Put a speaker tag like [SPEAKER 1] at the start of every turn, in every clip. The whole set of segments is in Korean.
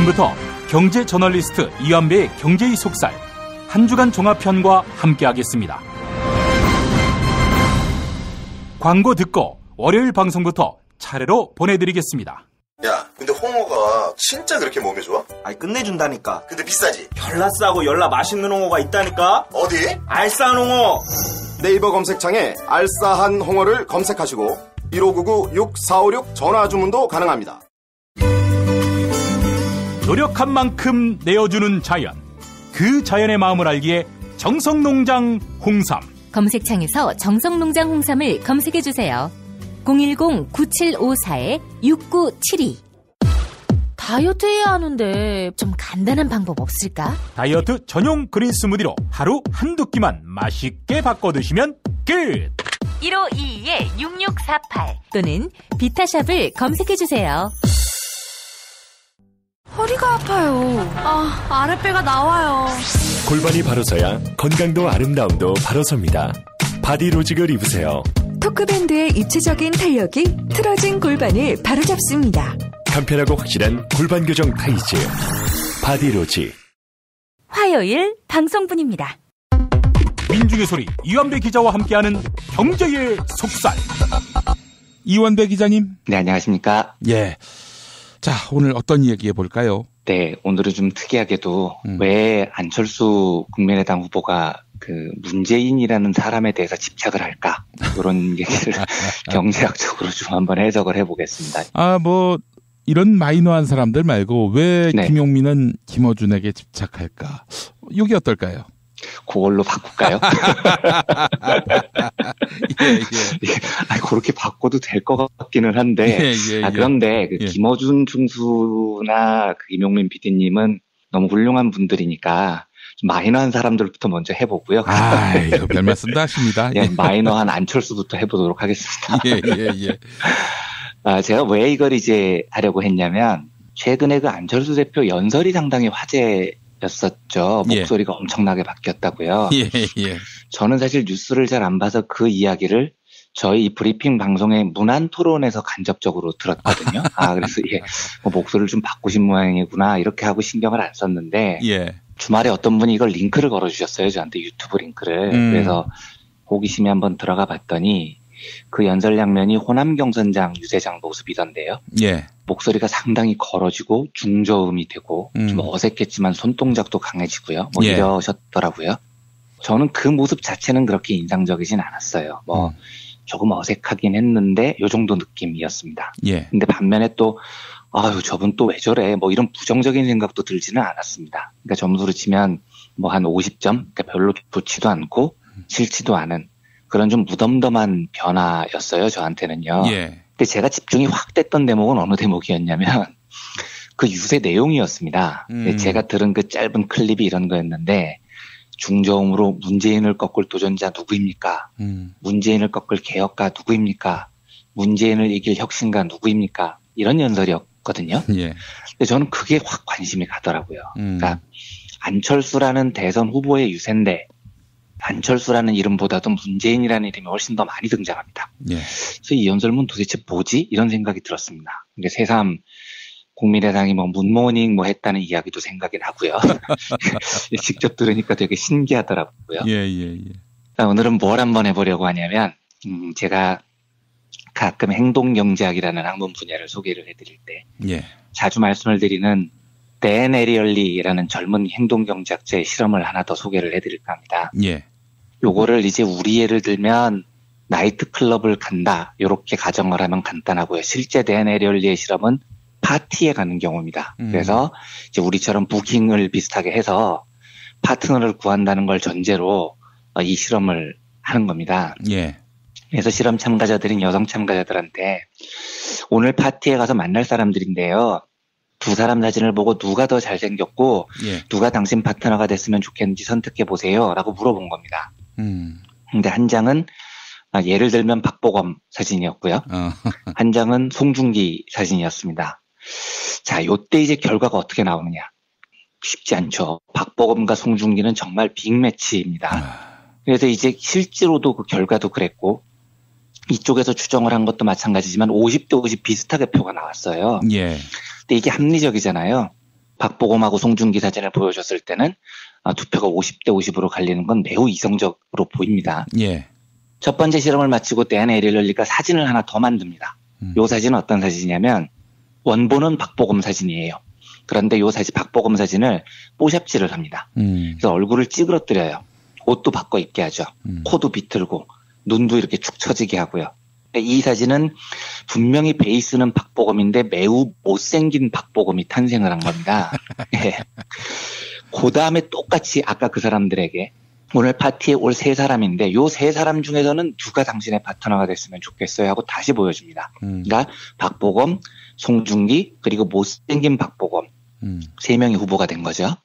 [SPEAKER 1] 지금부터 경제 저널리스트 이완배의 경제의 속살 한 주간 종합편과 함께하겠습니다. 광고 듣고 월요일 방송부터 차례로 보내드리겠습니다.
[SPEAKER 2] 야, 근데 홍어가 진짜 그렇게 몸에 좋아?
[SPEAKER 3] 아니 끝내준다니까.
[SPEAKER 2] 근데 비싸지?
[SPEAKER 3] 열나 싸고 열나 맛있는 홍어가 있다니까.
[SPEAKER 2] 어디?
[SPEAKER 3] 알싸한 홍어.
[SPEAKER 4] 네이버 검색창에 알싸한 홍어를 검색하시고 1599-6456 전화 주문도 가능합니다.
[SPEAKER 1] 노력한 만큼 내어주는 자연, 그 자연의 마음을 알기에 정성농장 홍삼.
[SPEAKER 5] 검색창에서 정성농장 홍삼을 검색해주세요. 010-9754-6972. 다이어트 해야 하는데 좀 간단한 방법 없을까?
[SPEAKER 1] 다이어트 전용 그린 스무디로 하루 한두 끼만 맛있게 바꿔 드시면 끝!
[SPEAKER 5] 1522-6648 또는 비타샵을 검색해주세요.
[SPEAKER 6] 허리가 아파요. 아랫배가 나와요.
[SPEAKER 7] 골반이 바로 서야 건강도 아름다움도 바로 섭니다. 바디로직을 입으세요.
[SPEAKER 8] 토크밴드의 입체적인 탄력이 틀어진 골반을 바로잡습니다.
[SPEAKER 7] 간편하고 확실한 골반 교정 타이즈 바디로직.
[SPEAKER 5] 화요일 방송분입니다.
[SPEAKER 1] 민중의 소리 이완배 기자와 함께하는 경제의 속살.
[SPEAKER 9] 이완배 기자님.
[SPEAKER 10] 네, 안녕하십니까.
[SPEAKER 9] 예. 자, 오늘 어떤 얘기 해볼까요?
[SPEAKER 10] 네, 오늘은 좀 특이하게도 왜 안철수 국민의당 후보가 그 문재인이라는 사람에 대해서 집착을 할까? 이런 얘기를 경제학적으로 좀 한번 해석을 해보겠습니다.
[SPEAKER 9] 이런 마이너한 사람들 말고 왜
[SPEAKER 10] 네.
[SPEAKER 9] 김용민은 김어준에게 집착할까? 이게 어떨까요?
[SPEAKER 10] 그걸로 바꿀까요?
[SPEAKER 9] 예.
[SPEAKER 10] 그렇게 바꿔도 될 것 같기는 한데. 그런데 그 김어준 총수나 그 김용민 PD님은 너무 훌륭한 분들이니까 좀 마이너한 사람들부터 먼저 해보고요.
[SPEAKER 9] 이거 별 말씀도 하십니다.
[SPEAKER 10] 예, 마이너한 안철수부터 해보도록 하겠습니다.
[SPEAKER 9] 예.
[SPEAKER 10] 제가 왜 이걸 이제 하려고 했냐면 최근에 그 안철수 대표 연설이 상당히 화제였었죠. 목소리가 엄청나게 바뀌었다고요.
[SPEAKER 9] 예.
[SPEAKER 10] 저는 사실 뉴스를 잘 안 봐서 그 이야기를 저희 브리핑 방송의 문안 토론에서 간접적으로 들었거든요. 그래서 목소리를 좀 바꾸신 모양이구나 이렇게 하고 신경을 안 썼는데 주말에 어떤 분이 이걸 링크를 걸어주셨어요. 저한테 유튜브 링크를. 그래서 호기심에 한번 들어가 봤더니 그 연설 장면이 호남 경선장 유세장 모습이던데요. 목소리가 상당히 걸어지고 중저음이 되고 좀 어색했지만 손동작도 강해지고요. 이러셨더라고요. 저는 그 모습 자체는 그렇게 인상적이진 않았어요. 조금 어색하긴 했는데 요 정도 느낌이었습니다. 근데 반면에 또 저분 또 왜 저래? 이런 부정적인 생각도 들지는 않았습니다. 그러니까 점수로 치면 한 50점? 그러니까 별로 좋지도 않고 싫지도 않은 그런 좀 무덤덤한 변화였어요, 저한테는요. 근데 제가 집중이 확 됐던 대목은 어느 대목이었냐면 그 유세 내용이었습니다. 제가 들은 그 짧은 클립이 이런 거였는데 중저음으로 문재인을 꺾을 도전자 누구입니까? 문재인을 꺾을 개혁가 누구입니까? 문재인을 이길 혁신가 누구입니까? 이런 연설이었거든요. 근데 저는 그게 확 관심이 가더라고요. 그러니까 안철수라는 대선 후보의 유세인데 안철수라는 이름보다도 문재인이라는 이름이 훨씬 더 많이 등장합니다. 그래서 이 연설문 도대체 뭐지? 이런 생각이 들었습니다. 근데 새삼 국민의당이 문모닝 했다는 이야기도 생각이 나고요. 직접 들으니까 되게 신기하더라고요. 오늘은 뭘 한번 해보려고 하냐면 제가 가끔 행동경제학이라는 학문 분야를 소개를 해드릴 때 자주 말씀을 드리는 댄 에리얼리라는 젊은 행동경제학자의 실험을 하나 더 소개를 해드릴까 합니다. 요거를 이제 우리 예를 들면 나이트클럽을 간다 이렇게 가정을 하면 간단하고요. 실제 댄 에리얼리의 실험은 파티에 가는 경우입니다. 그래서 이제 우리처럼 부킹을 비슷하게 해서 파트너를 구한다는 걸 전제로 이 실험을 하는 겁니다. 그래서 실험 참가자들인 여성 참가자들한테 오늘 파티에 가서 만날 사람들인데요. 두 사람 사진을 보고 누가 더 잘생겼고 누가 당신 파트너가 됐으면 좋겠는지 선택해 보세요 라고 물어본 겁니다. 근데 한 장은 예를 들면 박보검 사진이었고요. 한 장은 송중기 사진이었습니다. 자, 요때 이제 결과가 어떻게 나오느냐. 쉽지 않죠. 박보검과 송중기는 정말 빅매치입니다. 그래서 이제 실제로도 그 결과도 그랬고 이쪽에서 추정을 한 것도 마찬가지지만 50대 50 비슷하게 표가 나왔어요. 근데 이게 합리적이잖아요. 박보검하고 송중기 사진을 보여줬을 때는 투표가 50대 50으로 갈리는 건 매우 이성적으로 보입니다.
[SPEAKER 9] 예.
[SPEAKER 10] 첫 번째 실험을 마치고 댄 에리얼리가 사진을 하나 더 만듭니다. 이 사진은 어떤 사진이냐면 원본은 박보검 사진이에요. 그런데 이 사진, 박보검 사진을 뽀샵질을 합니다. 그래서 얼굴을 찌그러뜨려요. 옷도 바꿔 입게 하죠. 코도 비틀고 눈도 이렇게 축 처지게 하고요. 이 사진은 분명히 베이스는 박보검인데 매우 못생긴 박보검이 탄생을 한 겁니다. 예. 그 다음에 똑같이 아까 그 사람들에게 오늘 파티에 올 세 사람인데 요 세 사람 중에서는 누가 당신의 파트너가 됐으면 좋겠어요 하고 다시 보여줍니다. 그러니까 박보검, 송중기 그리고 못생긴 박보검 세 명이 후보가 된 거죠.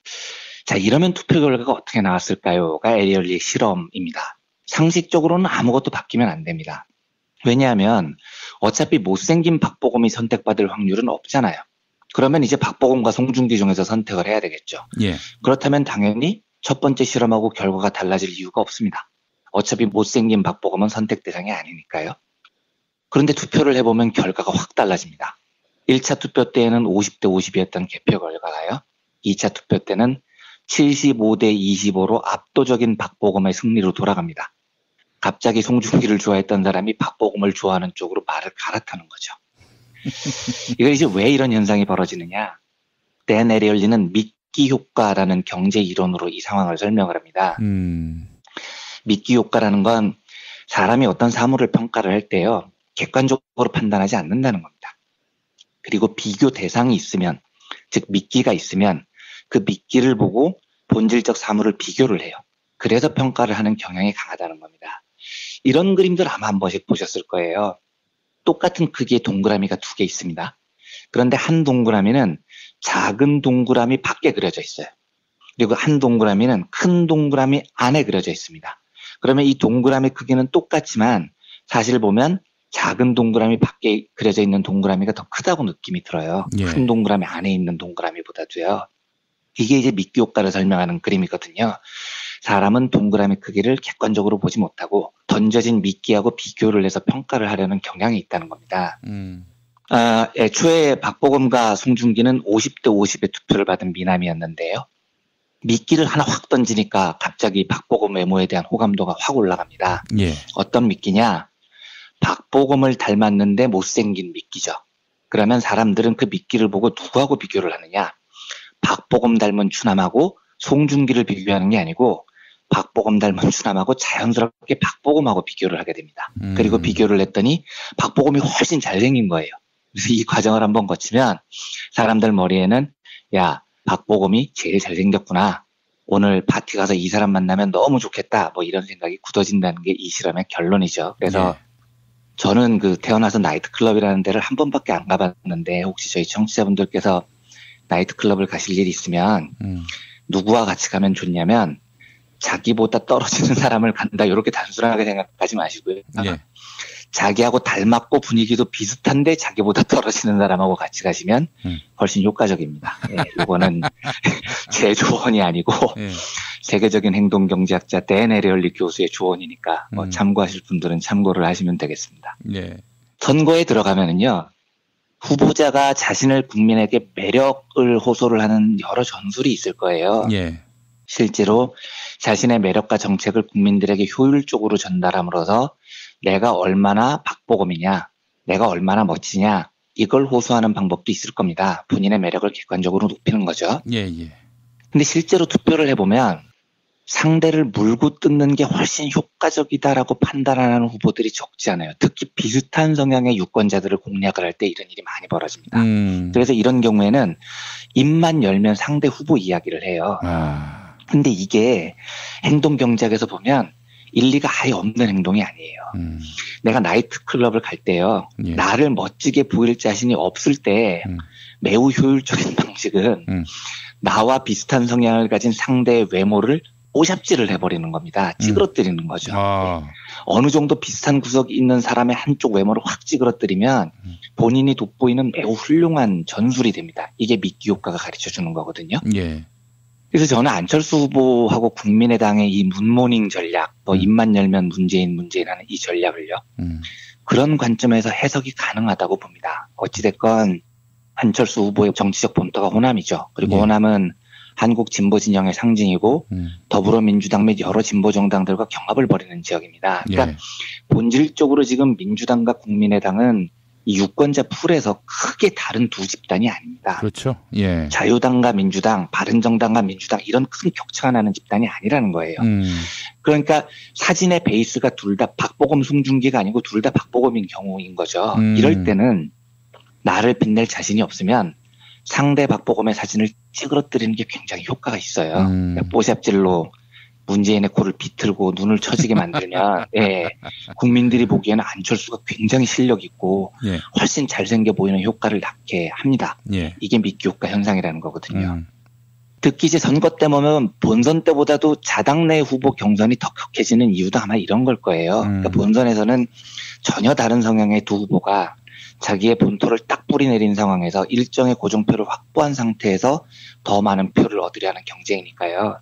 [SPEAKER 10] 자, 이러면 투표 결과가 어떻게 나왔을까요?가 에리얼리의 실험입니다. 상식적으로는 아무것도 바뀌면 안 됩니다. 왜냐하면 어차피 못생긴 박보검이 선택받을 확률은 없잖아요. 그러면 이제 박보검과 송중기 중에서 선택을 해야 되겠죠.
[SPEAKER 9] 예.
[SPEAKER 10] 그렇다면 당연히 첫 번째 실험하고 결과가 달라질 이유가 없습니다. 어차피 못생긴 박보검은 선택 대상이 아니니까요. 그런데 투표를 해보면 결과가 확 달라집니다. 1차 투표 때에는 50대 50이었던 개표 결과가요. 2차 투표 때는 75대 25로 압도적인 박보검의 승리로 돌아갑니다. 갑자기 송중기를 좋아했던 사람이 박보검을 좋아하는 쪽으로 말을 갈아타는 거죠. 이거 이제 왜 이런 현상이 벌어지느냐. 댄 에리얼리는 미끼 효과라는 경제 이론으로 이 상황을 설명을 합니다. 미끼 효과라는 건 사람이 어떤 사물을 평가를 할 때요. 객관적으로 판단하지 않는다는 겁니다. 그리고 비교 대상이 있으면, 즉 미끼가 있으면 그 미끼를 보고 본질적 사물을 비교를 해요. 그래서 평가를 하는 경향이 강하다는 겁니다. 이런 그림들 아마 한 번씩 보셨을 거예요. 똑같은 크기의 동그라미가 두 개 있습니다. 그런데 한 동그라미는 작은 동그라미 밖에 그려져 있어요. 그리고 한 동그라미는 큰 동그라미 안에 그려져 있습니다. 그러면 이 동그라미 크기는 똑같지만 사실 보면 작은 동그라미 밖에 그려져 있는 동그라미가 더 크다고 느낌이 들어요.
[SPEAKER 9] 예.
[SPEAKER 10] 큰 동그라미 안에 있는 동그라미보다도요. 이게 이제 미끼 효과를 설명하는 그림이거든요. 사람은 동그라미 크기를 객관적으로 보지 못하고 던져진 미끼하고 비교를 해서 평가를 하려는 경향이 있다는 겁니다. 애초에 박보검과 송중기는 50대 50의 투표를 받은 미남이었는데요. 미끼를 하나 확 던지니까 갑자기 박보검 외모에 대한 호감도가 확 올라갑니다.
[SPEAKER 9] 예.
[SPEAKER 10] 어떤 미끼냐? 박보검을 닮았는데 못생긴 미끼죠. 그러면 사람들은 그 미끼를 보고 누구하고 비교를 하느냐? 박보검 닮은 추남하고 송중기를 비교하는 게 아니고 박보검 닮은 추남하고 자연스럽게 박보검하고 비교를 하게 됩니다. 그리고 비교를 했더니 박보검이 훨씬 잘생긴 거예요. 그래서 이 과정을 한번 거치면 사람들 머리에는 야, 박보검이 제일 잘생겼구나. 오늘 파티 가서 이 사람 만나면 너무 좋겠다. 뭐 이런 생각이 굳어진다는 게 이 실험의 결론이죠. 그래서 저는 그 태어나서 나이트클럽이라는 데를 한 번밖에 안 가봤는데 혹시 저희 청취자분들께서 나이트클럽을 가실 일이 있으면 누구와 같이 가면 좋냐면 자기보다 떨어지는 사람을 간다. 이렇게 단순하게 생각하지 마시고요.
[SPEAKER 9] 예.
[SPEAKER 10] 자기하고 닮았고 분위기도 비슷한데 자기보다 떨어지는 사람하고 같이 가시면 훨씬 효과적입니다. 예, 이거는 제 조언이 아니고 세계적인 행동경제학자 댄 에리얼리 교수의 조언이니까 참고하실 분들은 참고를 하시면 되겠습니다.
[SPEAKER 9] 예.
[SPEAKER 10] 선거에 들어가면은요. 후보자가 자신을 국민에게 매력을 호소를 하는 여러 전술이 있을 거예요.
[SPEAKER 9] 예.
[SPEAKER 10] 실제로 자신의 매력과 정책을 국민들에게 효율적으로 전달함으로써 내가 얼마나 박보검이냐, 내가 얼마나 멋지냐 이걸 호소하는 방법도 있을 겁니다. 본인의 매력을 객관적으로 높이는 거죠.
[SPEAKER 9] 예, 예.
[SPEAKER 10] 근데 실제로 투표를 해보면 상대를 물고 뜯는 게 훨씬 효과적이다라고 판단하는 후보들이 적지 않아요. 특히 비슷한 성향의 유권자들을 공략을 할 때 이런 일이 많이 벌어집니다. 그래서 이런 경우에는 입만 열면 상대 후보 이야기를 해요. 근데 이게 행동경제학에서 보면 일리가 아예 없는 행동이 아니에요. 내가 나이트클럽을 갈 때요.
[SPEAKER 9] 예.
[SPEAKER 10] 나를 멋지게 보일 자신이 없을 때 매우 효율적인 방식은 나와 비슷한 성향을 가진 상대의 외모를 뽀샵질을 해버리는 겁니다. 찌그러뜨리는 거죠. 어느 정도 비슷한 구석이 있는 사람의 한쪽 외모를 확 찌그러뜨리면 본인이 돋보이는 매우 훌륭한 전술이 됩니다. 이게 미끼 효과가 가르쳐주는 거거든요.
[SPEAKER 9] 예.
[SPEAKER 10] 그래서 저는 안철수 후보하고 국민의당의 이 문모닝 전략, 입만 열면 문재인하는 이 전략을요. 그런 관점에서 해석이 가능하다고 봅니다. 어찌됐건 안철수 후보의 정치적 본토가 호남이죠. 그리고
[SPEAKER 9] 예.
[SPEAKER 10] 호남은 한국 진보 진영의 상징이고 더불어민주당 및 여러 진보 정당들과 경합을 벌이는 지역입니다. 그러니까
[SPEAKER 9] 예.
[SPEAKER 10] 본질적으로 지금 민주당과 국민의당은 이 유권자 풀에서 크게 다른 두 집단이 아닙니다.
[SPEAKER 9] 그렇죠. 예.
[SPEAKER 10] 자유당과 민주당, 바른정당과 민주당 이런 큰 격차가 나는 집단이 아니라는 거예요. 그러니까 사진의 베이스가 둘 다 박보검 송중기가 아니고 둘 다 박보검인 경우인 거죠. 이럴 때는 나를 빛낼 자신이 없으면 상대 박보검의 사진을 찌그러뜨리는 게 굉장히 효과가 있어요. 그러니까 뽀샵질로 문재인의 코를 비틀고 눈을 처지게 만들면 예, 국민들이 보기에는 안철수가 굉장히 실력 있고
[SPEAKER 9] 예.
[SPEAKER 10] 훨씬 잘생겨 보이는 효과를 낳게 합니다.
[SPEAKER 9] 예.
[SPEAKER 10] 이게 미끼 효과 현상이라는 거거든요. 특히 이제 선거 때 보면 본선 때보다도 자당내 후보 경선이 더 격해지는 이유도 아마 이런 걸 거예요. 그러니까 본선에서는 전혀 다른 성향의 두 후보가 자기의 본토를 딱 뿌리내린 상황에서 일정의 고정표를 확보한 상태에서 더 많은 표를 얻으려는 경쟁이니까요.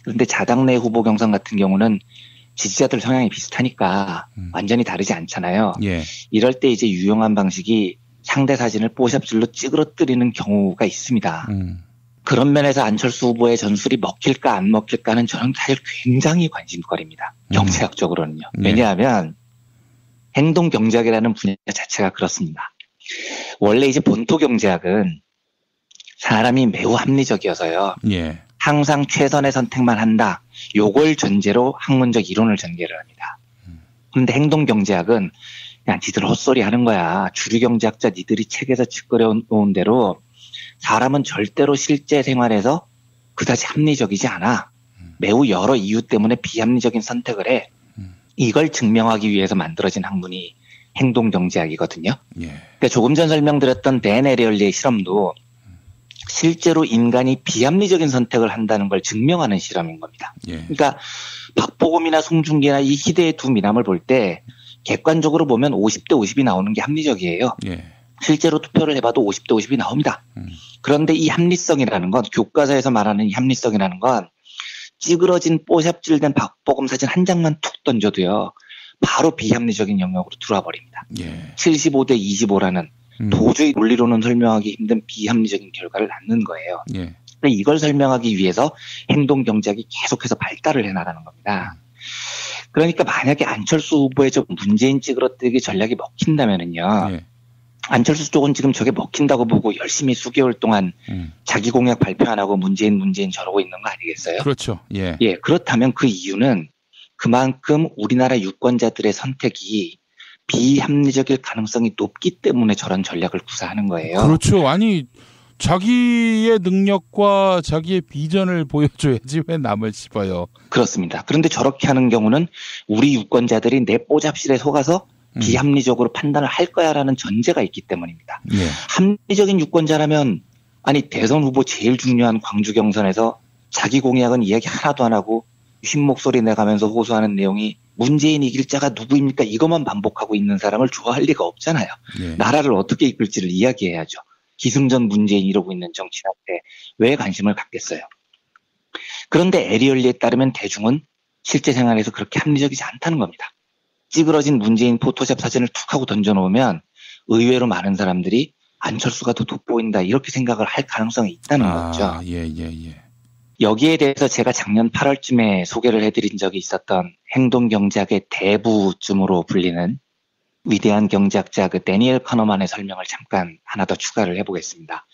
[SPEAKER 10] 그런데 자당내 후보 경선 같은 경우는 지지자들 성향이 비슷하니까 완전히 다르지 않잖아요.
[SPEAKER 9] 예.
[SPEAKER 10] 이럴 때 이제 유용한 방식이 상대 사진을 뽀샵질로 찌그러뜨리는 경우가 있습니다. 그런 면에서 안철수 후보의 전술이 먹힐까 안 먹힐까는 저는 사실 굉장히 관심거리입니다. 경제학적으로는요. 왜냐하면 행동 경제학이라는 분야 자체가 그렇습니다. 원래 이제 본토 경제학은 사람이 매우 합리적이어서요.
[SPEAKER 9] 예.
[SPEAKER 10] 항상 최선의 선택만 한다. 요걸 전제로 학문적 이론을 전개를 합니다. 그런데 행동 경제학은 그냥 니들 헛소리 하는 거야. 주류 경제학자 니들이 책에서 짓거려 놓은 대로 사람은 절대로 실제 생활에서 그다지 합리적이지 않아. 매우 여러 이유 때문에 비합리적인 선택을 해. 이걸 증명하기 위해서 만들어진 학문이 행동경제학이거든요.
[SPEAKER 9] 예.
[SPEAKER 10] 그러니까 조금 전 설명드렸던 댄 에리얼리의 실험도 실제로 인간이 비합리적인 선택을 한다는 걸 증명하는 실험인 겁니다.
[SPEAKER 9] 예.
[SPEAKER 10] 그러니까 박보검이나 송중기나 이 희대의 두 미남을 볼 때 객관적으로 보면 50대 50이 나오는 게 합리적이에요.
[SPEAKER 9] 예.
[SPEAKER 10] 실제로 투표를 해봐도 50대 50이 나옵니다. 그런데 이 합리성이라는 건, 교과서에서 말하는 이 합리성이라는 건 찌그러진 뽀샵질된 박보검 사진 한 장만 툭 던져도요, 바로 비합리적인 영역으로 들어와 버립니다.
[SPEAKER 9] 예.
[SPEAKER 10] 75대 25라는 도저히 논리로는 설명하기 힘든 비합리적인 결과를 낳는 거예요.
[SPEAKER 9] 예.
[SPEAKER 10] 근데 이걸 설명하기 위해서 행동경제학이 계속해서 발달을 해나가는 겁니다. 그러니까 만약에 안철수 후보의 저 문재인 찌그러뜨리기 전략이 먹힌다면은요,
[SPEAKER 9] 예.
[SPEAKER 10] 안철수 쪽은 지금 저게 먹힌다고 보고 열심히 수개월 동안 자기 공약 발표 안 하고 문재인 저러고 있는 거 아니겠어요?
[SPEAKER 9] 그렇죠. 예.
[SPEAKER 10] 예, 그렇다면 그 이유는 그만큼 우리나라 유권자들의 선택이 비합리적일 가능성이 높기 때문에 저런 전략을 구사하는 거예요.
[SPEAKER 9] 그렇죠. 아니, 자기의 능력과 자기의 비전을 보여줘야지 왜 남을 씹어요.
[SPEAKER 10] 그렇습니다. 그런데 저렇게 하는 경우는 우리 유권자들이 내 뽀잡실에 속아서 비합리적으로 판단을 할 거야라는 전제가 있기 때문입니다.
[SPEAKER 9] 예.
[SPEAKER 10] 합리적인 유권자라면 아니 대선 후보 제일 중요한 광주 경선에서 자기 공약은 이야기 하나도 안 하고 쉰 목소리 내가면서 호소하는 내용이 문재인 이길 자가 누구입니까? 이것만 반복하고 있는 사람을 좋아할 리가 없잖아요.
[SPEAKER 9] 예.
[SPEAKER 10] 나라를 어떻게 이끌지를 이야기해야죠. 기승전 문재인 이러고 있는 정치인한테 왜 관심을 갖겠어요? 그런데 에리얼리에 따르면 대중은 실제 생활에서 그렇게 합리적이지 않다는 겁니다. 찌그러진 문재인 포토샵 사진을 툭 하고 던져놓으면 의외로 많은 사람들이 안철수가 더 돋보인다 이렇게 생각을 할 가능성이 있다는 거죠.
[SPEAKER 9] 예.
[SPEAKER 10] 여기에 대해서 제가 작년 8월쯤에 소개를 해드린 적이 있었던 행동경제학의 대부쯤으로 불리는 위대한 경제학자 그 데니엘 카너만의 설명을 잠깐 하나 더 추가를 해보겠습니다.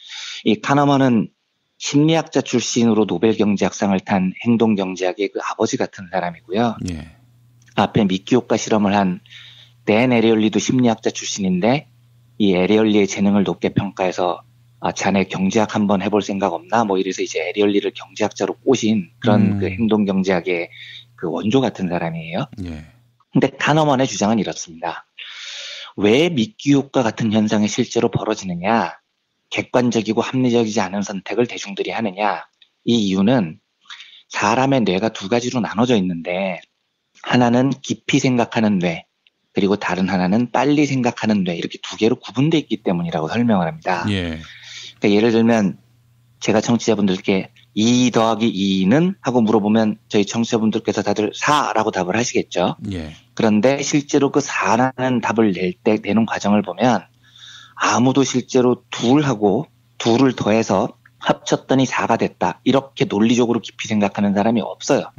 [SPEAKER 10] 이 카너만은 심리학자 출신으로 노벨 경제학상을 탄 행동경제학의 그 아버지 같은 사람이고요.
[SPEAKER 9] 예.
[SPEAKER 10] 앞에 미끼 효과 실험을 한 댄 에리얼리도 심리학자 출신인데 이 에리얼리의 재능을 높게 평가해서 자네 경제학 한번 해볼 생각 없나? 뭐 이래서 이제 에리얼리를 경제학자로 꼬신 그런 그 행동경제학의 그 원조 같은 사람이에요.
[SPEAKER 9] 예.
[SPEAKER 10] 근데 카너만의 주장은 이렇습니다. 왜 미끼 효과 같은 현상이 실제로 벌어지느냐? 객관적이고 합리적이지 않은 선택을 대중들이 하느냐? 이 이유는 사람의 뇌가 두 가지로 나눠져 있는데 하나는 깊이 생각하는 뇌, 그리고 다른 하나는 빨리 생각하는 뇌, 이렇게 두 개로 구분되어 있기 때문이라고 설명을 합니다.
[SPEAKER 9] 예.
[SPEAKER 10] 그러니까 예를 들면 제가 청취자분들께 2 더하기 2는 하고 물어보면 저희 청취자분들께서 다들 4라고 답을 하시겠죠.
[SPEAKER 9] 예.
[SPEAKER 10] 그런데 실제로 그 4라는 답을 내는 과정을 보면 아무도 실제로 둘하고 둘을 더해서 합쳤더니 4가 됐다. 이렇게 논리적으로 깊이 생각하는 사람이 없어요.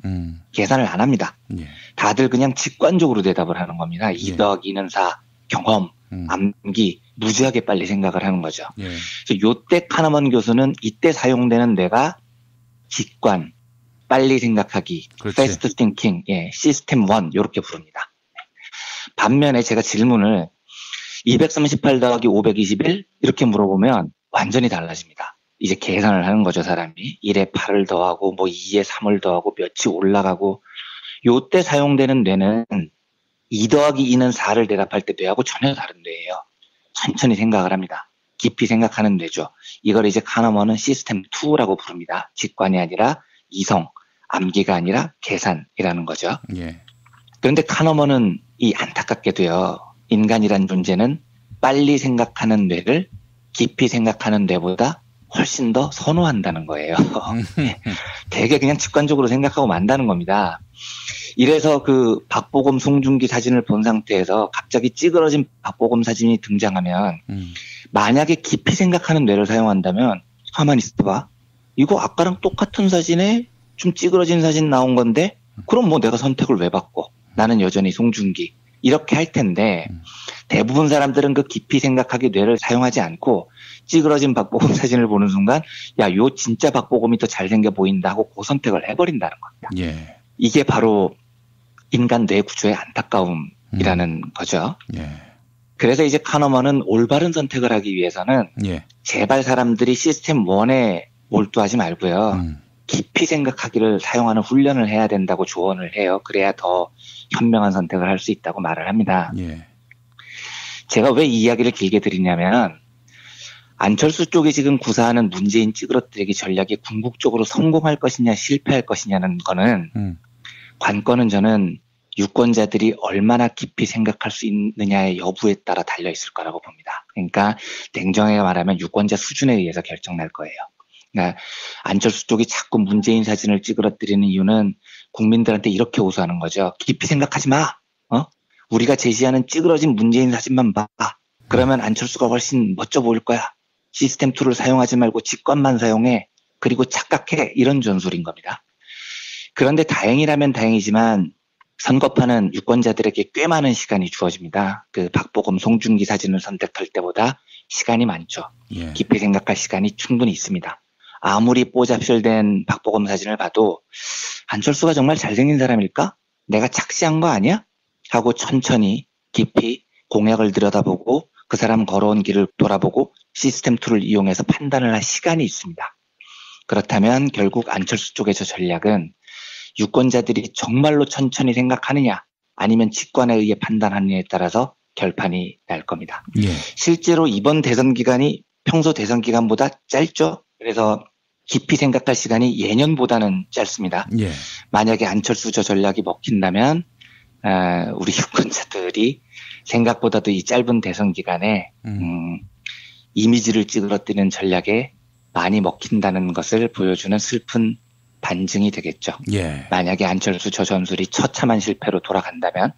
[SPEAKER 10] 계산을 안 합니다.
[SPEAKER 9] 예.
[SPEAKER 10] 다들 그냥 직관적으로 대답을 하는 겁니다. 2
[SPEAKER 9] 예.
[SPEAKER 10] 더하기 2는 4, 경험, 암기, 무지하게 빨리 생각을 하는 거죠.
[SPEAKER 9] 예.
[SPEAKER 10] 그래서 요때 카너먼 교수는 이때 사용되는 뇌가 직관, 빨리 생각하기,
[SPEAKER 9] 그렇지.
[SPEAKER 10] fast thinking, 예, 시스템 1 이렇게 부릅니다. 반면에 제가 질문을 238 더하기 521 이렇게 물어보면 완전히 달라집니다. 이제 계산을 하는 거죠, 사람이. 1에 8을 더하고 뭐 2에 3을 더하고 몇이 올라가고 요때 사용되는 뇌는 2 더하기 2는 4를 대답할 때 뇌하고 전혀 다른 뇌예요. 천천히 생각을 합니다. 깊이 생각하는 뇌죠. 이걸 이제 카너먼은 시스템 2라고 부릅니다. 직관이 아니라 이성, 암기가 아니라 계산이라는 거죠.
[SPEAKER 9] 예.
[SPEAKER 10] 그런데 카너먼은 이 안타깝게도요. 인간이란 존재는 빨리 생각하는 뇌를 깊이 생각하는 뇌보다 훨씬 더 선호한다는 거예요. 되게 그냥 직관적으로 생각하고 만다는 겁니다. 이래서 그 박보검 송중기 사진을 본 상태에서 갑자기 찌그러진 박보검 사진이 등장하면 만약에 깊이 생각하는 뇌를 사용한다면 가만히 있어봐. 이거 아까랑 똑같은 사진에 좀 찌그러진 사진 나온 건데 그럼 뭐 내가 선택을 왜 바꿔? 나는 여전히 송중기. 이렇게 할 텐데 대부분 사람들은 그 깊이 생각하기 뇌를 사용하지 않고 찌그러진 박보검 사진을 보는 순간 야, 요 진짜 박보검이 더 잘생겨 보인다 하고 그 선택을 해버린다는 겁니다.
[SPEAKER 9] 예.
[SPEAKER 10] 이게 바로 인간 뇌 구조의 안타까움이라는 거죠.
[SPEAKER 9] 예.
[SPEAKER 10] 그래서 이제 카너먼은 올바른 선택을 하기 위해서는
[SPEAKER 9] 예.
[SPEAKER 10] 제발 사람들이 시스템 1에 몰두하지 말고요. 깊이 생각하기를 사용하는 훈련을 해야 된다고 조언을 해요. 그래야 더 현명한 선택을 할 수 있다고 말을 합니다.
[SPEAKER 9] 예.
[SPEAKER 10] 제가 왜 이 이야기를 길게 드리냐면 안철수 쪽이 지금 구사하는 문재인 찌그러뜨리기 전략이 궁극적으로 성공할 것이냐 실패할 것이냐는 거는 관건은 저는 유권자들이 얼마나 깊이 생각할 수 있느냐의 여부에 따라 달려 있을 거라고 봅니다. 그러니까 냉정하게 말하면 유권자 수준에 의해서 결정날 거예요. 그러니까 안철수 쪽이 자꾸 문재인 사진을 찌그러뜨리는 이유는 국민들한테 이렇게 호소하는 거죠. 깊이 생각하지 마. 우리가 제시하는 찌그러진 문재인 사진만 봐. 그러면 안철수가 훨씬 멋져 보일 거야. 시스템 2를 사용하지 말고 직관만 사용해. 그리고 착각해. 이런 전술인 겁니다. 그런데 다행이라면 다행이지만 선거판은 유권자들에게 꽤 많은 시간이 주어집니다. 그 박보검 송중기 사진을 선택할 때보다 시간이 많죠.
[SPEAKER 9] 예.
[SPEAKER 10] 깊이 생각할 시간이 충분히 있습니다. 아무리 뽀잡실된 박보검 사진을 봐도 안철수가 정말 잘생긴 사람일까? 내가 착시한 거 아니야? 하고 천천히 깊이 공약을 들여다보고 그 사람 걸어온 길을 돌아보고 시스템 2를 이용해서 판단을 할 시간이 있습니다. 그렇다면 결국 안철수 쪽의 저 전략은 유권자들이 정말로 천천히 생각하느냐 아니면 직관에 의해 판단하느냐에 따라서 결판이 날 겁니다.
[SPEAKER 9] 예.
[SPEAKER 10] 실제로 이번 대선 기간이 평소 대선 기간보다 짧죠. 그래서 깊이 생각할 시간이 예년보다는 짧습니다.
[SPEAKER 9] 예.
[SPEAKER 10] 만약에 안철수 저 전략이 먹힌다면 우리 유권자들이 생각보다도 이 짧은 대선 기간에 이미지를 찌그러뜨리는 전략에 많이 먹힌다는 것을 보여주는 슬픈 반증이 되겠죠.
[SPEAKER 9] 예.
[SPEAKER 10] 만약에 안철수 저 전술이 처참한 실패로 돌아간다면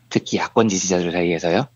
[SPEAKER 10] 특히 야권 지지자들 사이에서요.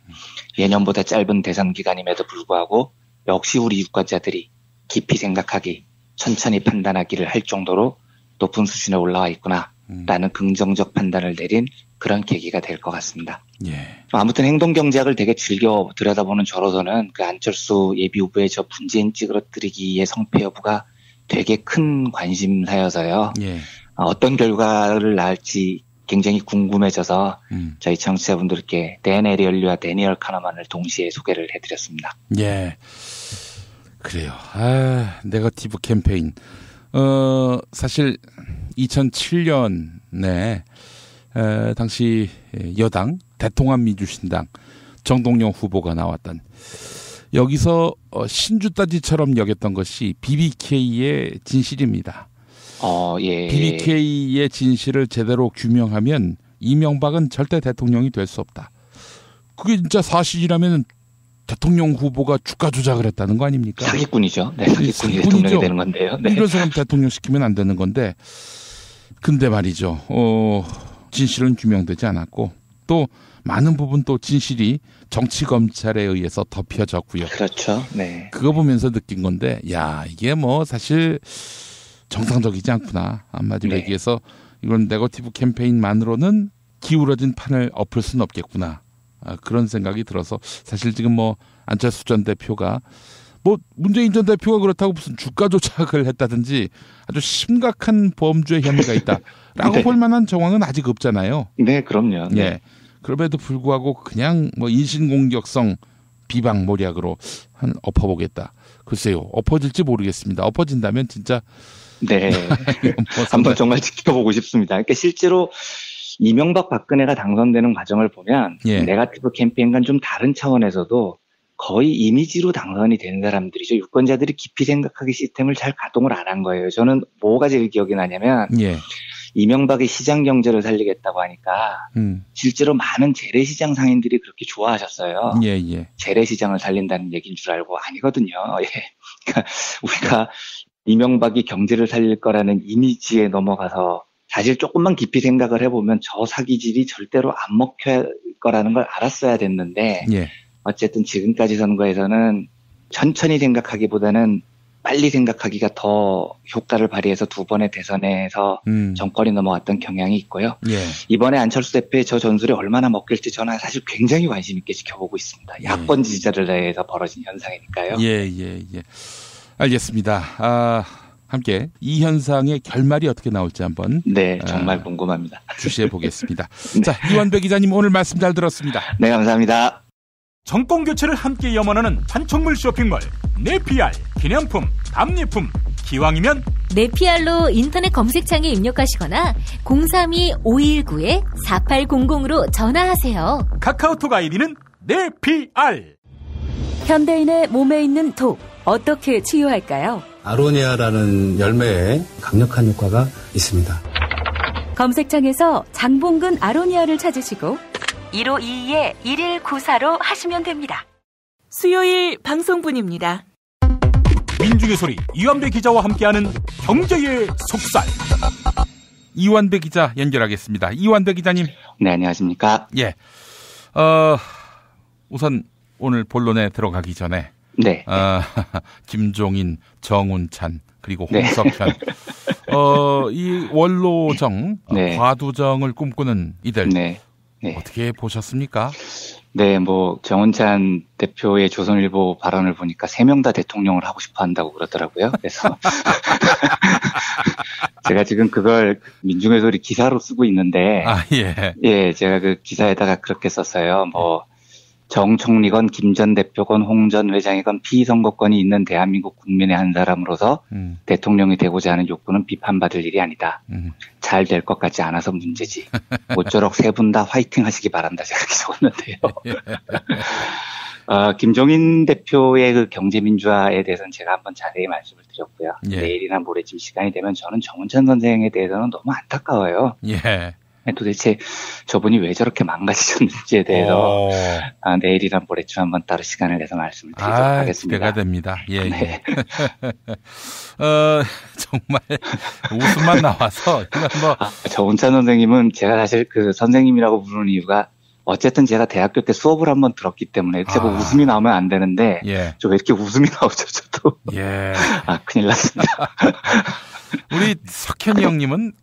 [SPEAKER 10] 예년보다 짧은 대선 기간임에도 불구하고 역시 우리 유권자들이 깊이 생각하기, 천천히 판단하기를 할 정도로 높은 수준에 올라와 있구나라는 긍정적 판단을 내린 그런 계기가 될 것 같습니다.
[SPEAKER 9] 예.
[SPEAKER 10] 아무튼 행동경제학을 되게 즐겨 들여다보는 저로서는 그 안철수 예비후보의 저 문재인 찌그러뜨리기의 성패 여부가 되게 큰 관심사여서요.
[SPEAKER 9] 예.
[SPEAKER 10] 어떤 결과를 낳을지 굉장히 궁금해져서 저희 청취자분들께 댄 에리얼리와 데니얼 카너만을 동시에 소개를 해드렸습니다.
[SPEAKER 9] 예. 그래요. 네거티브 캠페인. 사실 2007년에 당시 여당 대통합민주신당 정동영 후보가 나왔던 여기서 신주따지처럼 여겼던 것이 BBK의 진실입니다.
[SPEAKER 10] 예.
[SPEAKER 9] BBK의 진실을 제대로 규명하면 이명박은 절대 대통령이 될 수 없다. 그게 진짜 사실이라면 대통령 후보가 주가 조작을 했다는 거 아닙니까?
[SPEAKER 10] 사기꾼이죠. 네, 사기꾼이 대통령이 되는 건데요. 네.
[SPEAKER 9] 이런 사람 대통령 시키면 안 되는 건데, 근데 말이죠. 진실은 규명되지 않았고 또 많은 부분 또 진실이 정치 검찰에 의해서 덮여졌고요.
[SPEAKER 10] 그렇죠. 네.
[SPEAKER 9] 그거 보면서 느낀 건데, 야, 이게 뭐 사실 정상적이지 않구나. 한마디로
[SPEAKER 10] 네.
[SPEAKER 9] 얘기해서 이건 네거티브 캠페인만으로는 기울어진 판을 엎을 수는 없겠구나. 그런 생각이 들어서 사실 지금 뭐 안철수 전 대표가 뭐 문재인 전 대표가 그렇다고 무슨 주가 조작을 했다든지 아주 심각한 범죄 혐의가 있다라고
[SPEAKER 10] 네.
[SPEAKER 9] 볼 만한 정황은 아직 없잖아요.
[SPEAKER 10] 네, 그럼요. 네.
[SPEAKER 9] 예. 그럼에도 불구하고 그냥 뭐 인신공격성 비방 모략으로 한 엎어보겠다. 글쎄요, 엎어질지 모르겠습니다. 엎어진다면 진짜
[SPEAKER 10] 네.
[SPEAKER 9] 뭐
[SPEAKER 10] 한번 정말 지켜보고 싶습니다. 그러니까 실제로 이명박 박근혜가 당선되는 과정을 보면
[SPEAKER 9] 예.
[SPEAKER 10] 네거티브 캠페인과는 좀 다른 차원에서도 거의 이미지로 당선이 된 사람들이죠. 유권자들이 깊이 생각하기 시스템을 잘 가동을 안 한 거예요. 저는 뭐가 제일 기억이 나냐면
[SPEAKER 9] 예.
[SPEAKER 10] 이명박이 시장 경제를 살리겠다고 하니까 실제로 많은 재래시장 상인들이 그렇게 좋아하셨어요.
[SPEAKER 9] 예, 예.
[SPEAKER 10] 재래시장을 살린다는 얘기인 줄 알고 아니거든요. 예. 그러니까 우리가 이명박이 경제를 살릴 거라는 이미지에 넘어가서 사실 조금만 깊이 생각을 해보면 저 사기질이 절대로 안 먹힐 거라는 걸 알았어야 됐는데
[SPEAKER 9] 예.
[SPEAKER 10] 어쨌든 지금까지 선거에서는 천천히 생각하기보다는 빨리 생각하기가 더 효과를 발휘해서 두 번의 대선에서 정권이 넘어갔던 경향이 있고요.
[SPEAKER 9] 예.
[SPEAKER 10] 이번에 안철수 대표의 저 전술이 얼마나 먹힐지 저는 사실 굉장히 관심 있게 지켜보고 있습니다. 야권 지지자를 내에서 벌어진 현상이니까요.
[SPEAKER 9] 예, 예, 예. 알겠습니다. 함께 이 현상의 결말이 어떻게 나올지 한번
[SPEAKER 10] 네, 정말 궁금합니다.
[SPEAKER 9] 주시해 보겠습니다. 네. 자, 이완배 기자님 오늘 말씀 잘 들었습니다.
[SPEAKER 10] 네, 감사합니다.
[SPEAKER 1] 정권 교체를 함께 염원하는 판촉물 쇼핑몰 네피알 기념품, 답례품, 기왕이면
[SPEAKER 5] 네피알로 인터넷 검색창에 입력하시거나 032-519-4800으로 전화하세요.
[SPEAKER 1] 카카오톡 아이디는 네피알.
[SPEAKER 8] 현대인의 몸에 있는 독 어떻게 치유할까요?
[SPEAKER 11] 아로니아라는 열매에 강력한 효과가 있습니다.
[SPEAKER 8] 검색창에서 장봉근 아로니아를 찾으시고 1522-1194로 하시면 됩니다. 수요일 방송분입니다.
[SPEAKER 1] 민중의 소리 이완배 기자와 함께하는 경제의 속살.
[SPEAKER 9] 이완배 기자 연결하겠습니다. 이완배 기자님.
[SPEAKER 10] 네, 안녕하십니까.
[SPEAKER 9] 예. 우선 오늘 본론에 들어가기 전에
[SPEAKER 10] 네.
[SPEAKER 9] 김종인, 정운찬 그리고 홍석현 이 원로정,
[SPEAKER 10] 네.
[SPEAKER 9] 과두정을 꿈꾸는 이들
[SPEAKER 10] 네.
[SPEAKER 9] 어떻게 보셨습니까?
[SPEAKER 10] 네, 뭐 정운찬 대표의 조선일보 발언을 보니까 3명 다 대통령을 하고 싶어 한다고 그러더라고요. 그래서 제가 지금 그걸 민중의 소리 기사로 쓰고 있는데 예, 제가 그 기사에다가 그렇게 썼어요. 뭐 정총리건 김 전 대표건 홍 전 회장이건 피선거권이 있는 대한민국 국민의 한 사람으로서 대통령이 되고자 하는 욕구는 비판받을 일이 아니다. 잘 될 것 같지 않아서 문제지. 모쪼록 세 분 다 화이팅 하시기 바란다. 제가 이렇게 적었는데요. 김종인 대표의 그 경제민주화에 대해서는 제가 한번 자세히 말씀을 드렸고요.
[SPEAKER 9] 예.
[SPEAKER 10] 내일이나 모레쯤 시간이 되면 저는 정운찬 선생에 대해서는 너무 안타까워요.
[SPEAKER 9] 예.
[SPEAKER 10] 도대체 저분이 왜 저렇게 망가지셨는지에 대해서 내일이나 모레쯤 한번 따로 시간을 내서 말씀을 드리도록 하겠습니다.
[SPEAKER 9] 기대가 됩니다. 예,
[SPEAKER 10] 네.
[SPEAKER 9] 예. 정말 웃음만 나와서 이건 뭐
[SPEAKER 10] 정운찬 선생님은 제가 사실 그 선생님이라고 부르는 이유가 어쨌든 제가 대학교 때 수업을 한번 들었기 때문에 제가 웃음이 나오면 안 되는데 저 왜 이렇게 웃음이 나오죠, 저도.
[SPEAKER 9] 예.
[SPEAKER 10] 큰일 났습니다.
[SPEAKER 9] 우리 석현이 형님은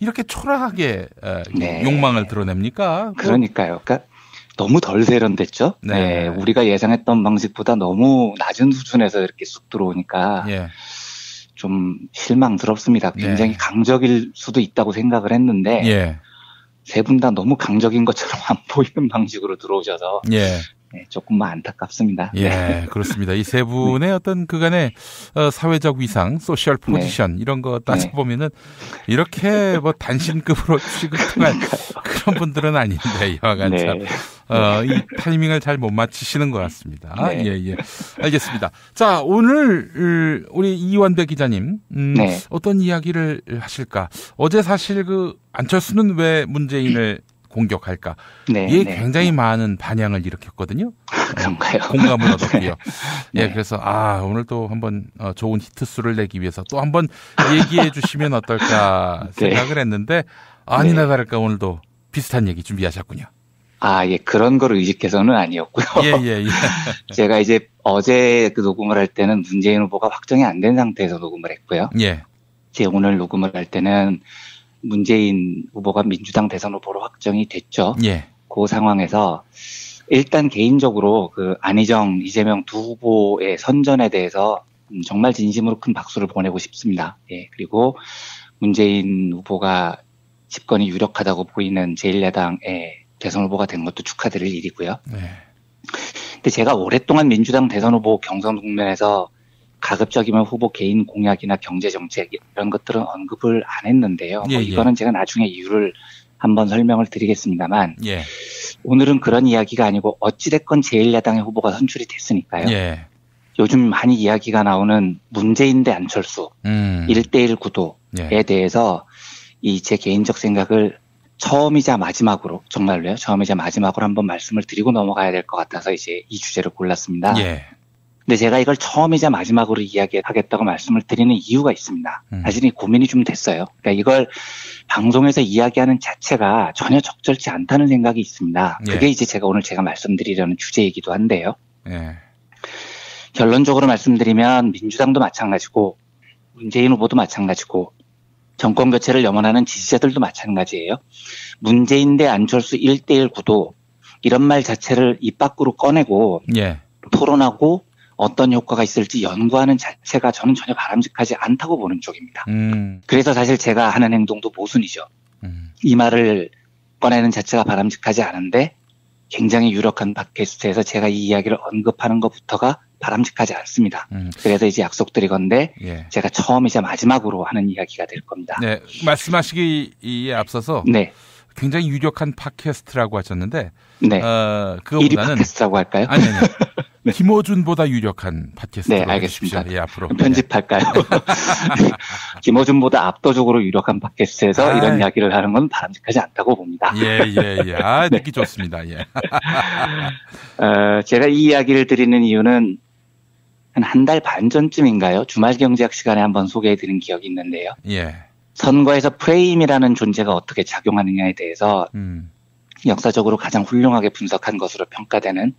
[SPEAKER 9] 이렇게 초라하게 욕망을 드러냅니까?
[SPEAKER 10] 그러니까요. 그러니까 너무 덜 세련됐죠. 네. 우리가 예상했던 방식보다 너무 낮은 수준에서 이렇게 쑥 들어오니까 좀 실망스럽습니다. 굉장히 강적일 수도 있다고 생각을 했는데 세 분 다 너무 강적인 것처럼 안 보이는 방식으로 들어오셔서 조금만 안타깝습니다.
[SPEAKER 9] 예, 그렇습니다. 이 세 분의 어떤 그간의 사회적 위상, 소셜 포지션 이런 거 따져보면은 이렇게 뭐 단신급으로 취급할 그런 분들은 아닌데 여하간 참 이 타이밍을 잘 못 맞추시는 것 같습니다. 예. 알겠습니다. 자, 오늘 우리 이완배 기자님 어떤 이야기를 하실까? 어제 사실 그 안철수는 왜 문재인을 공격할까? 이게 굉장히 많은 반향을 일으켰거든요.
[SPEAKER 10] 그런가요?
[SPEAKER 9] 공감을 얻었고요. 예, 그래서 오늘 또 한번 좋은 히트수를 내기 위해서 또 한번 얘기해 주시면 어떨까 생각을 했는데 아니나 다를까 오늘도 비슷한 얘기 준비하셨군요.
[SPEAKER 10] 아, 예, 그런 거를 의식해서는 아니었고요.
[SPEAKER 9] 예.
[SPEAKER 10] 제가 이제 어제 그 녹음을 할 때는 문재인 후보가 확정이 안 된 상태에서 녹음을 했고요.
[SPEAKER 9] 예.
[SPEAKER 10] 이제 오늘 녹음을 할 때는 문재인 후보가 민주당 대선 후보로 확정이 됐죠.
[SPEAKER 9] 예.
[SPEAKER 10] 그 상황에서 일단 개인적으로 그 안희정, 이재명 두 후보의 선전에 대해서 정말 진심으로 큰 박수를 보내고 싶습니다. 예, 그리고 문재인 후보가 집권이 유력하다고 보이는 제1야당의 대선 후보가 된 것도 축하드릴 일이고요.
[SPEAKER 9] 네.
[SPEAKER 10] 근데 제가 오랫동안 민주당 대선 후보 경선 국면에서 가급적이면 후보 개인 공약이나 경제 정책 이런 것들은 언급을 안 했는데요.
[SPEAKER 9] 예,
[SPEAKER 10] 이거는 제가 나중에 이유를 한번 설명을 드리겠습니다만
[SPEAKER 9] 예.
[SPEAKER 10] 오늘은 그런 이야기가 아니고 어찌됐건 제1야당의 후보가 선출이 됐으니까요.
[SPEAKER 9] 예.
[SPEAKER 10] 요즘 많이 이야기가 나오는 문재인 대 안철수 1대1 구도에 대해서 이 제 개인적 생각을 처음이자 마지막으로 정말로요. 처음이자 마지막으로 한번 말씀을 드리고 넘어가야 될 것 같아서 이제 이 주제를 골랐습니다.
[SPEAKER 9] 예.
[SPEAKER 10] 근데 제가 이걸 처음이자 마지막으로 이야기하겠다고 말씀을 드리는 이유가 있습니다. 사실 이 고민이 좀 됐어요. 그러니까 이걸 방송에서 이야기하는 자체가 전혀 적절치 않다는 생각이 있습니다.
[SPEAKER 9] 예.
[SPEAKER 10] 그게 이제 제가 오늘 말씀드리려는 주제이기도 한데요.
[SPEAKER 9] 예.
[SPEAKER 10] 결론적으로 말씀드리면 민주당도 마찬가지고 문재인 후보도 마찬가지고 정권 교체를 염원하는 지지자들도 마찬가지예요. 문재인 대 안철수 1대1 구도 이런 말 자체를 입 밖으로 꺼내고
[SPEAKER 9] 예.
[SPEAKER 10] 토론하고 어떤 효과가 있을지 연구하는 자체가 저는 전혀 바람직하지 않다고 보는 쪽입니다. 그래서 사실 제가 하는 행동도 모순이죠. 이 말을 꺼내는 자체가 바람직하지 않은데 굉장히 유력한 팟캐스트에서 제가 이 이야기를 언급하는 것부터가 바람직하지 않습니다. 그래서 이제 약속드리건데
[SPEAKER 9] 예.
[SPEAKER 10] 제가 처음이자 마지막으로 하는 이야기가 될 겁니다.
[SPEAKER 9] 네, 말씀하시기에 앞서서
[SPEAKER 10] 네.
[SPEAKER 9] 굉장히 유력한 팟캐스트라고 하셨는데
[SPEAKER 10] 네.
[SPEAKER 9] 그거보다는
[SPEAKER 10] 1위 팟캐스트라고 할까요?
[SPEAKER 9] 아니. 네. 김어준보다 유력한 팟캐스트라고
[SPEAKER 10] 네, 알겠습니다.
[SPEAKER 9] 해주십시오. 예, 앞으로.
[SPEAKER 10] 편집할까요? 김어준보다 압도적으로 유력한 팟캐스트에서 이런 이야기를 하는 건 바람직하지 않다고 봅니다.
[SPEAKER 9] 예. 아, 듣기 좋습니다. 예.
[SPEAKER 10] 제가 이 이야기를 드리는 이유는 한 달 반 전쯤인가요? 주말경제학 시간에 한번 소개해드린 기억이 있는데요.
[SPEAKER 9] 예.
[SPEAKER 10] 선거에서 프레임이라는 존재가 어떻게 작용하느냐에 대해서 역사적으로 가장 훌륭하게 분석한 것으로 평가되는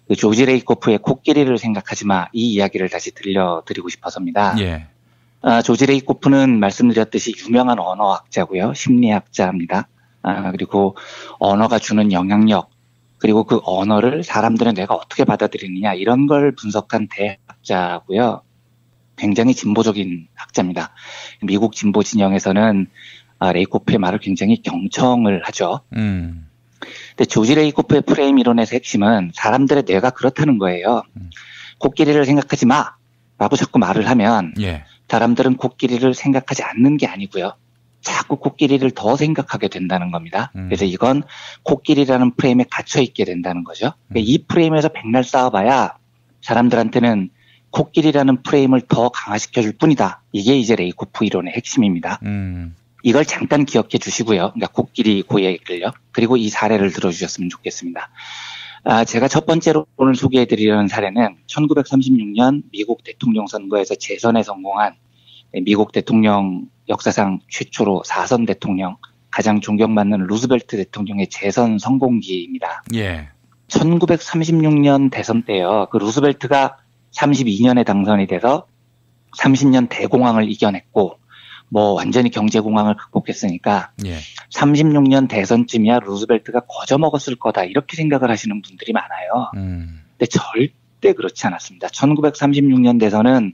[SPEAKER 10] 그 조지 레이코프의 코끼리를 생각하지 마 이 이야기를 다시 들려드리고 싶어서입니다.
[SPEAKER 9] 예.
[SPEAKER 10] 조지 레이코프는 말씀드렸듯이 유명한 언어학자고요. 심리학자입니다. 그리고 언어가 주는 영향력 그리고 그 언어를 사람들의 뇌가 어떻게 받아들이느냐 이런 걸 분석한 대학자고요. 굉장히 진보적인 학자입니다. 미국 진보 진영에서는 레이코프의 말을 굉장히 경청을 하죠. 근데 조지 레이코프의 프레임 이론에서 핵심은 사람들의 뇌가 그렇다는 거예요. 코끼리를 생각하지 마! 라고 자꾸 말을 하면
[SPEAKER 9] 예.
[SPEAKER 10] 사람들은 코끼리를 생각하지 않는 게 아니고요. 자꾸 코끼리를 더 생각하게 된다는 겁니다. 그래서 이건 코끼리라는 프레임에 갇혀 있게 된다는 거죠. 이 프레임에서 백날 싸워봐야 사람들한테는 코끼리라는 프레임을 더 강화시켜줄 뿐이다. 이게 이제 레이코프 이론의 핵심입니다. 이걸 잠깐 기억해 주시고요. 그러니까 코끼리 그 얘기를요. 그리고 이 사례를 들어주셨으면 좋겠습니다. 제가 첫 번째로 오늘 소개해드리려는 사례는 1936년 미국 대통령 선거에서 재선에 성공한 미국 대통령 역사상 최초로 4선 대통령, 가장 존경받는 루즈벨트 대통령의 재선 성공기입니다.
[SPEAKER 9] 예.
[SPEAKER 10] 1936년 대선 때요. 그 루즈벨트가 32년에 당선이 돼서 30년 대공황을 이겨냈고 뭐 완전히 경제공황을 극복했으니까
[SPEAKER 9] 예.
[SPEAKER 10] 36년 대선쯤이야 루즈벨트가 거저먹었을 거다 이렇게 생각을 하시는 분들이 많아요. 근데 절대 그렇지 않았습니다. 1936년 대선은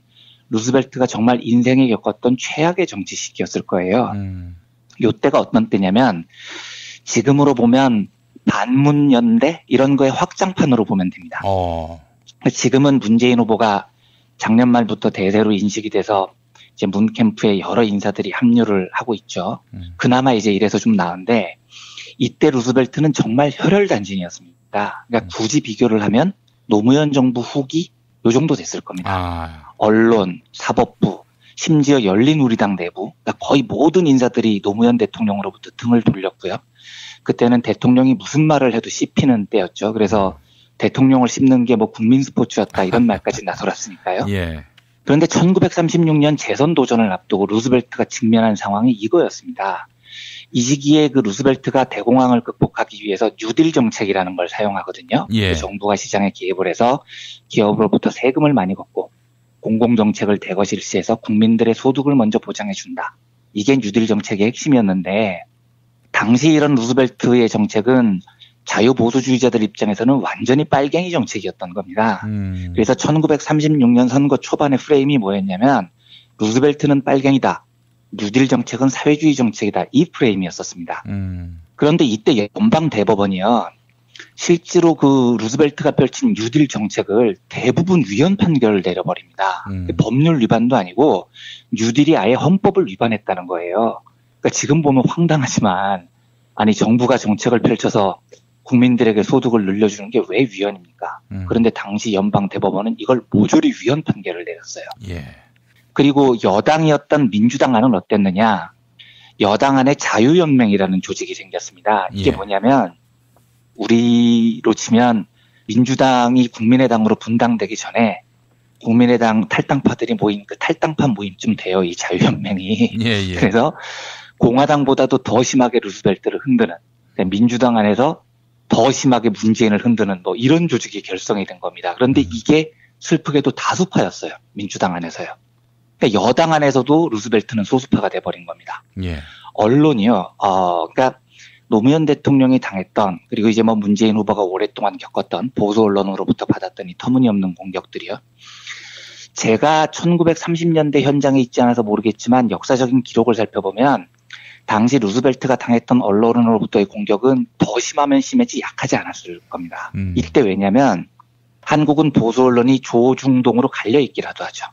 [SPEAKER 10] 루즈벨트가 정말 인생에 겪었던 최악의 정치 시기였을 거예요. 요때가 어떤 때냐면 지금으로 보면 반문연대 이런 거의 확장판으로 보면 됩니다. 지금은 문재인 후보가 작년 말부터 대세로 인식이 돼서 이제 문 캠프에 여러 인사들이 합류를 하고 있죠. 그나마 이제 이래서 좀 나은데 이때 루즈벨트는 정말 혈혈단신이었습니다. 그러니까 굳이 비교를 하면 노무현 정부 후기 요 정도 됐을 겁니다. 언론, 사법부, 심지어 열린우리당 내부, 그러니까 거의 모든 인사들이 노무현 대통령으로부터 등을 돌렸고요. 그때는 대통령이 무슨 말을 해도 씹히는 때였죠. 그래서 대통령을 씹는 게 뭐 국민 스포츠였다 이런 말까지 나돌았으니까요.
[SPEAKER 9] 예.
[SPEAKER 10] 그런데 1936년 재선 도전을 앞두고 루즈벨트가 직면한 상황이 이거였습니다. 이 시기에 그 루스벨트가 대공황을 극복하기 위해서 뉴딜 정책이라는 걸 사용하거든요.
[SPEAKER 9] 예.
[SPEAKER 10] 그 정부가 시장에 개입을 해서 기업으로부터 세금을 많이 걷고 공공정책을 대거 실시해서 국민들의 소득을 먼저 보장해준다. 이게 뉴딜 정책의 핵심이었는데 당시 이런 루스벨트의 정책은 자유보수주의자들 입장에서는 완전히 빨갱이 정책이었던 겁니다. 그래서 1936년 선거 초반의 프레임이 뭐였냐면 루스벨트는 빨갱이다. 뉴딜 정책은 사회주의 정책이다. 이 프레임이었었습니다. 그런데 이때 연방대법원이요. 실제로 그 루스벨트가 펼친 뉴딜 정책을 대부분 위헌 판결을 내려버립니다. 법률 위반도 아니고 뉴딜이 아예 헌법을 위반했다는 거예요. 그러니까 지금 보면 황당하지만 아니 정부가 정책을 펼쳐서 국민들에게 소득을 늘려주는 게 왜 위헌입니까? 그런데 당시 연방대법원은 이걸 모조리 위헌 판결을 내렸어요.
[SPEAKER 9] 예.
[SPEAKER 10] 그리고 여당이었던 민주당 안은 어땠느냐? 여당 안에 자유연맹이라는 조직이 생겼습니다. 이게
[SPEAKER 9] 예.
[SPEAKER 10] 뭐냐면 우리로 치면 민주당이 국민의당으로 분당되기 전에 국민의당 탈당파들이 모인 그 탈당파 모임쯤 돼요. 이 자유연맹이.
[SPEAKER 9] 예, 예.
[SPEAKER 10] 그래서 공화당보다도 더 심하게 루스벨트를 흔드는 민주당 안에서 더 심하게 문재인을 흔드는 뭐 이런 조직이 결성이 된 겁니다. 그런데 이게 슬프게도 다수파였어요. 민주당 안에서요. 그러니까 여당 안에서도 루스벨트는 소수파가 돼버린 겁니다.
[SPEAKER 9] 예.
[SPEAKER 10] 언론이요. 그러니까 노무현 대통령이 당했던 그리고 이제 뭐 문재인 후보가 오랫동안 겪었던 보수 언론으로부터 받았던 이 터무니없는 공격들이요. 제가 1930년대 현장에 있지 않아서 모르겠지만 역사적인 기록을 살펴보면 당시 루스벨트가 당했던 언론으로부터의 공격은 더 심하면 심했지 약하지 않았을 겁니다. 이때 왜냐면 한국은 보수 언론이 조중동으로 갈려있기라도 하죠.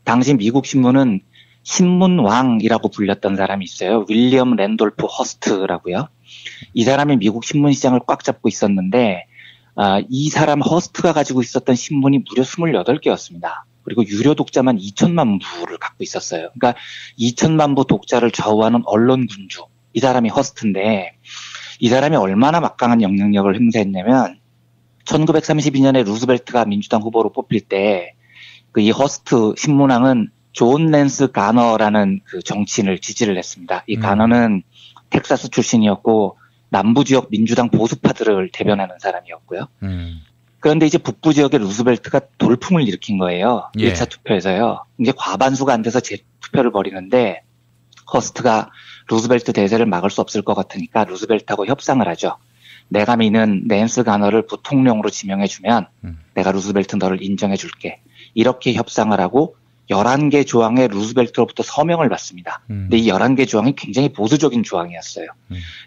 [SPEAKER 10] 당시 미국 신문은 신문왕이라고 불렸던 사람이 있어요. 윌리엄 랜돌프 허스트라고요. 이 사람이 미국 신문 시장을 꽉 잡고 있었는데 이 사람 허스트가 가지고 있었던 신문이 무려 28개였습니다. 그리고 유료 독자만 2천만 부를 갖고 있었어요. 그러니까 2천만 부 독자를 좌우하는 언론 군주. 이 사람이 허스트인데 이 사람이 얼마나 막강한 영향력을 행사했냐면 1932년에 루스벨트가 민주당 후보로 뽑힐 때 그 이 허스트 신문왕은 존 낸스 가너라는 그 정치인을 지지를 했습니다. 이 가너는 텍사스 출신이었고 남부 지역 민주당 보수파들을 대변하는 사람이었고요. 그런데 이제 북부 지역에 루스벨트가 돌풍을 일으킨 거예요.
[SPEAKER 9] 예.
[SPEAKER 10] 1차 투표에서요. 이제 과반수가 안 돼서 재투표를 벌이는데 허스트가 루스벨트 대세를 막을 수 없을 것 같으니까 루스벨트하고 협상을 하죠. 내가 미는 낸스 가너를 부통령으로 지명해주면 내가 루스벨트 너를 인정해줄게. 이렇게 협상을 하고 11개 조항에 루스벨트로부터 서명을 받습니다. 근데 이 11개 조항이 굉장히 보수적인 조항이었어요.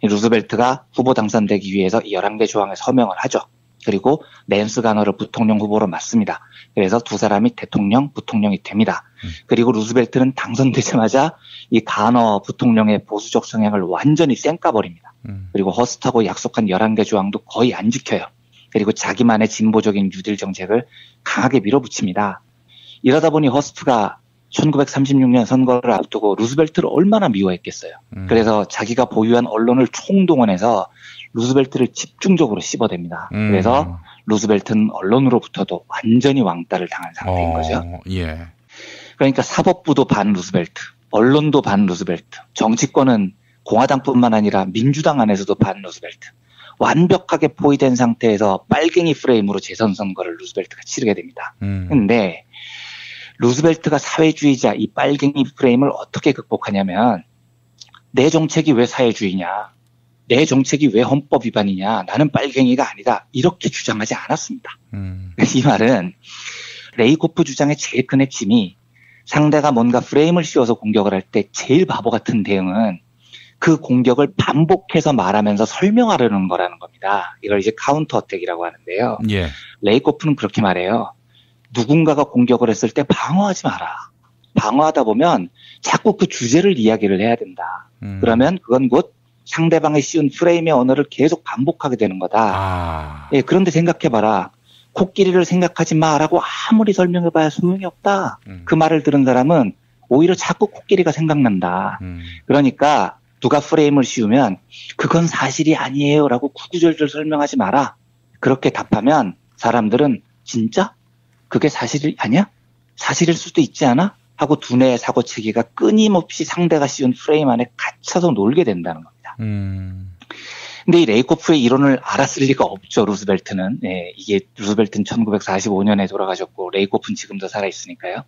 [SPEAKER 10] 루스벨트가 후보 당선되기 위해서 이 11개 조항에 서명을 하죠. 그리고 낸스 가너를 부통령 후보로 맞습니다. 그래서 두 사람이 대통령, 부통령이 됩니다. 그리고 루스벨트는 당선되자마자 이 가너 부통령의 보수적 성향을 완전히 쌩까버립니다. 그리고 허스트하고 약속한 11개 조항도 거의 안 지켜요. 그리고 자기만의 진보적인 뉴딜 정책을 강하게 밀어붙입니다. 이러다 보니 허스트가 1936년 선거를 앞두고 루스벨트를 얼마나 미워했겠어요. 그래서 자기가 보유한 언론을 총동원해서 루스벨트를 집중적으로 씹어댑니다. 그래서 루스벨트는 언론으로부터도 완전히 왕따를 당한 상태인 거죠.
[SPEAKER 9] 예.
[SPEAKER 10] 그러니까 사법부도 반 루스벨트, 언론도 반 루스벨트, 정치권은 공화당뿐만 아니라 민주당 안에서도 반 루스벨트. 완벽하게 포위된 상태에서 빨갱이 프레임으로 재선 선거를 루스벨트가 치르게 됩니다. 근데 루스벨트가 사회주의자 이 빨갱이 프레임을 어떻게 극복하냐면 내 정책이 왜 사회주의냐, 내 정책이 왜 헌법 위반이냐, 나는 빨갱이가 아니다 이렇게 주장하지 않았습니다. 이 말은 레이코프 주장의 제일 큰 핵심이 상대가 뭔가 프레임을 씌워서 공격을 할 때 제일 바보 같은 대응은 그 공격을 반복해서 말하면서 설명하려는 거라는 겁니다. 이걸 이제 카운터 어택이라고 하는데요.
[SPEAKER 9] 예.
[SPEAKER 10] 레이코프는 그렇게 말해요. 누군가가 공격을 했을 때 방어하지 마라. 방어하다 보면 자꾸 그 주제를 이야기를 해야 된다. 그러면 그건 곧 상대방의 씌운 프레임의 언어를 계속 반복하게 되는 거다. 예, 그런데 생각해봐라. 코끼리를 생각하지 마라고 아무리 설명해봐야 소용이 없다. 그 말을 들은 사람은 오히려 자꾸 코끼리가 생각난다. 그러니까 누가 프레임을 씌우면 그건 사실이 아니에요 라고 구구절절 설명하지 마라. 그렇게 답하면 사람들은 진짜? 그게 사실이 아니야? 사실일 수도 있지 않아? 하고 두뇌의 사고체계가 끊임없이 상대가 씌운 프레임 안에 갇혀서 놀게 된다는 겁니다. 근데 이 레이코프의 이론을 알았을 리가 없죠, 루스벨트는. 예, 이게 루스벨트는 1945년에 돌아가셨고 레이코프는 지금도 살아있으니까요.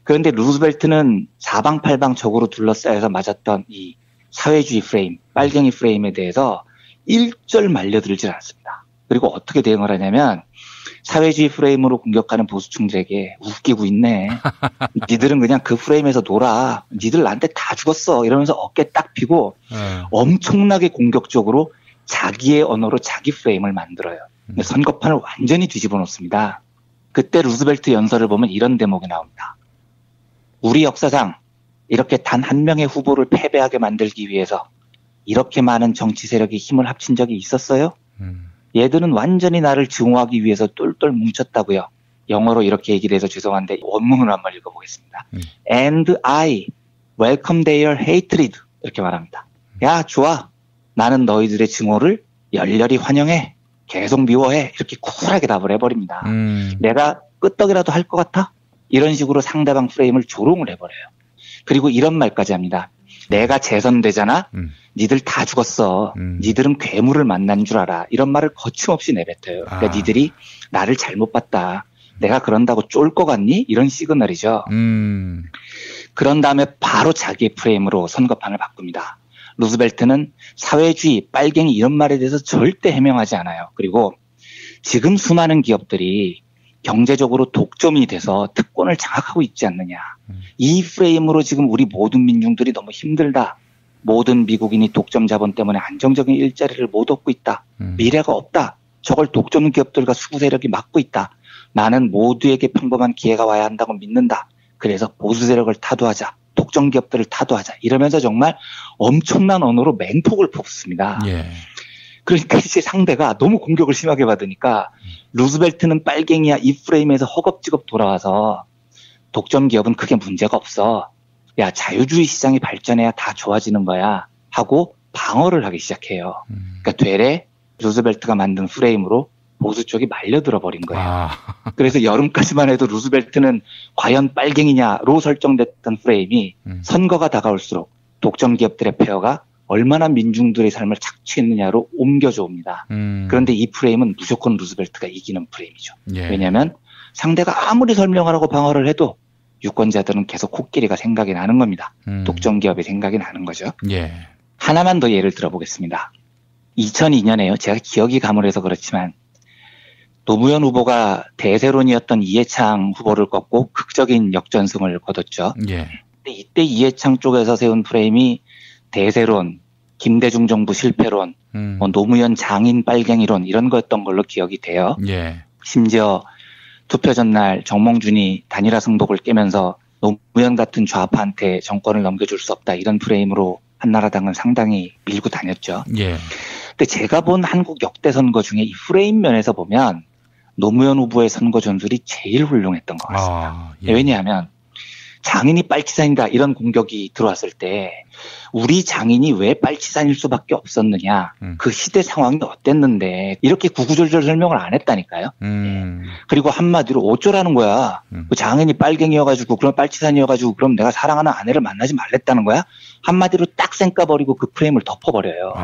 [SPEAKER 10] 그런데 루스벨트는 사방팔방 적으로 둘러싸여서 맞았던 이 사회주의 프레임, 빨갱이 프레임에 대해서 일절 말려들질 않습니다. 그리고 어떻게 대응을 하냐면 사회주의 프레임으로 공격하는 보수층들에게 웃기고 있네. 니들은 그냥 그 프레임에서 놀아. 니들 나한테 다 죽었어. 이러면서 어깨 딱 펴고 엄청나게 공격적으로 자기의 언어로 자기 프레임을 만들어요. 선거판을 완전히 뒤집어 놓습니다. 그때 루스벨트 연설을 보면 이런 대목이 나옵니다. 우리 역사상 이렇게 단 한 명의 후보를 패배하게 만들기 위해서 이렇게 많은 정치 세력이 힘을 합친 적이 있었어요? 얘들은 완전히 나를 증오하기 위해서 똘똘 뭉쳤다고요. 영어로 이렇게 얘기를 해서 죄송한데 원문을 한번 읽어보겠습니다. And I welcome their hatred 이렇게 말합니다. 야 좋아. 나는 너희들의 증오를 열렬히 환영해. 계속 미워해. 이렇게 쿨하게 답을 해버립니다. 내가 끄떡이라도 할 것 같아? 이런 식으로 상대방 프레임을 조롱을 해버려요. 그리고 이런 말까지 합니다. 내가 재선되잖아? 니들 다 죽었어. 니들은 괴물을 만난 줄 알아. 이런 말을 거침없이 내뱉어요. 그러니까 니들이 나를 잘못 봤다. 내가 그런다고 쫄 것 같니? 이런 시그널이죠. 그런 다음에 바로 자기의 프레임으로 선거판을 바꿉니다. 루스벨트는 사회주의, 빨갱이 이런 말에 대해서 절대 해명하지 않아요. 그리고 지금 수많은 기업들이 경제적으로 독점이 돼서 특권을 장악하고 있지 않느냐. 이 프레임으로 지금 우리 모든 민중들이 너무 힘들다. 모든 미국인이 독점 자본 때문에 안정적인 일자리를 못 얻고 있다. 미래가 없다. 저걸 독점 기업들과 수구 세력이 막고 있다. 나는 모두에게 평범한 기회가 와야 한다고 믿는다. 그래서 보수 세력을 타도하자. 독점 기업들을 타도하자. 이러면서 정말 엄청난 언어로 맹폭을 퍼붓습니다. 예. 그러니까 이제 상대가 너무 공격을 심하게 받으니까 루스벨트는 빨갱이야 이 프레임에서 허겁지겁 돌아와서 독점 기업은 크게 문제가 없어. 야 자유주의 시장이 발전해야 다 좋아지는 거야 하고 방어를 하기 시작해요. 그러니까 되레 루스벨트가 만든 프레임으로 보수 쪽이 말려들어 버린 거예요. 그래서 여름까지만 해도 루스벨트는 과연 빨갱이냐로 설정됐던 프레임이 선거가 다가올수록 독점 기업들의 폐허가 얼마나 민중들의 삶을 착취했느냐로 옮겨져 옵니다. 그런데 이 프레임은 무조건 루스벨트가 이기는 프레임이죠. 예. 왜냐하면 상대가 아무리 설명하라고 방어를 해도 유권자들은 계속 코끼리가 생각이 나는 겁니다. 독점 기업이 생각이 나는 거죠. 예. 하나만 더 예를 들어보겠습니다. 2002년에요. 제가 기억이 가물해서 그렇지만 노무현 후보가 대세론이었던 이해창 후보를 꺾고 극적인 역전승을 거뒀죠. 예. 근데 이때 이해창 쪽에서 세운 프레임이 대세론, 김대중 정부 실패론, 노무현 장인 빨갱이론 이런 거였던 걸로 기억이 돼요. 예. 심지어 투표 전날 정몽준이 단일화 승복을 깨면서 노무현 같은 좌파한테 정권을 넘겨줄 수 없다 이런 프레임으로 한나라당은 상당히 밀고 다녔죠. 예. 근데 제가 본 한국 역대 선거 중에 이 프레임 면에서 보면 노무현 후보의 선거 전술이 제일 훌륭했던 것 같습니다. 예. 왜냐하면 장인이 빨치산이다 이런 공격이 들어왔을 때 우리 장인이 왜 빨치산일 수밖에 없었느냐 그 시대 상황이 어땠는데 이렇게 구구절절 설명을 안 했다니까요. 그리고 한마디로 어쩌라는 거야. 그 장인이 빨갱이여가지고 그럼 빨치산이어가지고 그럼 내가 사랑하는 아내를 만나지 말랬다는 거야. 한마디로 딱 쌩까버리고 그 프레임을 덮어버려요.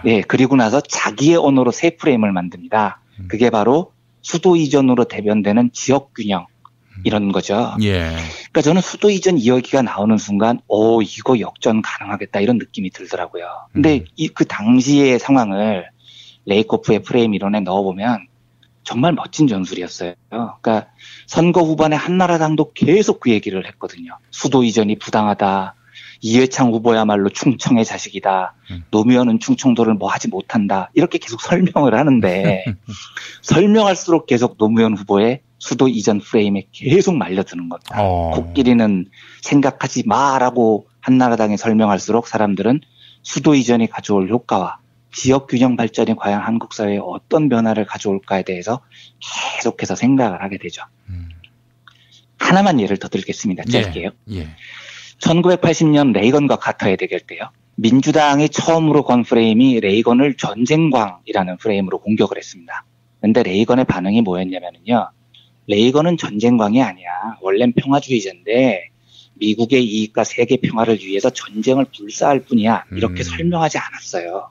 [SPEAKER 10] 예, 그리고 나서 자기의 언어로 새 프레임을 만듭니다. 그게 바로 수도 이전으로 대변되는 지역 균형 이런 거죠. 예. 그러니까 저는 수도 이전 이야기가 나오는 순간, 이거 역전 가능하겠다 이런 느낌이 들더라고요. 근데 그 당시의 상황을 레이코프의 프레임 이론에 넣어보면 정말 멋진 전술이었어요. 그러니까 선거 후반에 한나라당도 계속 그 얘기를 했거든요. 수도 이전이 부당하다. 이회창 후보야말로 충청의 자식이다. 노무현은 충청도를 뭐 하지 못한다. 이렇게 계속 설명을 하는데 설명할수록 계속 노무현 후보의 수도 이전 프레임에 계속 말려드는 겁니다. 코끼리는 생각하지 마라고 한나라당에 설명할수록 사람들은 수도 이전이 가져올 효과와 지역 균형 발전이 과연 한국 사회에 어떤 변화를 가져올까에 대해서 계속해서 생각을 하게 되죠. 하나만 예를 더 들겠습니다. 짧게요. 예. 1980년 레이건과 카터의 대결 때요. 민주당이 처음으로 건 프레임이 레이건을 전쟁광이라는 프레임으로 공격을 했습니다. 그런데 레이건의 반응이 뭐였냐면요. 레이건은 전쟁광이 아니야. 원래는 평화주의자인데 미국의 이익과 세계 평화를 위해서 전쟁을 불사할 뿐이야. 이렇게 설명하지 않았어요.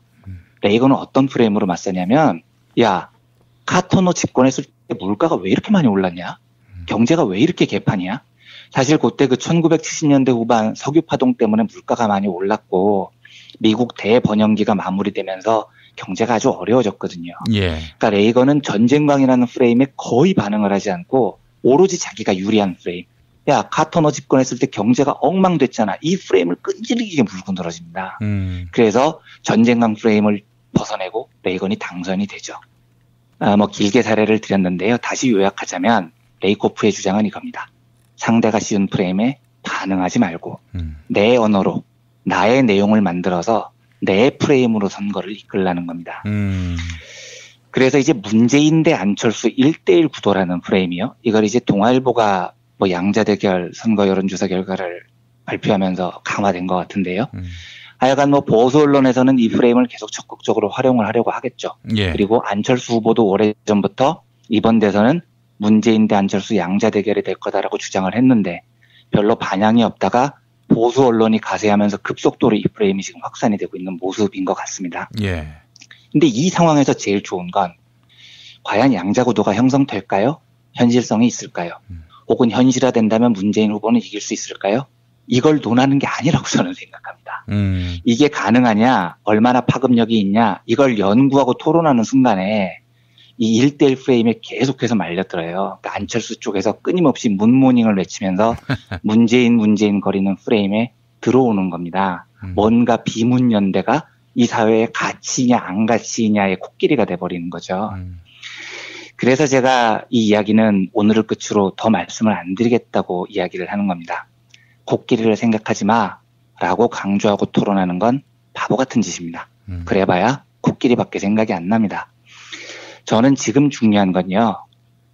[SPEAKER 10] 레이건은 어떤 프레임으로 맞서냐면, 야, 카터너 집권했을 때 물가가 왜 이렇게 많이 올랐냐? 경제가 왜 이렇게 개판이야? 사실 그때 그 1970년대 후반 석유 파동 때문에 물가가 많이 올랐고 미국 대번영기가 마무리되면서 경제가 아주 어려워졌거든요.
[SPEAKER 9] 예.
[SPEAKER 10] 그러니까 레이건은 전쟁광이라는 프레임에 거의 반응을 하지 않고 오로지 자기가 유리한 프레임. 야, 카터너 집권했을 때 경제가 엉망됐잖아. 이 프레임을 끈질기게 물고 늘어집니다. 그래서 전쟁광 프레임을 벗어내고 레이건이 당선이 되죠. 길게 사례를 드렸는데요. 다시 요약하자면 레이코프의 주장은 이겁니다. 상대가 씌운 프레임에 반응하지 말고 내 언어로 나의 내용을 만들어서 내 프레임으로 선거를 이끌라는 겁니다. 그래서 이제 문재인 대 안철수 1대1 구도라는 프레임이요. 이걸 이제 동아일보가 양자 대결 선거 여론조사 결과를 발표하면서 강화된 것 같은데요. 하여간 보수 언론에서는 이 프레임을 계속 적극적으로 활용을 하려고 하겠죠.
[SPEAKER 9] 예.
[SPEAKER 10] 그리고 안철수 후보도 오래전부터 이번 대선은 문재인 대 안철수 양자 대결이 될 거다라고 주장을 했는데 별로 반향이 없다가 보수 언론이 가세하면서 급속도로 이 프레임이 지금 확산이 되고 있는 모습인 것 같습니다.
[SPEAKER 9] 예.
[SPEAKER 10] 근데 이 상황에서 제일 좋은 건 과연 양자 구도가 형성될까요? 현실성이 있을까요? 혹은 현실화된다면 문재인 후보는 이길 수 있을까요? 이걸 논하는 게 아니라고 저는 생각합니다. 이게 가능하냐, 얼마나 파급력이 있냐, 이걸 연구하고 토론하는 순간에 이 1대1 프레임에 계속해서 말려들어요. 그러니까 안철수 쪽에서 끊임없이 문모닝을 외치면서 문재인 거리는 프레임에 들어오는 겁니다. 뭔가 비문연대가 이 사회의 가치냐 안 가치냐의 코끼리가 돼버리는 거죠. 그래서 제가 이 이야기는 오늘을 끝으로 더 말씀을 안 드리겠다고 이야기를 하는 겁니다. 코끼리를 생각하지 마라고 강조하고 토론하는 건 바보 같은 짓입니다. 그래봐야 코끼리밖에 생각이 안 납니다. 저는 지금 중요한 건요.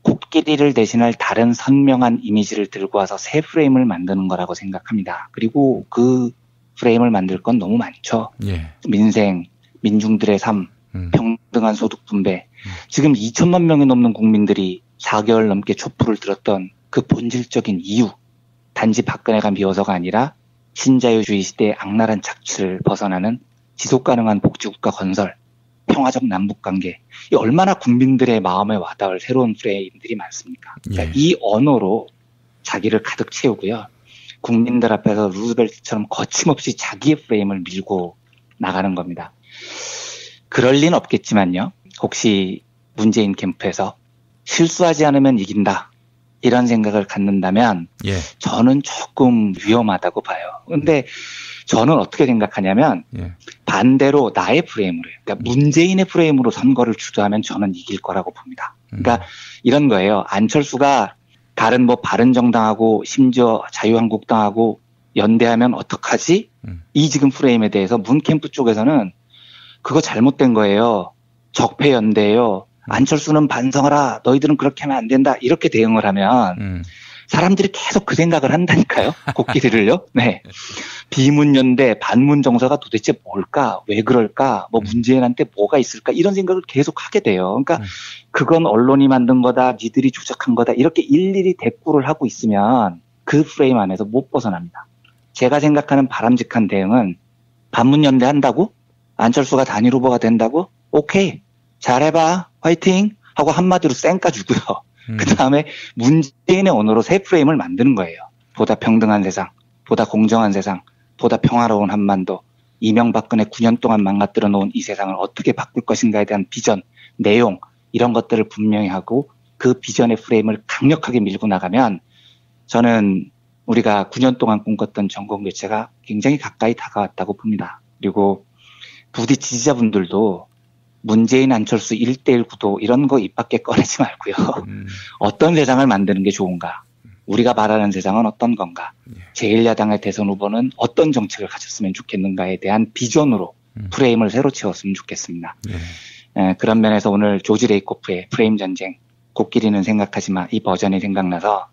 [SPEAKER 10] 코끼리를 대신할 다른 선명한 이미지를 들고 와서 새 프레임을 만드는 거라고 생각합니다. 그리고 그 프레임을 만들 건 너무 많죠.
[SPEAKER 9] 예.
[SPEAKER 10] 민생, 민중들의 삶, 평등한 소득 분배. 지금 2천만 명이 넘는 국민들이 4개월 넘게 촛불을 들었던 그 본질적인 이유. 단지 박근혜가 미워서가 아니라 신자유주의 시대의 악랄한 착취를 벗어나는 지속가능한 복지국가 건설, 평화적 남북관계. 이 얼마나 국민들의 마음에 와닿을 새로운 프레임들이 많습니까? 그러니까 이 언어로 자기를 가득 채우고요. 국민들 앞에서 루즈벨트처럼 거침없이 자기의 프레임을 밀고 나가는 겁니다. 그럴 리는 없겠지만요. 혹시 문재인 캠프에서 실수하지 않으면 이긴다. 이런 생각을 갖는다면
[SPEAKER 9] 예.
[SPEAKER 10] 저는 조금 위험하다고 봐요. 근데 저는 어떻게 생각하냐면 반대로 나의 프레임으로 해요. 그러니까 문재인의 프레임으로 선거를 주도하면 저는 이길 거라고 봅니다. 그러니까 이런 거예요. 안철수가 다른 바른정당하고 심지어 자유한국당하고 연대하면 어떡하지? 이 지금 프레임에 대해서 문 캠프 쪽에서는 그거 잘못된 거예요. 적폐 연대예요. 안철수는 반성하라. 너희들은 그렇게 하면 안 된다. 이렇게 대응을 하면 사람들이 계속 그 생각을 한다니까요. 코끼리를요. 네. 비문연대, 반문정서가 도대체 뭘까? 왜 그럴까? 문재인한테 뭐가 있을까? 이런 생각을 계속 하게 돼요. 그러니까 그건 언론이 만든 거다. 니들이 조작한 거다. 이렇게 일일이 대꾸를 하고 있으면 그 프레임 안에서 못 벗어납니다. 제가 생각하는 바람직한 대응은 반문연대 한다고? 안철수가 단일 후보가 된다고? 오케이. 잘해봐. 화이팅! 하고 한마디로 쌩까주고요. 그 다음에 문재인의 언어로 새 프레임을 만드는 거예요. 보다 평등한 세상, 보다 공정한 세상, 보다 평화로운 한반도, 이명박근혜 9년 동안 망가뜨려 놓은 이 세상을 어떻게 바꿀 것인가에 대한 비전, 내용 이런 것들을 분명히 하고 그 비전의 프레임을 강력하게 밀고 나가면 저는 우리가 9년 동안 꿈꿨던 전국 교체가 굉장히 가까이 다가왔다고 봅니다. 그리고 부디 지지자분들도 문재인 안철수 1대1 구도 이런 거 입 밖에 꺼내지 말고요. 어떤 세상을 만드는 게 좋은가? 우리가 바라는 세상은 어떤 건가? 제1야당의 대선 후보는 어떤 정책을 가졌으면 좋겠는가에 대한 비전으로 프레임을 새로 채웠으면 좋겠습니다. 그런 면에서 오늘 조지 레이코프의 프레임 전쟁, 코끼리는 생각하지 마 이 버전이 생각나서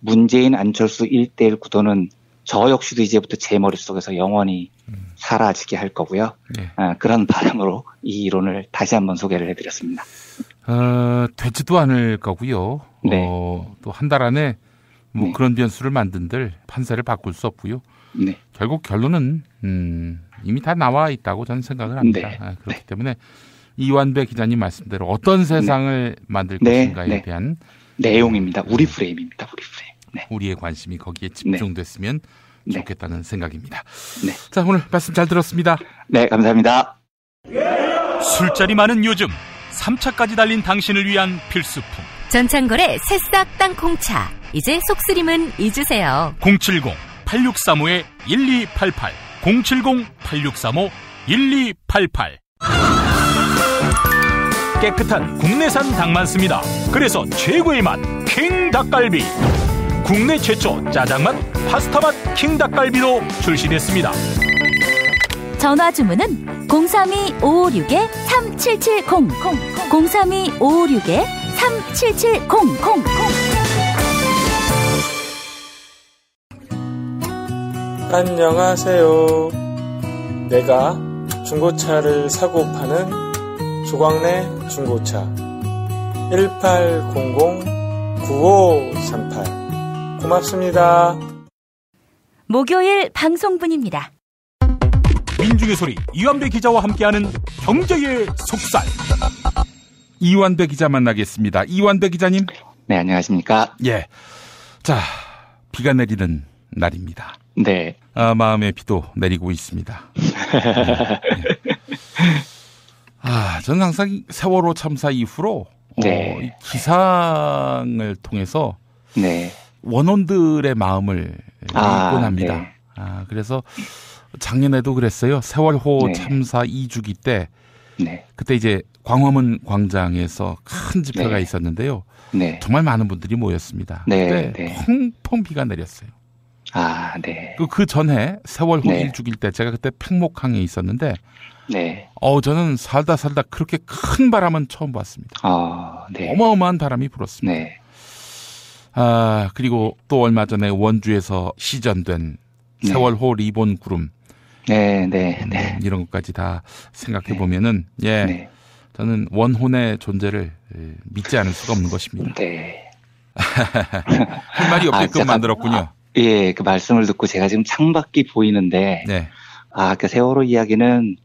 [SPEAKER 10] 문재인 안철수 1대1 구도는 저 역시도 이제부터 제 머릿속에서 영원히 사라지게 할 거고요. 그런 바람으로 이 이론을 다시 한번 소개를 해드렸습니다.
[SPEAKER 9] 되지도 않을 거고요.
[SPEAKER 10] 네.
[SPEAKER 9] 또 한 달 안에 뭐
[SPEAKER 10] 네.
[SPEAKER 9] 그런 변수를 만든들 판세를 바꿀 수 없고요.
[SPEAKER 10] 네.
[SPEAKER 9] 결국 결론은 이미 다 나와 있다고 저는 생각을 합니다.
[SPEAKER 10] 네.
[SPEAKER 9] 그렇기
[SPEAKER 10] 네.
[SPEAKER 9] 때문에 이완배 기자님 말씀대로 어떤 세상을 만들
[SPEAKER 10] 네.
[SPEAKER 9] 것인가에
[SPEAKER 10] 네.
[SPEAKER 9] 대한
[SPEAKER 10] 내용입니다. 우리 프레임입니다. 우리 프레임. 네.
[SPEAKER 9] 우리의 관심이 거기에 집중됐으면
[SPEAKER 10] 네.
[SPEAKER 9] 좋겠다는 생각입니다.
[SPEAKER 10] 네.
[SPEAKER 9] 자, 오늘 말씀 잘 들었습니다.
[SPEAKER 10] 네, 감사합니다.
[SPEAKER 1] 술자리 많은 요즘 3차까지 달린 당신을 위한 필수품
[SPEAKER 5] 전창걸의 새싹 땅콩차. 이제 속쓰림은 잊으세요.
[SPEAKER 1] 070-8635-1288 070-8635-1288 깨끗한 국내산 닭만 씁니다. 그래서 최고의 맛 킹 닭갈비. 국내 최초 짜장맛 파스타맛 킹 닭갈비로 출시됐습니다.
[SPEAKER 8] 전화 주문은 032-556-3770 032-556-3770
[SPEAKER 12] 안녕하세요. 내가 중고차를 사고 파는 조광래 중고차 1800-9538 고맙습니다.
[SPEAKER 8] 목요일 방송분입니다.
[SPEAKER 1] 민중의 소리 이완배 기자와 함께하는 경제의 속살.
[SPEAKER 9] 이완배 기자 만나겠습니다. 이완배 기자님.
[SPEAKER 10] 네, 안녕하십니까.
[SPEAKER 9] 예. 자, 비가 내리는 날입니다.
[SPEAKER 10] 네.
[SPEAKER 9] 마음의 비도 내리고 있습니다. 저는 항상 세월호 참사 이후로
[SPEAKER 10] 네.
[SPEAKER 9] 이 기상을 통해서
[SPEAKER 10] 네.
[SPEAKER 9] 원혼들의 마음을 읽곤 합니다.
[SPEAKER 10] 네.
[SPEAKER 9] 그래서 작년에도 그랬어요. 세월호
[SPEAKER 10] 네.
[SPEAKER 9] 참사 2주기 때
[SPEAKER 10] 네.
[SPEAKER 9] 그때 이제 광화문 광장에서 큰 집회가
[SPEAKER 10] 네.
[SPEAKER 9] 있었는데요.
[SPEAKER 10] 네.
[SPEAKER 9] 정말 많은 분들이 모였습니다.
[SPEAKER 10] 네.
[SPEAKER 9] 그때
[SPEAKER 10] 네.
[SPEAKER 9] 펑펑 비가 내렸어요.
[SPEAKER 10] 네.
[SPEAKER 9] 그 전에 세월호
[SPEAKER 10] 네.
[SPEAKER 9] 1주기일 때 제가 그때 팽목항에 있었는데
[SPEAKER 10] 네.
[SPEAKER 9] 저는 살다 그렇게 큰 바람은 처음 봤습니다.
[SPEAKER 10] 네.
[SPEAKER 9] 어마어마한 바람이 불었습니다.
[SPEAKER 10] 네.
[SPEAKER 9] 그리고 또 얼마 전에 원주에서 시전된 세월호 리본 구름.
[SPEAKER 10] 네.
[SPEAKER 9] 이런 것까지 다 생각해 보면은
[SPEAKER 10] 네.
[SPEAKER 9] 저는 원혼의 존재를 믿지 않을 수가 없는 것입니다.
[SPEAKER 10] 네.
[SPEAKER 9] 할 말이 없게끔 만들었군요.
[SPEAKER 10] 예, 그 말씀을 듣고 제가 지금 창밖이 보이는데,
[SPEAKER 9] 네.
[SPEAKER 10] 그 세월호 이야기는,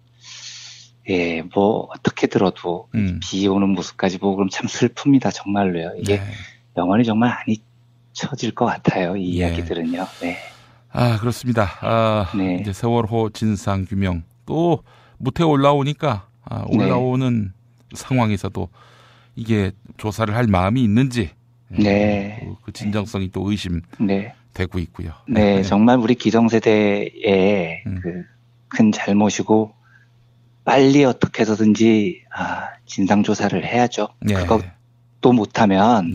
[SPEAKER 10] 예, 뭐, 어떻게 들어도, 비 오는 모습까지 보고 그럼 참 슬픕니다, 정말로요. 이게 영원히 정말 안 잊혀질 것 같아요, 이 이야기들은요. 네.
[SPEAKER 9] 그렇습니다.
[SPEAKER 10] 네.
[SPEAKER 9] 이제 세월호 진상 규명, 또 무태 올라오니까, 올라오는 상황에서도 이게 조사를 할 마음이 있는지,
[SPEAKER 10] 네.
[SPEAKER 9] 그 진정성이 또 의심되고 있고요.
[SPEAKER 10] 네, 정말 우리 기성세대의 그 큰 잘못이고 빨리 어떻게 해서든지 진상조사를 해야죠. 그것도 못하면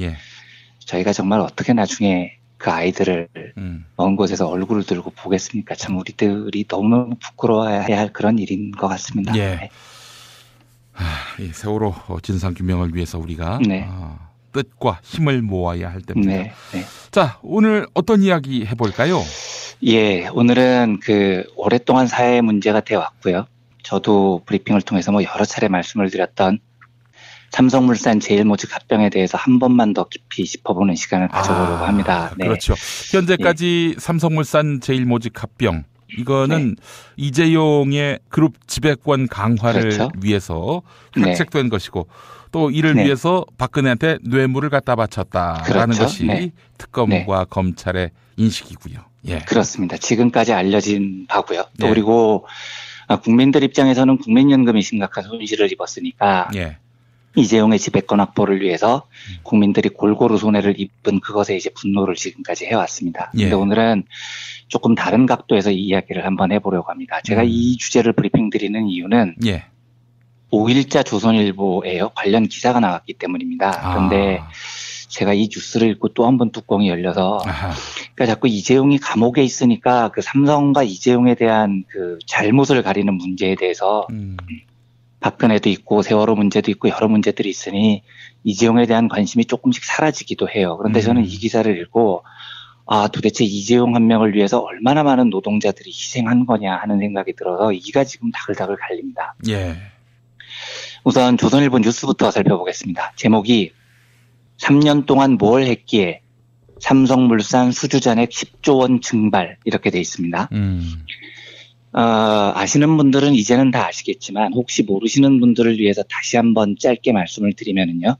[SPEAKER 10] 저희가 정말 어떻게 나중에 그 아이들을 먼 곳에서 얼굴을 들고 보겠습니까? 참 우리들이 너무 부끄러워해야 할 그런 일인 것 같습니다.
[SPEAKER 9] 네. 이 세월호 진상규명을 위해서 우리가 뜻과 힘을 모아야 할 때입니다.
[SPEAKER 10] 네.
[SPEAKER 9] 자, 오늘 어떤 이야기 해볼까요?
[SPEAKER 10] 예, 오늘은 오랫동안 사회 문제가 되어 왔고요. 저도 브리핑을 통해서 여러 차례 말씀을 드렸던 삼성물산 제일모직 합병에 대해서 한 번만 더 깊이 짚어보는 시간을 가져보려고 합니다. 네.
[SPEAKER 9] 그렇죠. 현재까지 삼성물산 제일모직 합병, 이거는 이재용의 그룹 지배권 강화를 위해서 획책된 것이고, 또 이를 위해서 박근혜한테 뇌물을 갖다 바쳤다라는 것이 특검과 검찰의 인식이고요.
[SPEAKER 10] 그렇습니다. 지금까지 알려진 바고요. 또 그리고 국민들 입장에서는 국민연금이 심각한 손실을 입었으니까 이재용의 지배권 확보를 위해서 국민들이 골고루 손해를 입은 그것에 이제 분노를 지금까지 해왔습니다. 그런데 오늘은 조금 다른 각도에서 이 이야기를 한번 해보려고 합니다. 제가 이 주제를 브리핑 드리는 이유는 5일자 조선일보에요. 관련 기사가 나왔기 때문입니다. 그런데 제가 이 뉴스를 읽고 또 한 번 뚜껑이 열려서 그러니까 자꾸 이재용이 감옥에 있으니까 그 삼성과 이재용에 대한 그 잘못을 가리는 문제에 대해서 박근혜도 있고 세월호 문제도 있고 여러 문제들이 있으니 이재용에 대한 관심이 조금씩 사라지기도 해요. 그런데 저는 이 기사를 읽고 도대체 이재용 한 명을 위해서 얼마나 많은 노동자들이 희생한 거냐 하는 생각이 들어서 이가 지금 다글다글 갈립니다. 우선 조선일보 뉴스부터 살펴보겠습니다. 제목이 3년 동안 뭘 했기에 삼성물산 수주잔액 10조 원 증발 이렇게 돼 있습니다. 아시는 분들은 이제는 다 아시겠지만 혹시 모르시는 분들을 위해서 다시 한번 짧게 말씀을 드리면은요.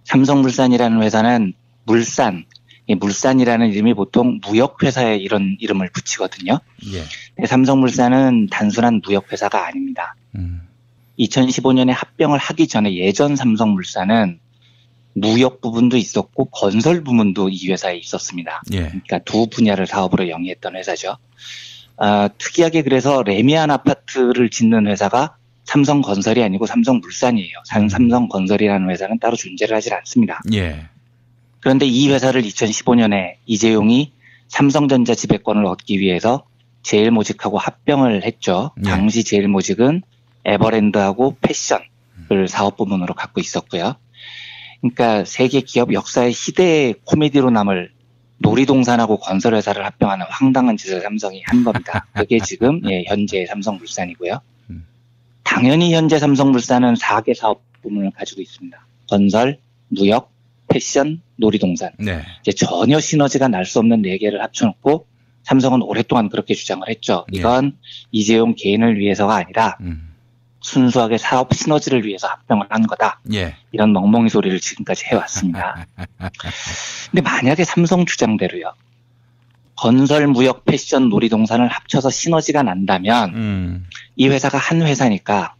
[SPEAKER 10] 삼성물산이라는 회사는 물산이라는 이름이 보통 무역회사에 이런 이름을 붙이거든요. 예. 삼성물산은 단순한 무역회사가 아닙니다. 2015년에 합병을 하기 전에 예전 삼성물산은 무역 부분도 있었고 건설 부문도 이 회사에 있었습니다. 예. 그러니까 두 분야를 사업으로 영위했던 회사죠. 특이하게 그래서 레미안 아파트를 짓는 회사가 삼성건설이 아니고 삼성물산이에요. 삼성건설이라는 회사는 따로 존재를 하지 않습니다. 예. 그런데 이 회사를 2015년에 이재용이 삼성전자 지배권을 얻기 위해서 제일모직하고 합병을 했죠. 예. 당시 제일모직은 에버랜드하고 패션을 사업 부문으로 갖고 있었고요. 그러니까 세계 기업 역사의 희대의 코미디로 남을 놀이동산하고 건설회사를 합병하는 황당한 짓을 삼성이 한 겁니다. 그게 지금 현재 삼성물산이고요. 당연히 현재 삼성물산은 4개 사업 부문을 가지고 있습니다. 건설, 무역, 패션, 놀이동산. 네. 이제 전혀 시너지가 날 수 없는 4개를 합쳐놓고 삼성은 오랫동안 그렇게 주장을 했죠. 이건 이재용 개인을 위해서가 아니라 순수하게 사업 시너지를 위해서 합병을 한 거다. 예. 이런 멍멍이 소리를 지금까지 해왔습니다. 근데 만약에 삼성 주장대로요. 건설, 무역, 패션, 놀이동산을 합쳐서 시너지가 난다면 이 회사가 한 회사니까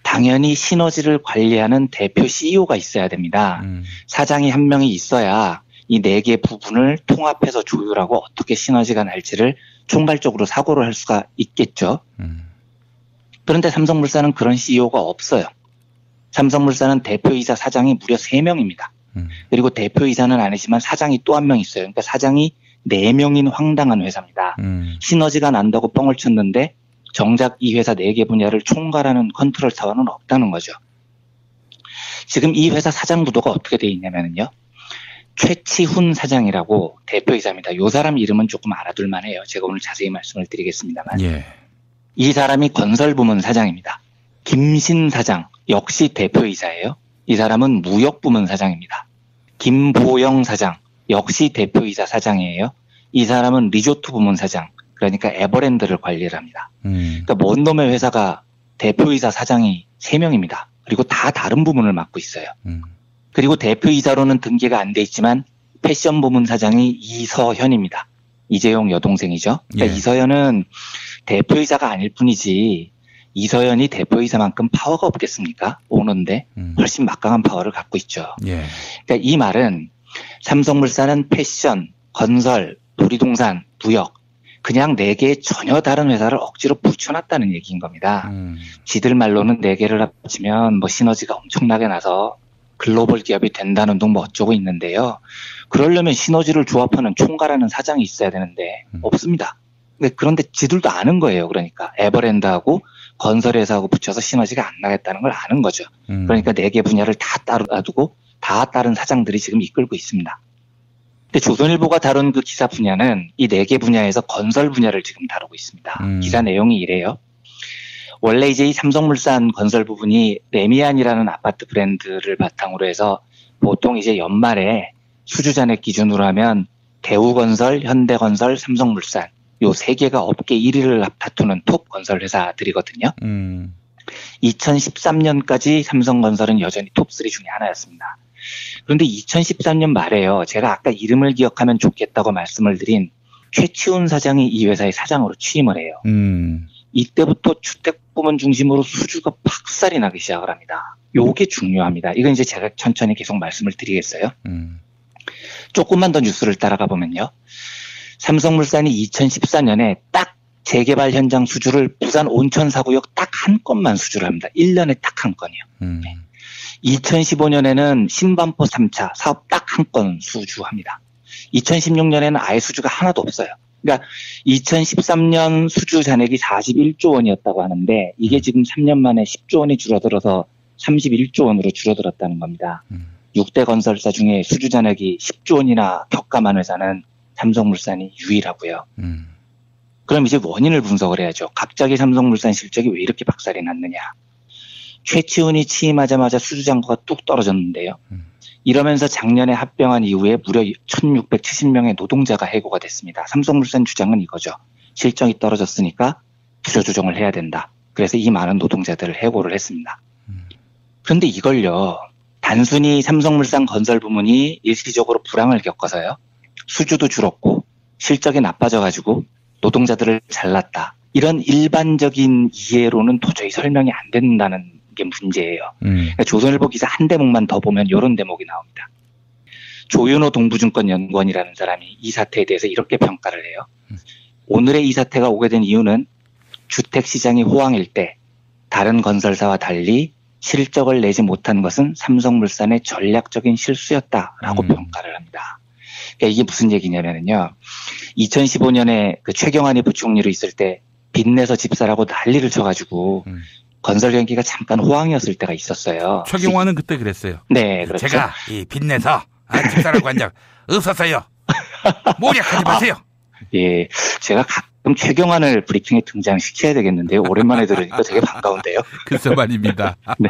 [SPEAKER 10] 당연히 시너지를 관리하는 대표 CEO가 있어야 됩니다. 사장이 한 명이 있어야 이 4개 부분을 통합해서 조율하고 어떻게 시너지가 날지를 총괄적으로 사고를 할 수가 있겠죠. 그런데 삼성물산은 그런 CEO가 없어요. 삼성물산은 대표이사 사장이 무려 3명입니다. 그리고 대표이사는 아니지만 사장이 또 한 명 있어요. 그러니까 사장이 4명인 황당한 회사입니다. 시너지가 난다고 뻥을 쳤는데 정작 이 회사 4개 분야를 총괄하는 컨트롤 타워는 없다는 거죠. 지금 이 회사 사장 구도가 어떻게 돼 있냐면요. 최치훈 사장이라고 대표이사입니다. 이 사람 이름은 조금 알아둘 만해요. 제가 오늘 자세히 말씀을 드리겠습니다만. 예. 이 사람이 건설부문 사장입니다. 김신 사장 역시 대표이사예요. 이 사람은 무역부문 사장입니다. 김보영 사장 역시 대표이사 사장이에요. 이 사람은 리조트 부문 사장, 그러니까 에버랜드를 관리를 합니다. 그러니까 뭔 놈의 회사가 대표이사 사장이 3명입니다. 그리고 다 다른 부문을 맡고 있어요. 그리고 대표이사로는 등기가 안 돼 있지만 패션 부문 사장이 이서현입니다. 이재용 여동생이죠. 그러니까 예. 이서현은 대표이사가 아닐 뿐이지 이서현이 대표이사만큼 파워가 없겠습니까? 오는데 훨씬 막강한 파워를 갖고 있죠. 예. 그러니까 이 말은 삼성물산은 패션, 건설, 놀이동산, 무역 그냥 4개의 전혀 다른 회사를 억지로 붙여놨다는 얘기인 겁니다. 지들 말로는 4개를 합치면 뭐 시너지가 엄청나게 나서 글로벌 기업이 된다는 둥 뭐 어쩌고 있는데요. 그러려면 시너지를 조합하는 총괄하는 사장이 있어야 되는데 없습니다. 그런데 지들도 아는 거예요. 그러니까 에버랜드하고 건설회사하고 붙여서 시너지가 안 나겠다는 걸 아는 거죠. 그러니까 4개 분야를 다 따로 놔두고 다 다른 사장들이 지금 이끌고 있습니다. 근데 조선일보가 다룬 그 기사 분야는 이 4개 분야에서 건설 분야를 지금 다루고 있습니다. 기사 내용이 이래요. 원래 이제 이 삼성물산 건설 부분이 레미안이라는 아파트 브랜드를 바탕으로 해서 보통 이제 연말에 수주잔액 기준으로 하면 대우건설, 현대건설, 삼성물산 요 3개가 업계 1위를 다투는 톱 건설 회사들이거든요. 2013년까지 삼성건설은 여전히 톱3 중에 하나였습니다. 그런데 2013년 말에요. 제가 아까 이름을 기억하면 좋겠다고 말씀을 드린 최치훈 사장이 이 회사의 사장으로 취임을 해요. 이때부터 주택부문 중심으로 수주가 박살이 나기 시작을 합니다. 요게 중요합니다. 이건 이제 제가 천천히 계속 말씀을 드리겠어요. 조금만 더 뉴스를 따라가 보면요. 삼성물산이 2014년에 딱 재개발 현장 수주를 부산 온천 사구역 딱 한 건만 수주를 합니다. 1년에 딱 한 건이요. 2015년에는 신반포 3차 사업 딱 한 건 수주합니다. 2016년에는 아예 수주가 하나도 없어요. 그러니까 2013년 수주 잔액이 41조 원이었다고 하는데 이게 지금 3년 만에 10조 원이 줄어들어서 31조 원으로 줄어들었다는 겁니다. 6대 건설사 중에 수주 잔액이 10조 원이나 격감한 회사는 삼성물산이 유일하고요. 그럼 이제 원인을 분석을 해야죠. 갑자기 삼성물산 실적이 왜 이렇게 박살이 났느냐. 최치훈이 취임하자마자 수주 잔고가 뚝 떨어졌는데요. 이러면서 작년에 합병한 이후에 무려 1670명의 노동자가 해고가 됐습니다. 삼성물산 주장은 이거죠. 실적이 떨어졌으니까 구조조정을 해야 된다. 그래서 이 많은 노동자들을 해고를 했습니다. 그런데 이걸요. 단순히 삼성물산 건설 부문이 일시적으로 불황을 겪어서요. 수주도 줄었고 실적이 나빠져가지고 노동자들을 잘랐다. 이런 일반적인 이해로는 도저히 설명이 안 된다는 게 문제예요. 그러니까 조선일보 기사 한 대목만 더 보면 이런 대목이 나옵니다. 조윤호 동부증권연구원이라는 사람이 이 사태에 대해서 이렇게 평가를 해요. 오늘의 이 사태가 오게 된 이유는 주택시장이 호황일 때 다른 건설사와 달리 실적을 내지 못한 것은 삼성물산의 전략적인 실수였다라고 평가를 합니다. 그러니까 이게 무슨 얘기냐면요. 2015년에 그 최경환이 부총리로 있을 때 빚내서 집사라고 난리를 쳐가지고 건설 경기가 잠깐 호황이었을 때가 있었어요.
[SPEAKER 9] 최경환은 그때 그랬어요.
[SPEAKER 10] 네, 그렇죠.
[SPEAKER 9] 제가 이 빚내서 집사라고 한 적 없었어요. 모략하지 마세요.
[SPEAKER 10] 예, 제가 가끔 최경환을 브리핑에 등장시켜야 되겠는데요. 오랜만에 들으니까 되게 반가운데요.
[SPEAKER 9] 글쎄 말입니다.
[SPEAKER 10] 네.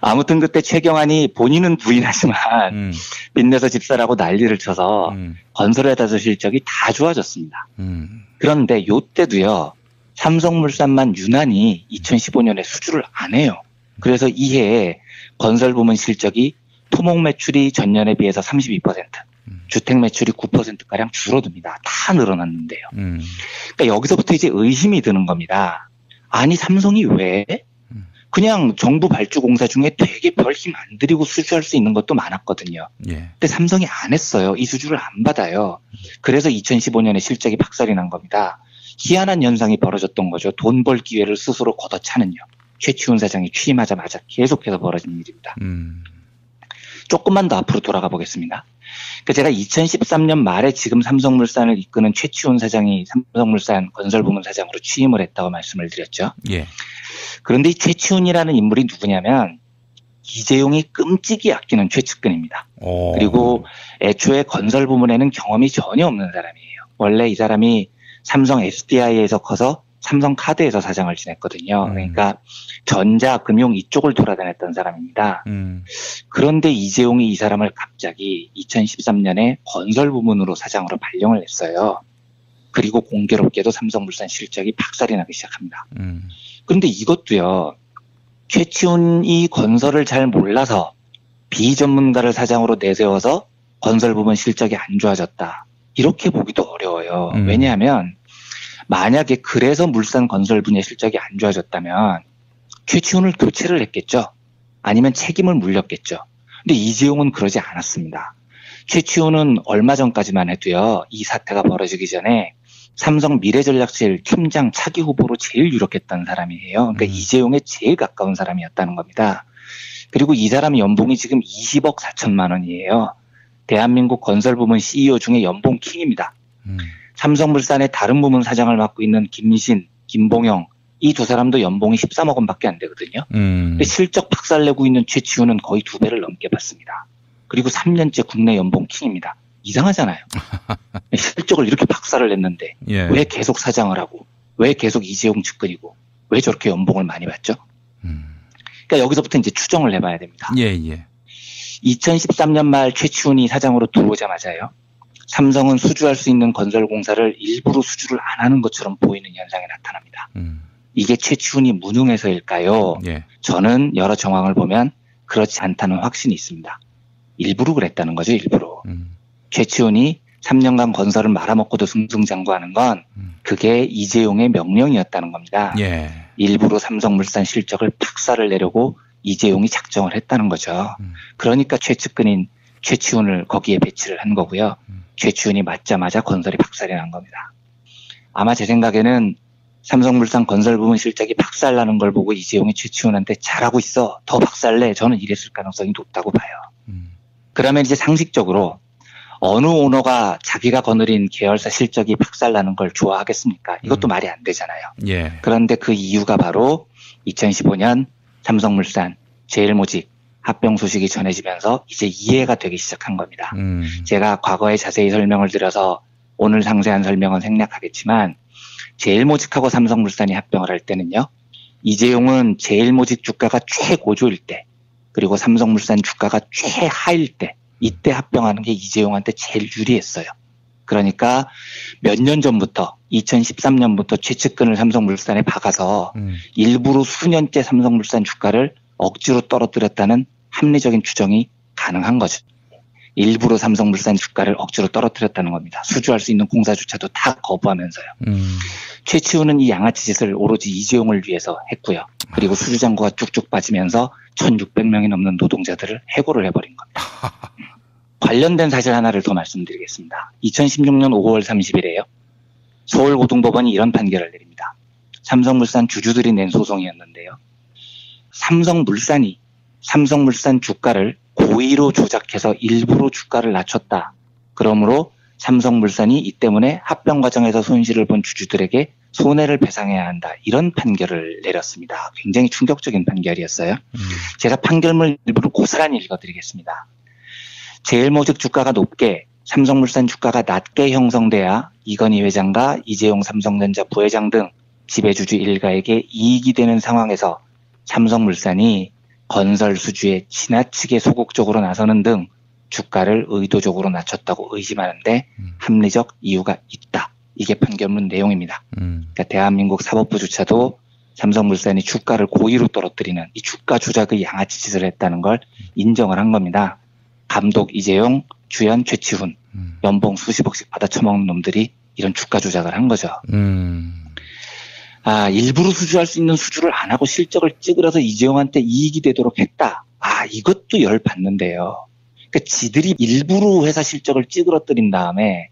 [SPEAKER 10] 아무튼 그때 최경환이 본인은 부인하지만 빚내서 집사라고 난리를 쳐서 건설회사 실적이 다 좋아졌습니다. 그런데 요때도요. 삼성물산만 유난히 2015년에 수주를 안 해요. 그래서 이해에 건설 부문 실적이 토목 매출이 전년에 비해서 32%, 주택 매출이 9%가량 줄어듭니다. 다 늘어났는데요. 그러니까 여기서부터 이제 의심이 드는 겁니다. 아니 삼성이 왜? 그냥 정부 발주공사 중에 되게 별 힘 안 들이고 수주할 수 있는 것도 많았거든요.
[SPEAKER 9] 예.
[SPEAKER 10] 근데 삼성이 안 했어요. 이 수주를 안 받아요. 그래서 2015년에 실적이 박살이 난 겁니다. 희한한 현상이 벌어졌던 거죠. 돈 벌 기회를 스스로 걷어차는요. 최치훈 사장이 취임하자마자 계속해서 벌어진 일입니다. 조금만 더 앞으로 돌아가 보겠습니다. 그러니까 제가 2013년 말에 지금 삼성물산을 이끄는 최치훈 사장이 삼성물산 건설부문 사장으로 취임을 했다고 말씀을 드렸죠.
[SPEAKER 9] 예.
[SPEAKER 10] 그런데 이 최치훈이라는 인물이 누구냐면 이재용이 끔찍이 아끼는 최측근입니다. 그리고 애초에 건설부문에는 경험이 전혀 없는 사람이에요. 원래 이 사람이 삼성 SDI에서 커서 삼성카드에서 사장을 지냈거든요. 그러니까 전자, 금융 이쪽을 돌아다녔던 사람입니다. 그런데 이재용이 이 사람을 갑자기 2013년에 건설부문으로 사장으로 발령을 했어요. 그리고 공교롭게도 삼성물산 실적이 박살이 나기 시작합니다. 그런데 이것도요. 최치훈이 건설을 잘 몰라서 비전문가를 사장으로 내세워서 건설부문 실적이 안 좋아졌다. 이렇게 보기도 어려워요. 왜냐하면 만약에 그래서 물산 건설 분야 실적이 안 좋아졌다면 최치훈을 교체를 했겠죠. 아니면 책임을 물렸겠죠. 근데 이재용은 그러지 않았습니다. 최치훈은 얼마 전까지만 해도요. 이 사태가 벌어지기 전에 삼성 미래전략실 팀장 차기 후보로 제일 유력했던 사람이에요. 그러니까 이재용에 제일 가까운 사람이었다는 겁니다. 그리고 이 사람 연봉이 지금 20억 4천만 원이에요. 대한민국 건설부문 CEO 중에 연봉 킹입니다. 삼성물산의 다른 부문 사장을 맡고 있는 김신, 김봉영 이 두 사람도 연봉이 13억 원밖에 안 되거든요. 근데 실적 박살내고 있는 최치훈은 거의 2배를 넘게 받습니다. 그리고 3년째 국내 연봉 킹입니다. 이상하잖아요. 실적을 이렇게 박살을 냈는데
[SPEAKER 9] 예.
[SPEAKER 10] 왜 계속 사장을 하고 왜 계속 이재용 측근이고 왜 저렇게 연봉을 많이 받죠? 그러니까 여기서부터 이제 추정을 해봐야 됩니다.
[SPEAKER 9] 예, 예.
[SPEAKER 10] 2013년 말 최치훈이 사장으로 들어오자마자요. 삼성은 수주할 수 있는 건설공사를 일부러 수주를 안 하는 것처럼 보이는 현상이 나타납니다. 이게 최치훈이 무능해서일까요?
[SPEAKER 9] 예.
[SPEAKER 10] 저는 여러 정황을 보면 그렇지 않다는 확신이 있습니다. 일부러 그랬다는 거죠. 일부러. 최치훈이 3년간 건설을 말아먹고도 승승장구하는 건 그게 이재용의 명령이었다는 겁니다.
[SPEAKER 9] 예.
[SPEAKER 10] 일부러 삼성물산 실적을 박살을 내려고 이재용이 작정을 했다는 거죠. 그러니까 최측근인 최치훈을 거기에 배치를 한 거고요. 최치훈이 맞자마자 건설이 박살이 난 겁니다. 아마 제 생각에는 삼성물산 건설 부문 실적이 박살나는 걸 보고 이재용이 최치훈한테 잘하고 있어. 더 박살내. 저는 이랬을 가능성이 높다고 봐요. 그러면 이제 상식적으로 어느 오너가 자기가 거느린 계열사 실적이 박살나는 걸 좋아하겠습니까? 이것도 말이 안 되잖아요.
[SPEAKER 9] 예.
[SPEAKER 10] 그런데 그 이유가 바로 2015년 삼성물산 제일모직 합병 소식이 전해지면서 이제 이해가 되기 시작한 겁니다. 제가 과거에 자세히 설명을 드려서 오늘 상세한 설명은 생략하겠지만 제일모직하고 삼성물산이 합병을 할 때는요. 이재용은 제일모직 주가가 최고조일 때 그리고 삼성물산 주가가 최하일 때 이때 합병하는 게 이재용한테 제일 유리했어요. 그러니까 몇 년 전부터 2013년부터 최측근을 삼성물산에 박아서 일부러 수년째 삼성물산 주가를 억지로 떨어뜨렸다는 합리적인 추정이 가능한 거죠. 일부러 삼성물산 주가를 억지로 떨어뜨렸다는 겁니다. 수주할 수 있는 공사조차도 다 거부하면서요. 최치우는 이 양아치 짓을 오로지 이재용을 위해서 했고요. 그리고 수주잔고가 쭉쭉 빠지면서 1,600명이 넘는 노동자들을 해고를 해버린 겁니다. 관련된 사실 하나를 더 말씀드리겠습니다. 2016년 5월 30일에요. 서울고등법원이 이런 판결을 내립니다. 삼성물산 주주들이 낸 소송이었는데요. 삼성물산이 삼성물산 주가를 고의로 조작해서 일부러 주가를 낮췄다. 그러므로 삼성물산이 이 때문에 합병 과정에서 손실을 본 주주들에게 손해를 배상해야 한다. 이런 판결을 내렸습니다. 굉장히 충격적인 판결이었어요. 제가 판결문 일부를 고스란히 읽어드리겠습니다. 제일모직 주가가 높게 삼성물산 주가가 낮게 형성돼야 이건희 회장과 이재용 삼성전자 부회장 등 지배주주 일가에게 이익이 되는 상황에서 삼성물산이 건설 수주에 지나치게 소극적으로 나서는 등 주가를 의도적으로 낮췄다고 의심하는데 합리적 이유가 있다. 이게 판결문 내용입니다. 그러니까 대한민국 사법부조차도 삼성물산이 주가를 고의로 떨어뜨리는 이 주가 조작의 양아치 짓을 했다는 걸 인정을 한 겁니다. 감독 이재용, 주연 최치훈, 연봉 수십억씩 받아 처먹는 놈들이 이런 주가 조작을 한 거죠. 일부러 수주할 수 있는 수주를 안 하고 실적을 찌그러서 이재용한테 이익이 되도록 했다. 이것도 열받는데요. 그러니까 지들이 일부러 회사 실적을 찌그러뜨린 다음에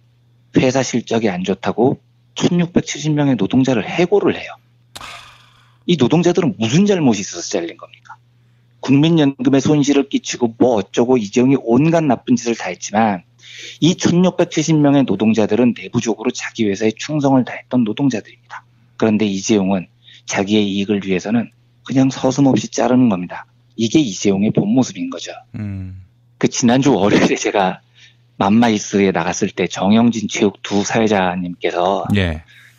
[SPEAKER 10] 회사 실적이 안 좋다고 1,670명의 노동자를 해고를 해요. 이 노동자들은 무슨 잘못이 있어서 잘린 겁니까? 국민연금에 손실을 끼치고 뭐 어쩌고 이재용이 온갖 나쁜 짓을 다 했지만 이 1,670명의 노동자들은 내부적으로 자기 회사에 충성을 다했던 노동자들입니다. 그런데 이재용은 자기의 이익을 위해서는 그냥 서슴없이 자르는 겁니다. 이게 이재용의 본 모습인 거죠. 지난주 월요일에 제가 맘마이스에 나갔을 때 정영진 체육 두 사회자님께서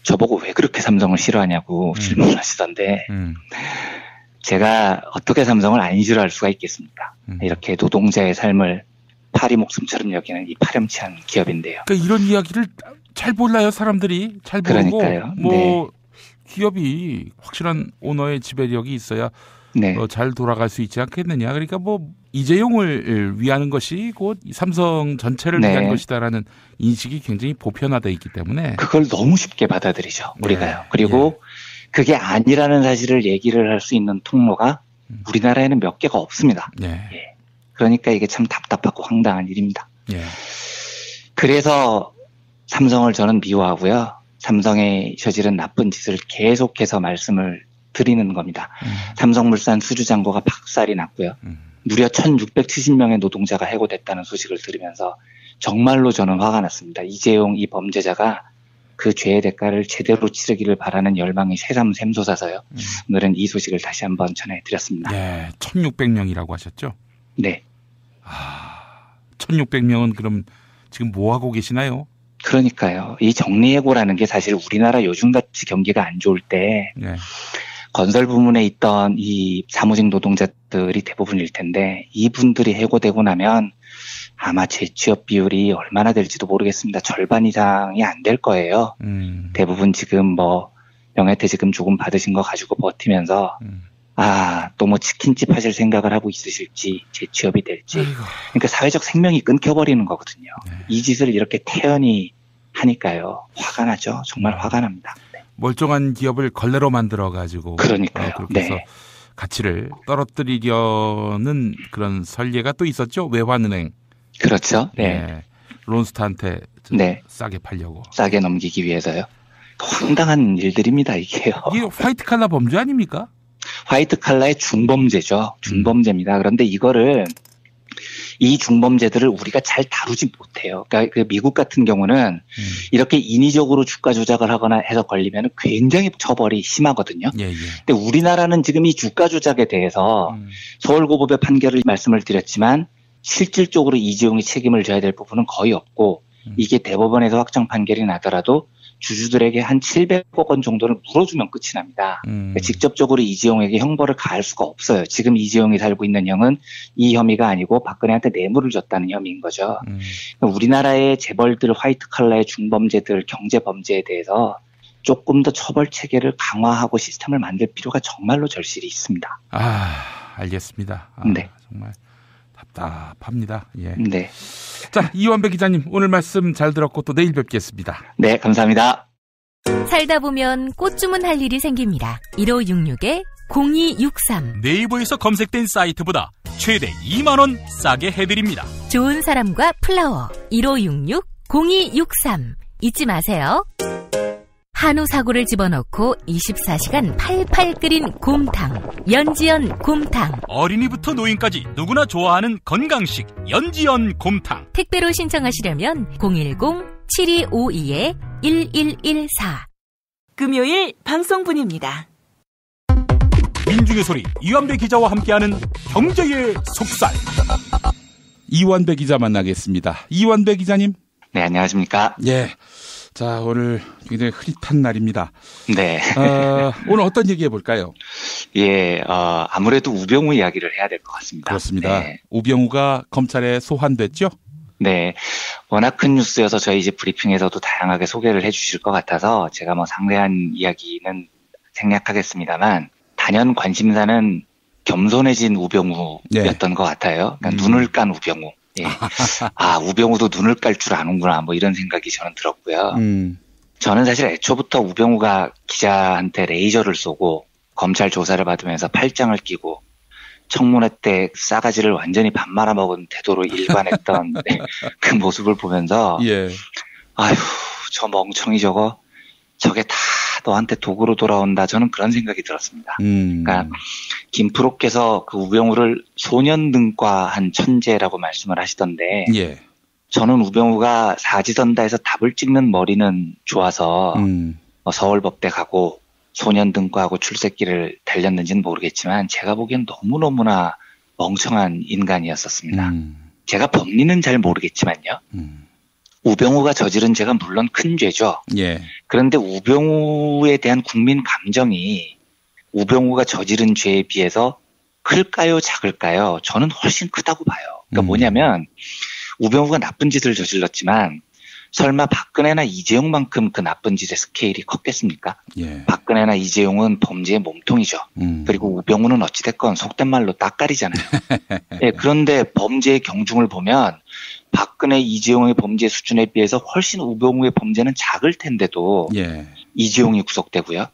[SPEAKER 10] 저보고 왜 그렇게 삼성을 싫어하냐고 질문하시던데 제가 어떻게 삼성을 안 싫어할 수가 있겠습니까? 이렇게 노동자의 삶을 파리 목숨처럼 여기는 이 파렴치한 기업인데요.
[SPEAKER 9] 그러니까 이런 이야기를 잘 몰라요, 사람들이. 잘 모르고.
[SPEAKER 10] 그러니까요.
[SPEAKER 9] 기업이 확실한 오너의 지배력이 있어야 잘 돌아갈 수 있지 않겠느냐. 그러니까 이재용을 위하는 것이 곧 삼성 전체를 위한 것이다라는 인식이 굉장히 보편화되어 있기 때문에
[SPEAKER 10] 그걸 너무 쉽게 받아들이죠. 우리가요. 그리고 그게 아니라는 사실을 얘기를 할 수 있는 통로가 우리나라에는 몇 개가 없습니다. 그러니까 이게 참 답답하고 황당한 일입니다. 그래서 삼성을 저는 미워하고요. 삼성에 저지른 나쁜 짓을 계속해서 말씀을 드리는 겁니다. 삼성물산 수주잔고가 박살이 났고요. 무려 1,670명의 노동자가 해고됐다는 소식을 들으면서 정말로 저는 화가 났습니다. 이재용 이 범죄자가 그 죄의 대가를 제대로 치르기를 바라는 열망이 새삼 샘솟아서요. 오늘은 이 소식을 다시 한번 전해드렸습니다.
[SPEAKER 9] 1,600명이라고 하셨죠?
[SPEAKER 10] 네.
[SPEAKER 9] 1,600명은 그럼 지금 뭐 하고 계시나요?
[SPEAKER 10] 그러니까요. 이 정리해고라는 게 사실 우리나라 요즘같이 경기가 안 좋을 때 건설 부문에 있던 이 사무직 노동자들이 대부분일 텐데 이분들이 해고되고 나면 아마 재취업 비율이 얼마나 될지도 모르겠습니다. 절반 이상이 안 될 거예요. 대부분 지금 명예퇴직금 조금 받으신 거 가지고 버티면서 또 치킨집 하실 생각을 하고 있으실지 재취업이 될지. 그러니까 사회적 생명이 끊겨버리는 거거든요. 이 짓을 이렇게 태연히 하니까요. 화가 나죠. 정말 화가 납니다.
[SPEAKER 9] 멀쩡한 기업을 걸레로 만들어가지고.
[SPEAKER 10] 그러니까요.
[SPEAKER 9] 그래서 가치를 떨어뜨리려는 그런 설례가 또 있었죠. 외환은행.
[SPEAKER 10] 그렇죠.
[SPEAKER 9] 론스타한테 싸게 팔려고.
[SPEAKER 10] 싸게 넘기기 위해서요. 황당한 일들입니다. 이게요.
[SPEAKER 9] 이게 화이트 칼라 범죄 아닙니까?
[SPEAKER 10] 화이트 칼라의 중범죄죠. 중범죄입니다. 그런데 이 중범죄들을 우리가 잘 다루지 못해요. 그러니까 그 미국 같은 경우는 이렇게 인위적으로 주가 조작을 하거나 해서 걸리면 굉장히 처벌이 심하거든요. 근데 우리나라는 지금 이 주가 조작에 대해서 서울고법의 판결을 말씀을 드렸지만 실질적으로 이재용이 책임을 져야 될 부분은 거의 없고 이게 대법원에서 확정 판결이 나더라도 주주들에게 한 700억 원 정도를 물어주면 끝이 납니다. 그러니까 직접적으로 이재용에게 형벌을 가할 수가 없어요. 지금 이재용이 살고 있는 형은 이 혐의가 아니고 박근혜한테 뇌물을 줬다는 혐의인 거죠. 그러니까 우리나라의 재벌들, 화이트 칼라의 중범죄들, 경제범죄에 대해서 조금 더 처벌 체계를 강화하고 시스템을 만들 필요가 정말로 절실히 있습니다.
[SPEAKER 9] 알겠습니다.
[SPEAKER 10] 네.
[SPEAKER 9] 정말 답답합니다. 예.
[SPEAKER 10] 네.
[SPEAKER 9] 자, 이완배 기자님 오늘 말씀 잘 들었고 또 내일 뵙겠습니다.
[SPEAKER 10] 네, 감사합니다.
[SPEAKER 5] 살다 보면 꽃 주문할 일이 생깁니다. 1566-0263
[SPEAKER 1] 네이버에서 검색된 사이트보다 최대 2만 원 싸게 해드립니다.
[SPEAKER 5] 좋은 사람과 플라워 1566-0263 잊지 마세요. 한우 사고를 집어넣고 24시간 팔팔 끓인 곰탕 연지연 곰탕.
[SPEAKER 1] 어린이부터 노인까지 누구나 좋아하는 건강식 연지연 곰탕.
[SPEAKER 5] 택배로 신청하시려면 010-7252-1114.
[SPEAKER 13] 금요일 방송분입니다.
[SPEAKER 1] 민중의 소리 이완배 기자와 함께하는 경제의 속살.
[SPEAKER 9] 이완배 기자 만나겠습니다. 이완배 기자님.
[SPEAKER 10] 네, 안녕하십니까.
[SPEAKER 9] 예. 자, 오늘 굉장히 흐릿한 날입니다.
[SPEAKER 10] 네.
[SPEAKER 9] 오늘 어떤 얘기 해볼까요?
[SPEAKER 10] 예, 아무래도 우병우 이야기를 해야 될 것 같습니다.
[SPEAKER 9] 그렇습니다.
[SPEAKER 10] 네.
[SPEAKER 9] 우병우가 검찰에 소환됐죠?
[SPEAKER 10] 네. 워낙 큰 뉴스여서 저희 이제 브리핑에서도 다양하게 소개를 해 주실 것 같아서 제가 뭐 상세한 이야기는 생략하겠습니다만 단연 관심사는 겸손해진 우병우였던 것 같아요. 그러니까 눈을 깐 우병우. 예. 우병우도 눈을 깔 줄 아는구나, 뭐 이런 생각이 저는 들었고요. 저는 사실 애초부터 우병우가 기자한테 레이저를 쏘고 검찰 조사를 받으면서 팔짱을 끼고 청문회 때 싸가지를 완전히 밥 말아먹은 태도로 일관했던 그 모습을 보면서 아휴, 저 멍청이 저게 다 너한테 도구로 돌아온다. 저는 그런 생각이 들었습니다. 그러니까 김프로께서 그 우병우를 소년등과한 천재라고 말씀을 하시던데 저는 우병우가 사지선다에서 답을 찍는 머리는 좋아서 서울법대 가고 소년등과하고 출세길을 달렸는지는 모르겠지만 제가 보기엔 너무너무나 멍청한 인간이었었습니다. 제가 법리는 잘 모르겠지만요. 우병우가 저지른 죄가 물론 큰 죄죠. 그런데 우병우에 대한 국민 감정이 우병우가 저지른 죄에 비해서 클까요, 작을까요? 저는 훨씬 크다고 봐요. 그러니까 뭐냐면 우병우가 나쁜 짓을 저질렀지만 설마 박근혜나 이재용만큼 그 나쁜 짓의 스케일이 컸겠습니까? 박근혜나 이재용은 범죄의 몸통이죠. 그리고 우병우는 어찌됐건 속된 말로 따까리잖아요. 그런데 범죄의 경중을 보면 박근혜, 이재용의 범죄 수준에 비해서 훨씬 우병우의 범죄는 작을 텐데도 이재용이 구속되고요.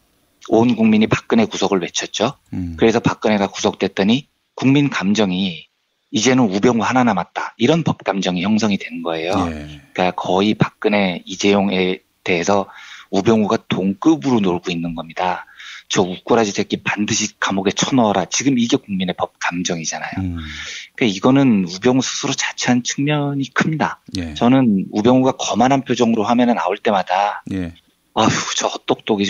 [SPEAKER 10] 온 국민이 박근혜 구속을 외쳤죠. 그래서 박근혜가 구속됐더니 국민 감정이 이제는 우병우 하나 남았다. 이런 법 감정이 형성이 된 거예요. 그러니까 거의 박근혜, 이재용에 대해서 우병우가 동급으로 놀고 있는 겁니다. 저 웃고라지 새끼 반드시 감옥에 쳐넣어라. 지금 이게 국민의 법 감정이잖아요. 그러니까 이거는 우병우 스스로 자처한 측면이 큽니다. 저는 우병우가 거만한 표정으로 화면에 나올 때마다 아휴, 저 헛똑똑이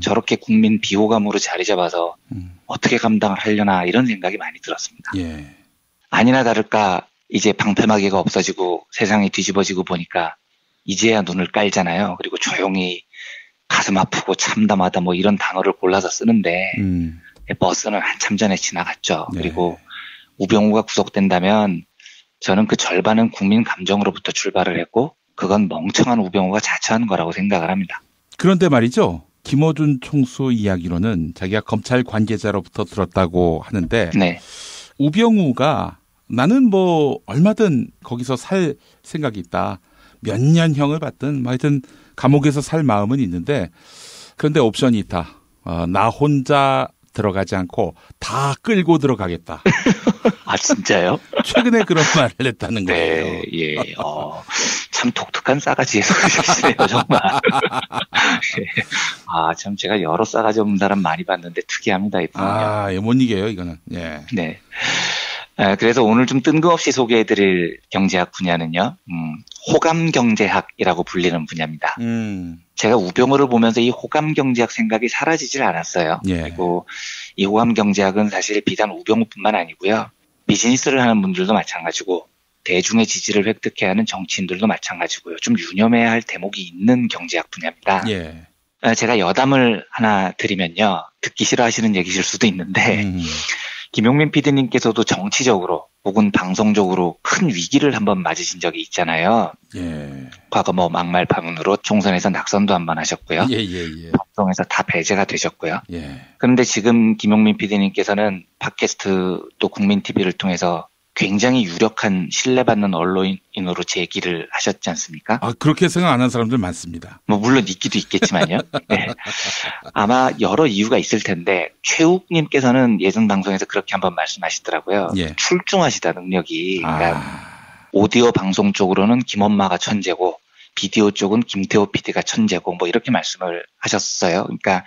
[SPEAKER 10] 저렇게 국민 비호감으로 자리 잡아서 어떻게 감당을 하려나 이런 생각이 많이 들었습니다. 아니나 다를까 이제 방패막이가 없어지고 세상이 뒤집어지고 보니까 이제야 눈을 깔잖아요. 그리고 조용히 가슴 아프고 참담하다 뭐 이런 단어를 골라서 쓰는데 버스는 한참 전에 지나갔죠. 그리고 우병우가 구속된다면 저는 그 절반은 국민 감정으로부터 출발을 했고 그건 멍청한 우병우가 자처한 거라고 생각을 합니다.
[SPEAKER 9] 그런데 말이죠. 김어준 총수 이야기로는 자기가 검찰 관계자로부터 들었다고 하는데 우병우가 나는 뭐 얼마든 거기서 살 생각이 있다. 몇 년형을 받든 하여튼 감옥에서 살 마음은 있는데 그런데 옵션이 있다. 나 혼자 들어가지 않고 다 끌고 들어가겠다.
[SPEAKER 10] 아 진짜요?
[SPEAKER 9] 최근에 그런 말을 했다는 거예요.
[SPEAKER 10] 네, 참 독특한 싸가지의 소리셨어요, 정말. 참 제가 여러 싸가지 없는 사람 많이 봤는데 특이합니다, 이분은요.
[SPEAKER 9] 못 이겨요, 이거는.
[SPEAKER 10] 네. 그래서 오늘 좀 뜬금없이 소개해드릴 경제학 분야는요, 호감경제학이라고 불리는 분야입니다. 제가 우병우를 보면서 이 호감경제학 생각이 사라지질 않았어요. 그리고 이 호감경제학은 사실 비단 우병우뿐만 아니고요. 비즈니스를 하는 분들도 마찬가지고 대중의 지지를 획득해야 하는 정치인들도 마찬가지고요. 좀 유념해야 할 대목이 있는 경제학 분야입니다.
[SPEAKER 9] 예.
[SPEAKER 10] 제가 여담을 하나 드리면요. 듣기 싫어하시는 얘기실 수도 있는데 김용민 PD님께서도 정치적으로 혹은 방송적으로 큰 위기를 한번 맞으신 적이 있잖아요.
[SPEAKER 9] 예.
[SPEAKER 10] 과거 뭐 막말 파문으로 총선에서 낙선도 한 번 하셨고요.
[SPEAKER 9] 예.
[SPEAKER 10] 방송에서 다 배제가 되셨고요.
[SPEAKER 9] 예.
[SPEAKER 10] 그런데 지금 김용민 PD님께서는 팟캐스트 또 국민TV를 통해서 굉장히 유력한 신뢰받는 언론인으로 제기를 하셨지 않습니까?
[SPEAKER 9] 아, 그렇게 생각 안 하는 사람들 많습니다.
[SPEAKER 10] 뭐 물론 있기도 있겠지만요. 네. 아마 여러 이유가 있을 텐데 최욱님께서는 예전 방송에서 그렇게 한번 말씀하시더라고요.
[SPEAKER 9] 예.
[SPEAKER 10] 출중하시다 능력이. 그러니까 오디오 방송 쪽으로는 김엄마가 천재고 비디오 쪽은 김태호 PD가 천재고 뭐 이렇게 말씀을 하셨어요. 그러니까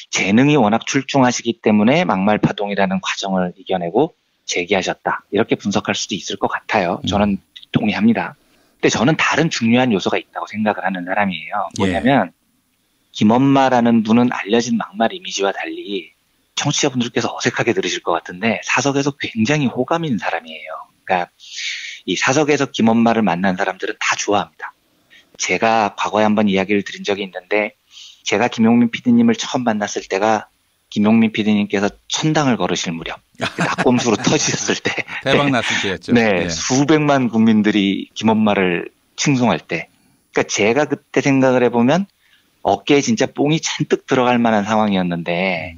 [SPEAKER 10] 재능이 워낙 출중하시기 때문에 막말 파동이라는 과정을 이겨내고 제기하셨다. 이렇게 분석할 수도 있을 것 같아요. 저는 동의합니다. 근데 저는 다른 중요한 요소가 있다고 생각을 하는 사람이에요. 뭐냐면 김엄마라는 분은 알려진 막말 이미지와 달리 청취자분들께서 어색하게 들으실 것 같은데 사석에서 굉장히 호감인 사람이에요. 그러니까 이 사석에서 김엄마를 만난 사람들은 다 좋아합니다. 제가 과거에 한번 이야기를 드린 적이 있는데 제가 김용민 PD님을 처음 만났을 때가 김용민 PD님께서 천당을 걸으실 무렵 낙곰수로 터지셨을 때
[SPEAKER 9] 대박 났을 때였죠.
[SPEAKER 10] 네, 네, 수백만 국민들이 김엄마를 칭송할 때 그러니까 제가 그때 생각을 해보면 어깨에 진짜 뽕이 잔뜩 들어갈 만한 상황이었는데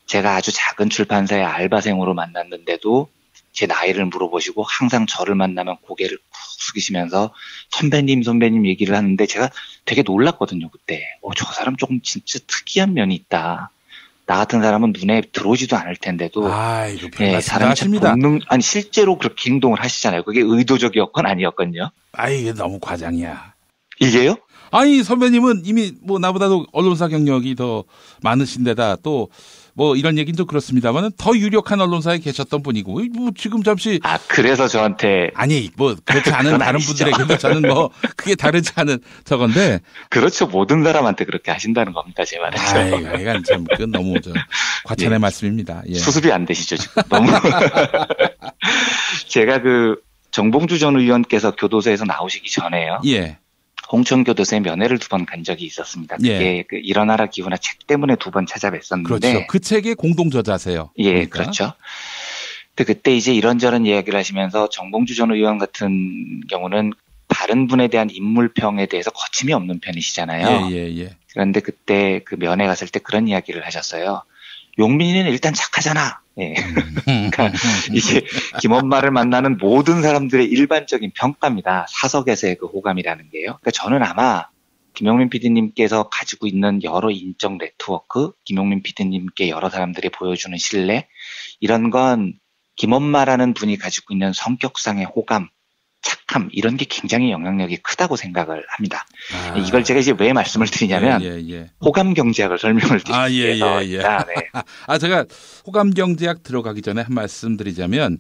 [SPEAKER 10] 제가 아주 작은 출판사의 알바생으로 만났는데도 제 나이를 물어보시고 항상 저를 만나면 고개를 푹 숙이시면서 선배님 얘기를 하는데 제가 되게 놀랐거든요. 그때 저 사람 조금 진짜 특이한 면이 있다. 나 같은 사람은 눈에 들어오지도 않을 텐데도
[SPEAKER 9] 아이고,
[SPEAKER 10] 네, 사람이 참 아니 실제로 그렇게 행동을 하시잖아요. 그게 의도적이었건 아니었건요.
[SPEAKER 9] 이게 너무 과장이야.
[SPEAKER 10] 이게요?
[SPEAKER 9] 아니 선배님은 이미 뭐 나보다도 언론사 경력이 더 많으신데다 또 뭐 이런 얘기는 좀 그렇습니다만은 더 유력한 언론사에 계셨던 분이고 뭐 지금 잠시
[SPEAKER 10] 그래서 저한테
[SPEAKER 9] 아니 뭐 그렇지 않은 다른 분들에게도 저는 뭐 그게 다르지 않은 저건데
[SPEAKER 10] 그렇죠. 모든 사람한테 그렇게 하신다는 겁니까 제 말은.
[SPEAKER 9] 이건 참 그건 너무 과찬의 말씀입니다. 예.
[SPEAKER 10] 수습이 안 되시죠 지금 너무. 제가 그 정봉주 전 의원께서 교도소에서 나오시기 전에요.
[SPEAKER 9] 예.
[SPEAKER 10] 홍천교도소에 면회를 2번 간 적이 있었습니다. 그게 그 일어나라 기후나 책 때문에 2번 찾아뵀었는데.
[SPEAKER 9] 그렇죠. 그 책의 공동저자세요.
[SPEAKER 10] 예,
[SPEAKER 9] 그러니까.
[SPEAKER 10] 그렇죠. 근데 그때 이제 이런저런 이야기를 하시면서 정봉주 전 의원 같은 경우는 다른 분에 대한 인물평에 대해서 거침이 없는 편이시잖아요.
[SPEAKER 9] 예.
[SPEAKER 10] 그런데 그때 그 면회 갔을 때 그런 이야기를 하셨어요. 용민이는 일단 착하잖아. 예. 그러니까 이게 김엄마를 만나는 모든 사람들의 일반적인 평가입니다. 사석에서의 그 호감이라는 게요. 그러니까 저는 아마 김용민 PD님께서 가지고 있는 여러 인적 네트워크, 김용민 PD님께 여러 사람들이 보여주는 신뢰, 이런 건 김엄마라는 분이 가지고 있는 성격상의 호감, 착함 이런 게 굉장히 영향력이 크다고 생각을 합니다. 이걸 제가 이제 왜 말씀을 드리냐면 호감 경제학을 설명을 드리기 위해서입니다. 네.
[SPEAKER 9] 제가 호감 경제학 들어가기 전에 한 말씀 드리자면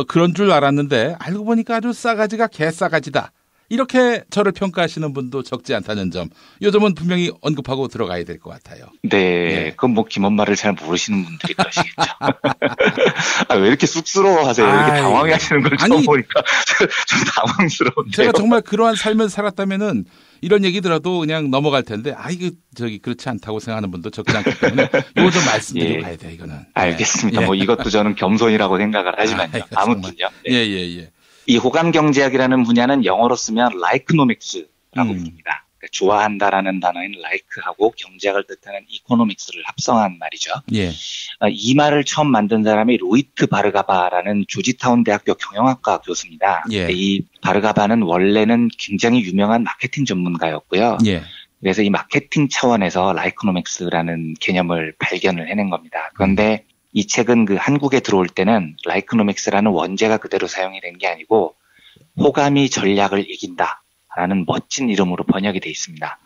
[SPEAKER 9] 그런 줄 알았는데 알고 보니까 아주 싸가지가 개싸가지다. 이렇게 저를 평가하시는 분도 적지 않다는 점. 이 점은 분명히 언급하고 들어가야 될 것 같아요.
[SPEAKER 10] 네. 그건 뭐 김엄마를 잘 모르시는 분들이 그러시겠죠. 왜 이렇게 쑥스러워하세요? 이렇게 당황해 하시는 걸 처음 보니까 좀 당황스러운데요.
[SPEAKER 9] 제가 정말 그러한 삶을 살았다면은 이런 얘기 들어도 그냥 넘어갈 텐데 이게 그렇지 않다고 생각하는 분도 적지 않기 때문에 이거 좀 말씀드리고 가야 돼요. 이거는.
[SPEAKER 10] 알겠습니다. 뭐 이것도 저는 겸손이라고 생각을 하지만요. 아무튼요.
[SPEAKER 9] 네.
[SPEAKER 10] 이 호감 경제학이라는 분야는 영어로 쓰면 likenomics라고 부릅니다. 그러니까 좋아한다라는 단어인 like하고 경제학을 뜻하는 economics를 합성한 말이죠.
[SPEAKER 9] 예.
[SPEAKER 10] 이 말을 처음 만든 사람이 로이트 바르가바라는 조지타운 대학교 경영학과 교수입니다. 이 바르가바는 원래는 굉장히 유명한 마케팅 전문가였고요. 그래서 이 마케팅 차원에서 likenomics라는 개념을 발견을 해낸 겁니다. 그런데 이 책은 그 한국에 들어올 때는 라이크노믹스라는 원제가 그대로 사용이 된 게 아니고 호감이 전략을 이긴다라는 멋진 이름으로 번역이 돼 있습니다.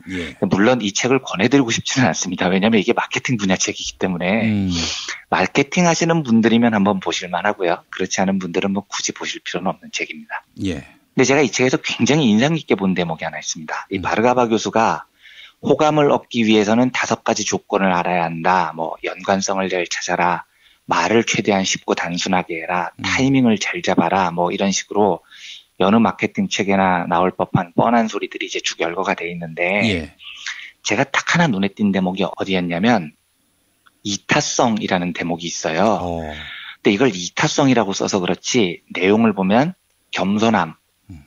[SPEAKER 10] 물론 이 책을 권해드리고 싶지는 않습니다. 왜냐하면 이게 마케팅 분야 책이기 때문에 마케팅 하시는 분들이면 한번 보실 만하고요. 그렇지 않은 분들은 뭐 굳이 보실 필요는 없는 책입니다. 근데 제가 이 책에서 굉장히 인상 깊게 본 대목이 하나 있습니다. 이 바르가바 교수가 호감을 얻기 위해서는 5가지 조건을 알아야 한다. 뭐 연관성을 잘 찾아라. 말을 최대한 쉽고 단순하게 해라. 타이밍을 잘 잡아라. 뭐 이런 식으로 여느 마케팅 책에나 나올 법한 뻔한 소리들이 이제 쭉 열거가 돼 있는데
[SPEAKER 9] 예.
[SPEAKER 10] 제가 딱 하나 눈에 띈 대목이 어디였냐면 이타성이라는 대목이 있어요. 근데 이걸 이타성이라고 써서 그렇지 내용을 보면 겸손함,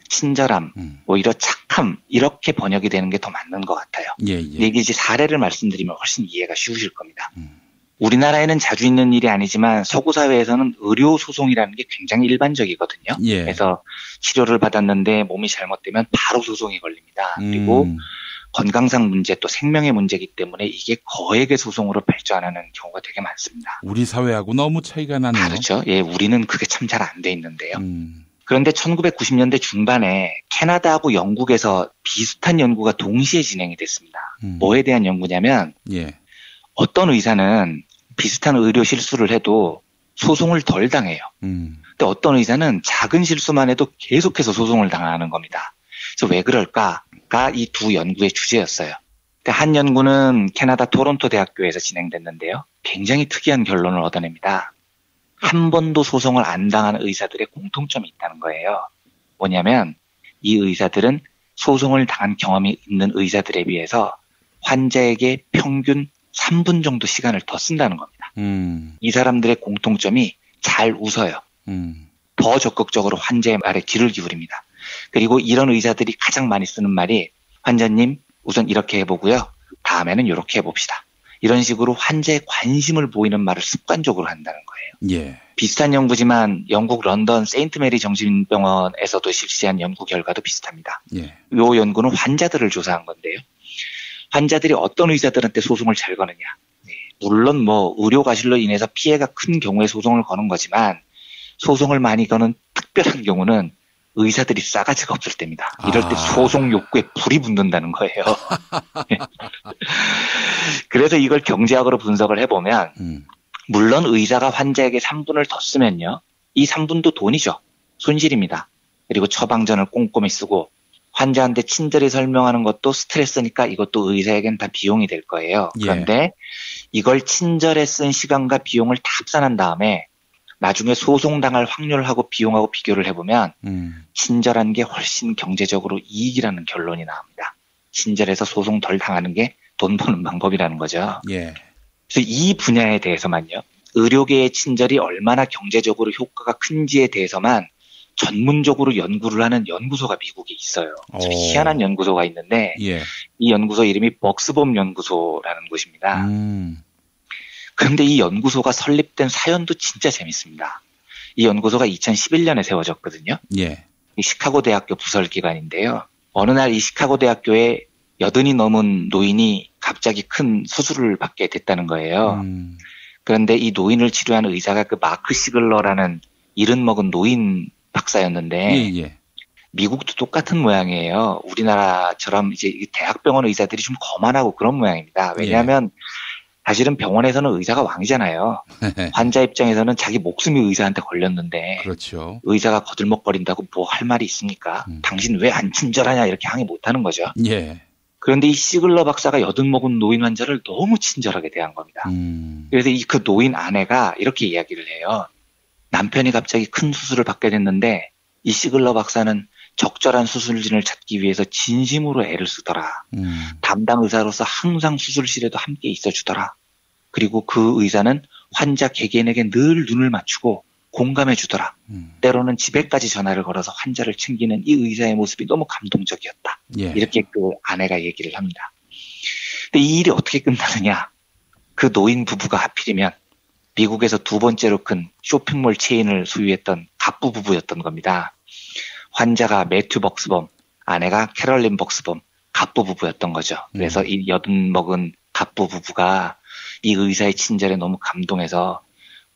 [SPEAKER 10] 친절함, 오히려 착함 이렇게 번역이 되는 게 더 맞는 것 같아요.
[SPEAKER 9] 예, 예.
[SPEAKER 10] 이게 이제 사례를 말씀드리면 훨씬 이해가 쉬우실 겁니다. 우리나라에는 자주 있는 일이 아니지만 서구 사회에서는 의료 소송이라는 게 굉장히 일반적이거든요.
[SPEAKER 9] 예.
[SPEAKER 10] 그래서 치료를 받았는데 몸이 잘못되면 바로 소송이 걸립니다. 그리고 건강상 문제 또 생명의 문제이기 때문에 이게 거액의 소송으로 발전하는 경우가 되게 많습니다.
[SPEAKER 9] 우리 사회하고 너무 차이가 나네요.
[SPEAKER 10] 그렇죠. 예, 우리는 그게 참 잘 안 돼 있는데요. 그런데 1990년대 중반에 캐나다하고 영국에서 비슷한 연구가 동시에 진행이 됐습니다. 뭐에 대한 연구냐면
[SPEAKER 9] 예.
[SPEAKER 10] 어떤 의사는 비슷한 의료 실수를 해도 소송을 덜 당해요. 근데 어떤 의사는 작은 실수만 해도 계속해서 소송을 당하는 겁니다. 그래서 왜 그럴까가 이 두 연구의 주제였어요. 근데 한 연구는 캐나다 토론토 대학교에서 진행됐는데요. 굉장히 특이한 결론을 얻어냅니다. 한 번도 소송을 안 당한 의사들의 공통점이 있다는 거예요. 뭐냐면 이 의사들은 소송을 당한 경험이 있는 의사들에 비해서 환자에게 평균 3분 정도 시간을 더 쓴다는 겁니다. 이 사람들의 공통점이 잘 웃어요. 더 적극적으로 환자의 말에 귀를 기울입니다. 그리고 이런 의사들이 가장 많이 쓰는 말이 환자님 우선 이렇게 해보고요. 다음에는 이렇게 해봅시다. 이런 식으로 환자의 관심을 보이는 말을 습관적으로 한다는 거예요.
[SPEAKER 9] 예.
[SPEAKER 10] 비슷한 연구지만 영국 런던 세인트 메리 정신병원에서도 실시한 연구 결과도 비슷합니다.
[SPEAKER 9] 예.
[SPEAKER 10] 이 연구는 환자들을 조사한 건데요. 환자들이 어떤 의사들한테 소송을 잘 거느냐. 네. 물론 뭐 의료 과실로 인해서 피해가 큰 경우에 소송을 거는 거지만 소송을 많이 거는 특별한 경우는 의사들이 싸가지가 없을 때입니다. 이럴 때 소송 욕구에 불이 붙는다는 거예요. 그래서 이걸 경제학으로 분석을 해보면 물론 의사가 환자에게 3분을 더 쓰면요. 이 3분도 돈이죠. 손실입니다. 그리고 처방전을 꼼꼼히 쓰고 환자한테 친절히 설명하는 것도 스트레스니까 이것도 의사에겐 다 비용이 될 거예요. 그런데 이걸 친절에 쓴 시간과 비용을 다 합산한 다음에 나중에 소송당할 확률하고 비용하고 비교를 해보면 친절한 게 훨씬 경제적으로 이익이라는 결론이 나옵니다. 친절해서 소송 덜 당하는 게 돈 버는 방법이라는 거죠.
[SPEAKER 9] 예.
[SPEAKER 10] 그래서 이 분야에 대해서만요. 의료계의 친절이 얼마나 경제적으로 효과가 큰지에 대해서만 전문적으로 연구를 하는 연구소가 미국에 있어요. 좀 희한한 연구소가 있는데
[SPEAKER 9] 예.
[SPEAKER 10] 이 연구소 이름이 벅스범 연구소라는 곳입니다. 그런데 이 연구소가 설립된 사연도 진짜 재밌습니다. 이 연구소가 2011년에 세워졌거든요.
[SPEAKER 9] 예.
[SPEAKER 10] 이 시카고 대학교 부설기관인데요. 어느 날 이 시카고 대학교에 80이 넘은 노인이 갑자기 큰 수술을 받게 됐다는 거예요. 그런데 이 노인을 치료한 의사가 그 마크 시글러라는 70 먹은 노인 박사였는데
[SPEAKER 9] 예.
[SPEAKER 10] 미국도 똑같은 모양이에요. 우리나라처럼 이제 대학병원 의사들이 좀 거만하고 그런 모양입니다. 왜냐하면 사실은 병원에서는 의사가 왕이잖아요. 환자 입장에서는 자기 목숨이 의사한테 걸렸는데
[SPEAKER 9] 그렇죠.
[SPEAKER 10] 의사가 거들먹거린다고 뭐 할 말이 있습니까? 당신 왜 안 친절하냐 이렇게 항의 못하는 거죠.
[SPEAKER 9] 예.
[SPEAKER 10] 그런데 이 시글러 박사가 80 먹은 노인 환자를 너무 친절하게 대한 겁니다. 그래서 그 노인 아내가 이렇게 이야기를 해요. 남편이 갑자기 큰 수술을 받게 됐는데 이 시글러 박사는 적절한 수술진을 찾기 위해서 진심으로 애를 쓰더라. 담당 의사로서 항상 수술실에도 함께 있어주더라. 그리고 그 의사는 환자 개개인에게 늘 눈을 맞추고 공감해주더라. 때로는 집에까지 전화를 걸어서 환자를 챙기는 이 의사의 모습이 너무 감동적이었다.
[SPEAKER 9] 예.
[SPEAKER 10] 이렇게 그 아내가 얘기를 합니다. 근데 이 일이 어떻게 끝나느냐. 그 노인 부부가 하필이면 미국에서 두 번째로 큰 쇼핑몰 체인을 소유했던 갑부 부부였던 겁니다. 환자가 매튜 벅스범, 아내가 캐럴린 벅스범, 갑부 부부였던 거죠. 그래서 이 80 먹은 갑부 부부가 이 의사의 친절에 너무 감동해서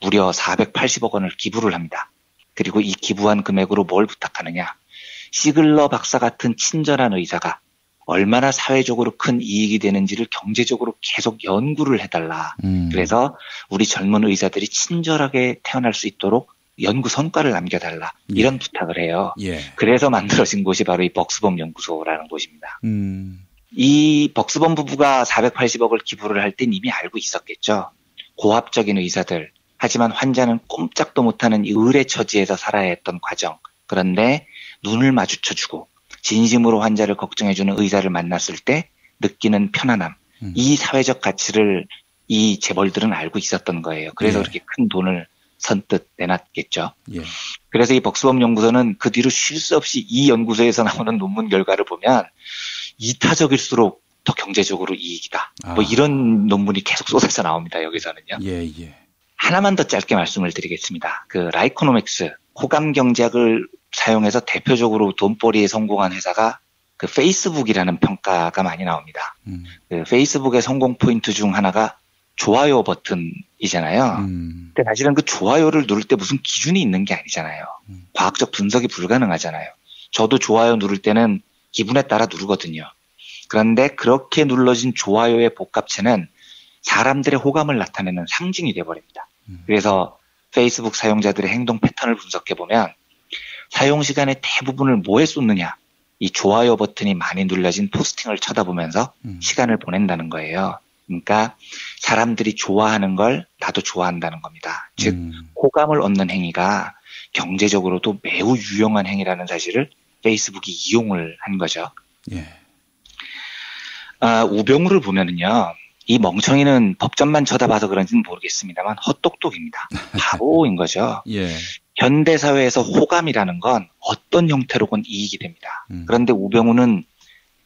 [SPEAKER 10] 무려 480억 원을 기부를 합니다. 그리고 이 기부한 금액으로 뭘 부탁하느냐. 시글러 박사 같은 친절한 의사가 얼마나 사회적으로 큰 이익이 되는지를 경제적으로 계속 연구를 해달라. 그래서 우리 젊은 의사들이 친절하게 태어날 수 있도록 연구 성과를 남겨달라. 이런 부탁을 해요.
[SPEAKER 9] 예.
[SPEAKER 10] 그래서 만들어진 곳이 바로 이 벅스범 연구소라는 곳입니다. 이 벅스범 부부가 480억을 기부를 할 땐 이미 알고 있었겠죠. 고압적인 의사들, 하지만 환자는 꼼짝도 못하는 이 의뢰 처지에서 살아야 했던 과정, 그런데 눈을 마주쳐주고 진심으로 환자를 걱정해주는 의사를 만났을 때 느끼는 편안함. 이 사회적 가치를 이 재벌들은 알고 있었던 거예요. 그래서 그렇게 큰 돈을 선뜻 내놨겠죠. 그래서 이 벅스범 연구소는 그 뒤로 쉴 수 없이 이 연구소에서 나오는 논문 결과를 보면 이타적일수록 더 경제적으로 이익이다. 뭐 이런 논문이 계속 쏟아져 나옵니다. 여기서는요. 하나만 더 짧게 말씀을 드리겠습니다. 그 라이코노믹스 호감 경제학을 사용해서 대표적으로 돈벌이에 성공한 회사가 그 페이스북이라는 평가가 많이 나옵니다. 그 페이스북의 성공 포인트 중 하나가 좋아요 버튼이잖아요. 근데 사실은 그 좋아요를 누를 때 무슨 기준이 있는 게 아니잖아요. 과학적 분석이 불가능하잖아요. 저도 좋아요 누를 때는 기분에 따라 누르거든요. 그런데 그렇게 눌러진 좋아요의 복합체는 사람들의 호감을 나타내는 상징이 돼버립니다. 그래서 페이스북 사용자들의 행동 패턴을 분석해보면 사용 시간의 대부분을 뭐에 쏟느냐, 이 좋아요 버튼이 많이 눌러진 포스팅을 쳐다보면서 시간을 보낸다는 거예요. 그러니까 사람들이 좋아하는 걸 나도 좋아한다는 겁니다. 즉 호감을 얻는 행위가 경제적으로도 매우 유용한 행위라는 사실을 페이스북이 이용을 한 거죠. 우병우를 보면은요, 이 멍청이는 법전만 쳐다봐서 그런지는 모르겠습니다만 헛똑똑입니다. 바보인 거죠. 현대사회에서 호감이라는 건 어떤 형태로건 이익이 됩니다. 그런데 우병우는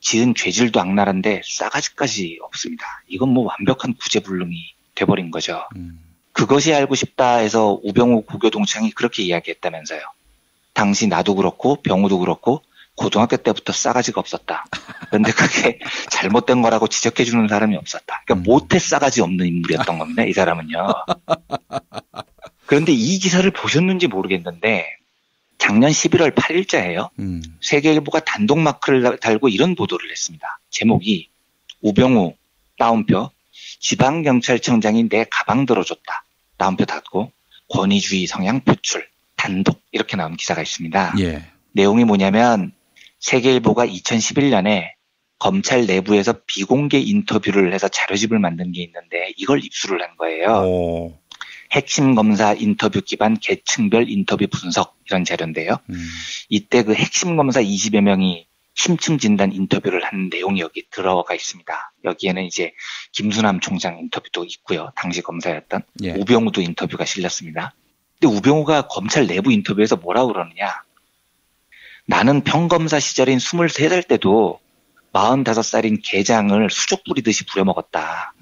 [SPEAKER 10] 지은 죄질도 악랄한데 싸가지까지 없습니다. 이건 뭐 완벽한 구제불능이 돼버린 거죠. 그것이 알고 싶다 해서 우병우 고교동창이 그렇게 이야기했다면서요. 당시 나도 그렇고 병우도 그렇고 고등학교 때부터 싸가지가 없었다. 그런데 그게 잘못된 거라고 지적해주는 사람이 없었다. 그러니까 모태 싸가지 없는 인물이었던 겁니다. 이 사람은요. 그런데 이 기사를 보셨는지 모르겠는데 작년 11월 8일자예요. 세계일보가 단독 마크를 달고 이런 보도를 했습니다. 제목이 우병우 따옴표 지방경찰청장이 내 가방 들어줬다. 따옴표 닫고 권위주의 성향 표출 단독 이렇게 나온 기사가 있습니다. 내용이 뭐냐면 세계일보가 2011년에 검찰 내부에서 비공개 인터뷰를 해서 자료집을 만든 게 있는데 이걸 입수를 한 거예요. 핵심 검사 인터뷰 기반 계층별 인터뷰 분석 이런 자료인데요. 이때 그 핵심 검사 20여 명이 심층 진단 인터뷰를 한 내용이 여기 들어가 있습니다. 여기에는 이제 김수남 총장 인터뷰도 있고요. 당시 검사였던 우병우도 인터뷰가 실렸습니다. 근데 우병우가 검찰 내부 인터뷰에서 뭐라고 그러느냐. 나는 평검사 시절인 23살 때도 45살인 게장을 수족 부리듯이 부려먹었다.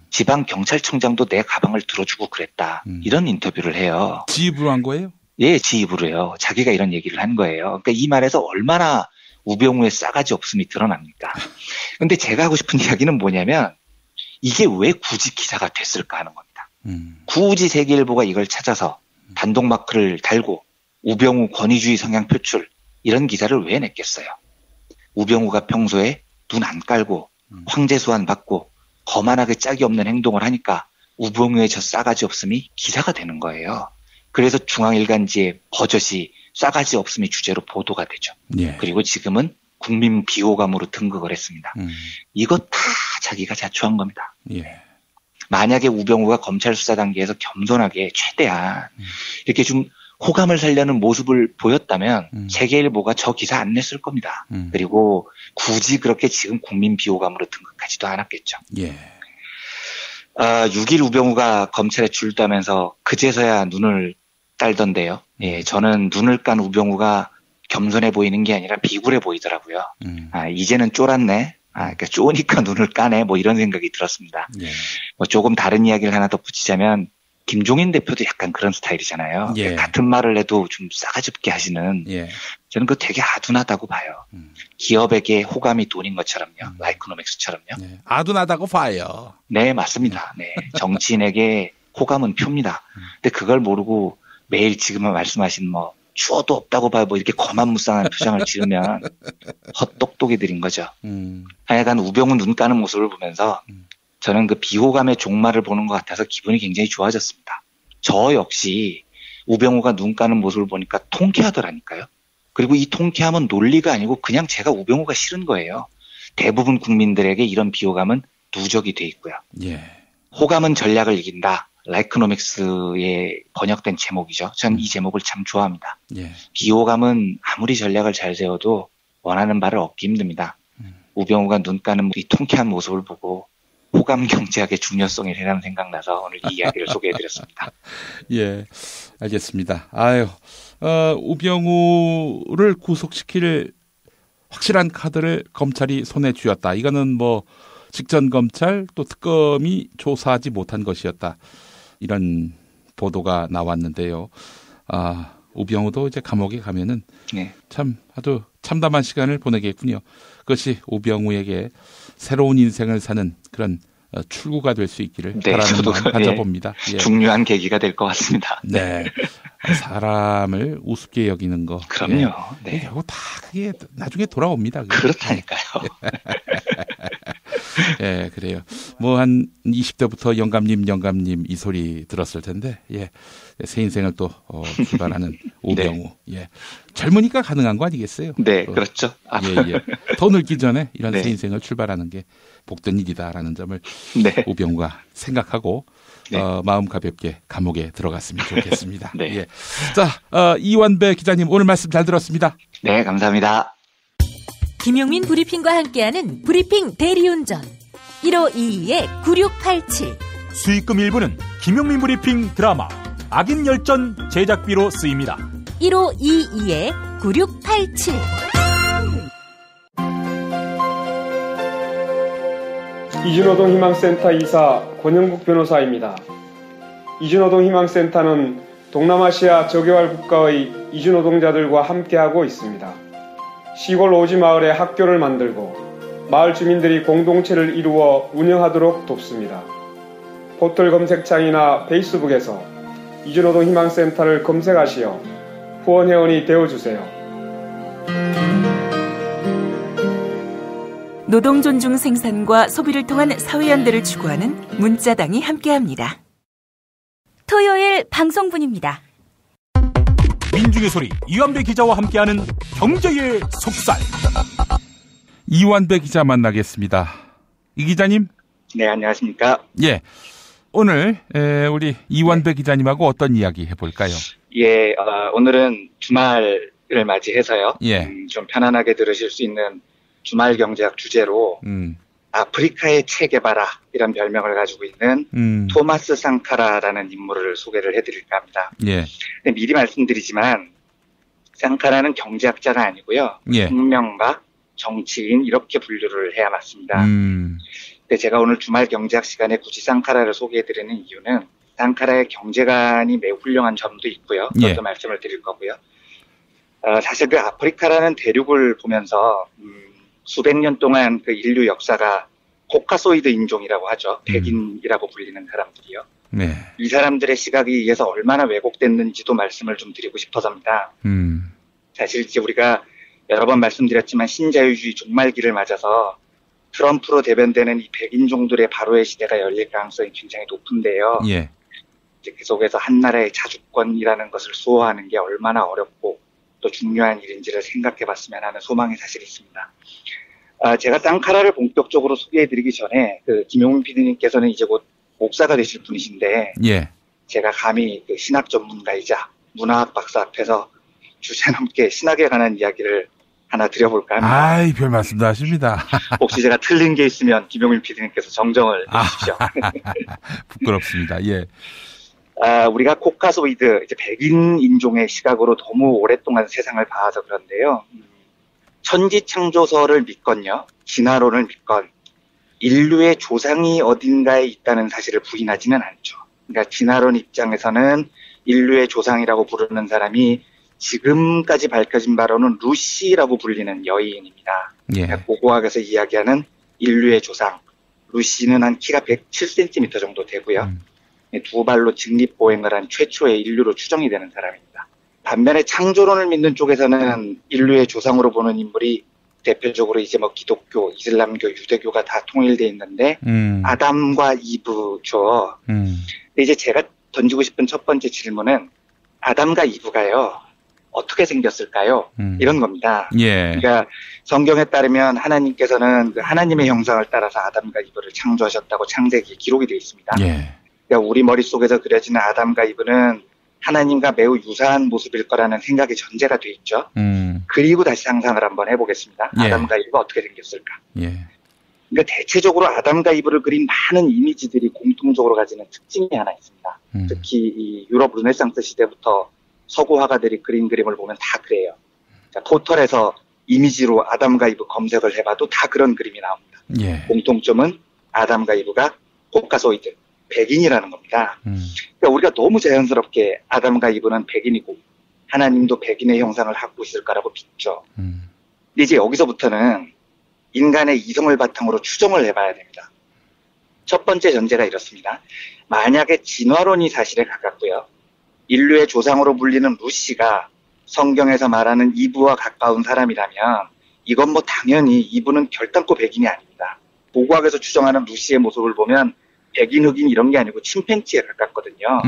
[SPEAKER 10] 지방경찰청장도 내 가방을 들어주고 그랬다. 이런 인터뷰를 해요.
[SPEAKER 9] 지 입으로 한 거예요?
[SPEAKER 10] 예, 지 입으로요. 자기가 이런 얘기를 한 거예요. 그러니까 이 말에서 얼마나 우병우의 싸가지 없음이 드러납니까? 근데 제가 하고 싶은 이야기는 뭐냐면 이게 왜 굳이 기사가 됐을까 하는 겁니다. 굳이 세계일보가 이걸 찾아서 단독 마크를 달고 우병우 권위주의 성향 표출 이런 기사를 왜 냈겠어요? 우병우가 평소에 눈 안 깔고 황제수환 받고 거만하게 짝이 없는 행동을 하니까 우병우의 저 싸가지 없음이 기사가 되는 거예요. 그래서 중앙일간지에 버젓이 싸가지 없음이 주제로 보도가 되죠. 그리고 지금은 국민 비호감으로 등극을 했습니다. 이거 다 자기가 자초한 겁니다. 만약에 우병우가 검찰 수사 단계에서 겸손하게 최대한 이렇게 좀 호감을 살려는 모습을 보였다면 세계일보가 저 기사 안 냈을 겁니다. 그리고 굳이 그렇게 지금 국민 비호감으로 등극하지도 않았겠죠. 6일 우병우가 검찰에 출두하면서 그제서야 눈을 딸던데요. 저는 눈을 깐 우병우가 겸손해 보이는 게 아니라 비굴해 보이더라고요. 이제는 쫄았네. 그러니까 쪼니까 눈을 까네. 뭐 이런 생각이 들었습니다. 뭐 조금 다른 이야기를 하나 더 붙이자면 김종인 대표도 약간 그런 스타일이잖아요. 같은 말을 해도 좀 싸가지 없게 하시는 저는 그거 되게 아둔하다고 봐요. 기업에게 호감이 돈인 것처럼요. 라이코노믹스처럼요.
[SPEAKER 9] 아둔하다고 봐요.
[SPEAKER 10] 네, 맞습니다. 네, 정치인에게 호감은 표입니다. 근데 그걸 모르고 매일 지금 말씀하신 뭐 추워도 없다고 봐요. 뭐 이렇게 거만무쌍한 표정을 지으면 헛똑똑이들인 거죠. 하여간 우병우 눈 까는 모습을 보면서 저는 그 비호감의 종말을 보는 것 같아서 기분이 굉장히 좋아졌습니다. 저 역시 우병우가 눈 까는 모습을 보니까 통쾌하더라니까요. 그리고 이 통쾌함은 논리가 아니고 그냥 제가 우병우가 싫은 거예요. 대부분 국민들에게 이런 비호감은 누적이 돼 있고요. 호감은 전략을 이긴다. 라이크노믹스의 번역된 제목이죠. 전 이 제목을 참 좋아합니다.
[SPEAKER 9] 예.
[SPEAKER 10] 비호감은 아무리 전략을 잘 세워도 원하는 바를 얻기 힘듭니다. 우병우가 눈 까는 이 통쾌한 모습을 보고 호감 경제학의 중요성이라는 생각나서 오늘 이 이야기를 소개해드렸습니다.
[SPEAKER 9] 예, 알겠습니다. 아유, 우병우를 구속시킬 확실한 카드를 검찰이 손에 쥐었다. 이거는 뭐 직전 검찰 또 특검이 조사하지 못한 것이었다. 이런 보도가 나왔는데요. 우병우도 이제 감옥에 가면은
[SPEAKER 10] 네.
[SPEAKER 9] 참 아주 참담한 시간을 보내겠군요. 그것이 우병우에게 새로운 인생을 사는 그런 출구가 될 수 있기를 바라는 마음 가져봅니다.
[SPEAKER 10] 예, 중요한 계기가 될 것 같습니다.
[SPEAKER 9] 네. 사람을 우습게 여기는 거.
[SPEAKER 10] 그럼요.
[SPEAKER 9] 예.
[SPEAKER 10] 네.
[SPEAKER 9] 결국 다 그게 나중에 돌아옵니다.
[SPEAKER 10] 그렇다니까요.
[SPEAKER 9] 예, 그래요. 뭐 한 20대부터 영감님 이 소리 들었을 텐데, 예, 새 인생을 또 출발하는 우병우. 네. 예, 젊으니까 가능한 거 아니겠어요?
[SPEAKER 10] 네, 그렇죠.
[SPEAKER 9] 예. 더 늙기 전에 이런
[SPEAKER 10] 네.
[SPEAKER 9] 새 인생을 출발하는 게 복된 일이다라는 점을
[SPEAKER 10] 네.
[SPEAKER 9] 우병우가 생각하고
[SPEAKER 10] 네.
[SPEAKER 9] 마음 가볍게 감옥에 들어갔으면 좋겠습니다.
[SPEAKER 10] 네.
[SPEAKER 9] 예. 자, 이완배 기자님 오늘 말씀 잘 들었습니다.
[SPEAKER 10] 네, 감사합니다.
[SPEAKER 5] 김용민 브리핑과 함께하는 브리핑 대리운전 1522-9687
[SPEAKER 1] 수익금 일부는 김용민 브리핑 드라마 악인 열전 제작비로 쓰입니다.
[SPEAKER 5] 1522-9687
[SPEAKER 12] 이준호동 희망센터 이사 권영국 변호사입니다. 이준호동 희망센터는 동남아시아 저개발 국가의 이주노동자들과 함께하고 있습니다. 시골 오지 마을에 학교를 만들고 마을 주민들이 공동체를 이루어 운영하도록 돕습니다. 포털 검색창이나 페이스북에서 이주노동 희망센터를 검색하시어 후원회원이 되어주세요.
[SPEAKER 13] 노동 존중 생산과 소비를 통한 사회연대를 추구하는 문자당이 함께합니다.
[SPEAKER 5] 토요일 방송분입니다.
[SPEAKER 1] 민중의 소리 이완배 기자와 함께하는 경제의 속살.
[SPEAKER 9] 이완배 기자 만나겠습니다. 이 기자님.
[SPEAKER 10] 네, 안녕하십니까.
[SPEAKER 9] 예. 오늘 우리 이완배 기자님하고 어떤 이야기 해볼까요?
[SPEAKER 10] 예, 오늘은 주말을 맞이해서요.
[SPEAKER 9] 예.
[SPEAKER 10] 좀 편안하게 들으실 수 있는 주말 경제학 주제로 아프리카의 체게바라 이런 별명을 가지고 있는 토마스 상카라라는 인물을 소개를 해드릴까 합니다.
[SPEAKER 9] 예.
[SPEAKER 10] 근데 미리 말씀드리지만 상카라는 경제학자가 아니고요.
[SPEAKER 9] 예.
[SPEAKER 10] 혁명가, 정치인 이렇게 분류를 해야 맞습니다. 근데 제가 오늘 주말 경제학 시간에 굳이 상카라를 소개해드리는 이유는 상카라의 경제관이 매우 훌륭한 점도 있고요. 그것도
[SPEAKER 9] 예.
[SPEAKER 10] 말씀을 드릴 거고요. 사실 그 아프리카라는 대륙을 보면서 수백 년 동안 그 인류 역사가 코카소이드 인종이라고 하죠. 백인이라고 불리는 사람들이요.
[SPEAKER 9] 네.
[SPEAKER 10] 이 사람들의 시각에 의해서 얼마나 왜곡됐는지도 말씀을 좀 드리고 싶어서입니다. 사실 이제 우리가 여러 번 말씀드렸지만 신자유주의 종말기를 맞아서 트럼프로 대변되는 이 백인종들의 바로의 시대가 열릴 가능성이 굉장히 높은데요.
[SPEAKER 9] 예.
[SPEAKER 10] 이제 그 속에서 한 나라의 자주권이라는 것을 수호하는 게 얼마나 어렵고 또 중요한 일인지를 생각해봤으면 하는 소망이 사실 있습니다. 제가 상카라를 본격적으로 소개해드리기 전에 그 김용민 PD님께서는 이제 곧 목사가 되실 분이신데
[SPEAKER 9] 예.
[SPEAKER 10] 제가 감히 그 신학 전문가이자 문화학 박사 앞에서 주제넘게 신학에 관한 이야기를 하나 드려볼까 합니다.
[SPEAKER 9] 아이, 별 말씀도 하십니다.
[SPEAKER 10] 혹시 제가 틀린 게 있으면 김용민 PD님께서 정정을 해주십시오.
[SPEAKER 9] 부끄럽습니다. 예.
[SPEAKER 10] 우리가 코카소이드, 이제 백인 인종의 시각으로 너무 오랫동안 세상을 봐서 그런데요. 천지창조설을 믿건요, 진화론을 믿건 인류의 조상이 어딘가에 있다는 사실을 부인하지는 않죠. 그러니까 진화론 입장에서는 인류의 조상이라고 부르는 사람이 지금까지 밝혀진 바로는 루시라고 불리는 여인입니다.
[SPEAKER 9] 예.
[SPEAKER 10] 그러니까 고고학에서 이야기하는 인류의 조상. 루시는 한 키가 107cm 정도 되고요. 두 발로 직립보행을 한 최초의 인류로 추정이 되는 사람입니다. 반면에 창조론을 믿는 쪽에서는 인류의 조상으로 보는 인물이 대표적으로 이제 뭐 기독교, 이슬람교, 유대교가 다 통일되어 있는데 아담과 이브죠. 근데 이제 제가 던지고 싶은 첫 번째 질문은 아담과 이브가요, 어떻게 생겼을까요? 이런 겁니다.
[SPEAKER 9] 예.
[SPEAKER 10] 그러니까 성경에 따르면 하나님께서는 그 하나님의 형상을 따라서 아담과 이브를 창조하셨다고 창세기에 기록이 되어 있습니다.
[SPEAKER 9] 예.
[SPEAKER 10] 그러니까 우리 머릿속에서 그려지는 아담과 이브는 하나님과 매우 유사한 모습일 거라는 생각이 전제가 돼 있죠. 그리고 다시 상상을 한번 해보겠습니다.
[SPEAKER 9] 예.
[SPEAKER 10] 아담과 이브가 어떻게 생겼을까?
[SPEAKER 9] 예.
[SPEAKER 10] 그러니까 대체적으로 아담과 이브를 그린 많은 이미지들이 공통적으로 가지는 특징이 하나 있습니다. 특히 이 유럽 르네상스 시대부터 서구 화가들이 그린 그림을 보면 다 그래요. 자, 포털에서 이미지로 아담과 이브 검색을 해봐도 다 그런 그림이 나옵니다.
[SPEAKER 9] 예.
[SPEAKER 10] 공통점은 아담과 이브가 코카소이드, 백인이라는 겁니다. 그러니까 우리가 너무 자연스럽게 아담과 이브는 백인이고 하나님도 백인의 형상을 갖고 있을 거라고 믿죠. 근데 이제 여기서부터는 인간의 이성을 바탕으로 추정을 해봐야 됩니다. 첫 번째 전제가 이렇습니다. 만약에 진화론이 사실에 가깝고요. 인류의 조상으로 불리는 루시가 성경에서 말하는 이브와 가까운 사람이라면 이건 뭐 당연히 이브는 결단코 백인이 아닙니다. 보고학에서 추정하는 루시의 모습을 보면 백인, 흑인 이런 게 아니고 침팬지에 가깝거든요.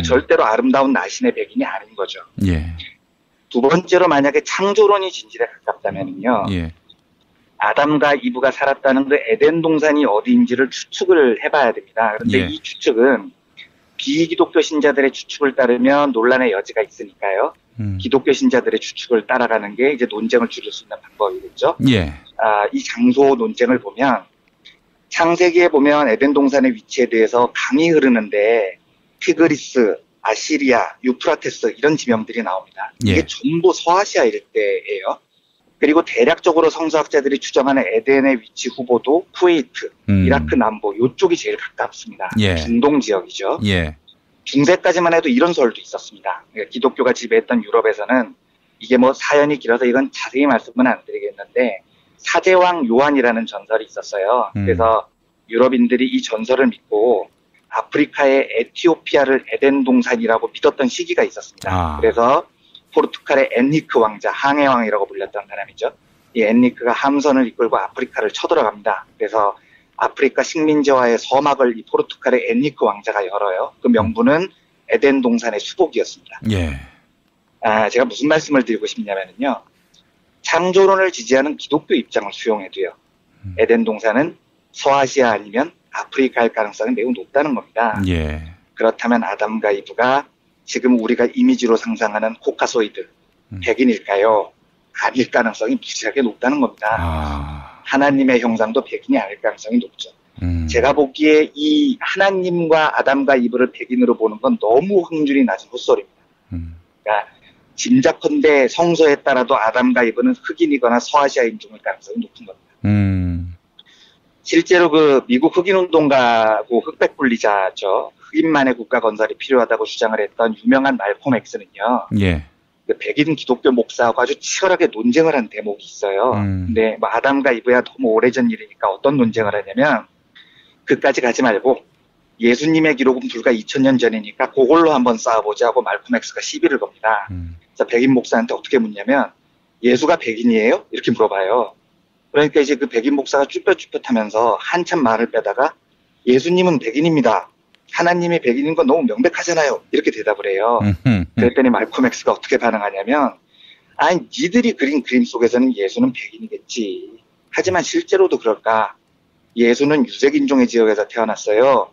[SPEAKER 10] 절대로 아름다운 나신의 백인이 아닌 거죠.
[SPEAKER 9] 예.
[SPEAKER 10] 두 번째로 만약에 창조론이 진실에 가깝다면요.
[SPEAKER 9] 예.
[SPEAKER 10] 아담과 이브가 살았다는 그 에덴 동산이 어디인지를 추측을 해봐야 됩니다. 그런데
[SPEAKER 9] 예.
[SPEAKER 10] 이 추측은 비기독교 신자들의 추측을 따르면 논란의 여지가 있으니까요. 기독교 신자들의 추측을 따라가는 게 이제 논쟁을 줄일 수 있는 방법이겠죠.
[SPEAKER 9] 예.
[SPEAKER 10] 이 장소 논쟁을 보면 창세기에 보면 에덴 동산의 위치에 대해서 강이 흐르는데 티그리스, 아시리아, 유프라테스 이런 지명들이 나옵니다. 이게
[SPEAKER 9] 예.
[SPEAKER 10] 전부 서아시아 일대예요. 그리고 대략적으로 성서학자들이 추정하는 에덴의 위치 후보도 쿠웨이트, 이라크 남부 이쪽이 제일 가깝습니다.
[SPEAKER 9] 예.
[SPEAKER 10] 중동 지역이죠.
[SPEAKER 9] 예.
[SPEAKER 10] 중세까지만 해도 이런 설도 있었습니다. 그러니까 기독교가 지배했던 유럽에서는 이게 뭐 사연이 길어서 이건 자세히 말씀은 안 드리겠는데 사제왕 요한이라는 전설이 있었어요. 그래서 유럽인들이 이 전설을 믿고 아프리카의 에티오피아를 에덴 동산이라고 믿었던 시기가 있었습니다. 그래서 포르투갈의 엔리크 왕자, 항해왕이라고 불렸던 사람이죠. 이 엔리크가 함선을 이끌고 아프리카를 쳐들어갑니다. 그래서 아프리카 식민지와의 서막을 이 포르투갈의 엔리크 왕자가 열어요. 그 명분은 에덴 동산의 수복이었습니다.
[SPEAKER 9] 예.
[SPEAKER 10] 제가 무슨 말씀을 드리고 싶냐면요. 창조론을 지지하는 기독교 입장을 수용해도요. 에덴 동산은 서아시아 아니면 아프리카일 가능성이 매우 높다는 겁니다.
[SPEAKER 9] 예.
[SPEAKER 10] 그렇다면 아담과 이브가 지금 우리가 이미지로 상상하는 코카소이드, 백인일까요? 아닐 가능성이 무지하게 높다는 겁니다. 하나님의 형상도 백인이 아닐 가능성이 높죠. 제가 보기에 이 하나님과 아담과 이브를 백인으로 보는 건 너무 확률이 낮은 헛소리입니다. 그러니까 짐작컨대 성서에 따라도 아담과 이브는 흑인이거나 서아시아 인종일 가능성이 높은 겁니다. 실제로 그 미국 흑인운동가고 흑백 분리자죠. 흑인만의 국가 건설이 필요하다고 주장을 했던 유명한 말콤 X는요.
[SPEAKER 9] 예.
[SPEAKER 10] 그 백인 기독교 목사하고 아주 치열하게 논쟁을 한 대목이 있어요. 근데 뭐 아담과 이브야 너무 오래전 일이니까 어떤 논쟁을 하냐면 그까지 가지 말고 예수님의 기록은 불과 2000년 전이니까 그걸로 한번 싸워보자 하고 말콤 X가 시비를 겁니다. 그래서 백인 목사한테 어떻게 묻냐면 예수가 백인이에요? 이렇게 물어봐요. 그러니까 이제 그 백인 목사가 쭈뼛쭈뼛하면서 한참 말을 빼다가 예수님은 백인입니다. 하나님이 백인인 건 너무 명백하잖아요. 이렇게 대답을 해요. 그랬더니 말콤 X가 어떻게 반응하냐면 아니 니들이 그린 그림 속에서는 예수는 백인이겠지. 하지만 실제로도 그럴까? 예수는 유색인종의 지역에서 태어났어요.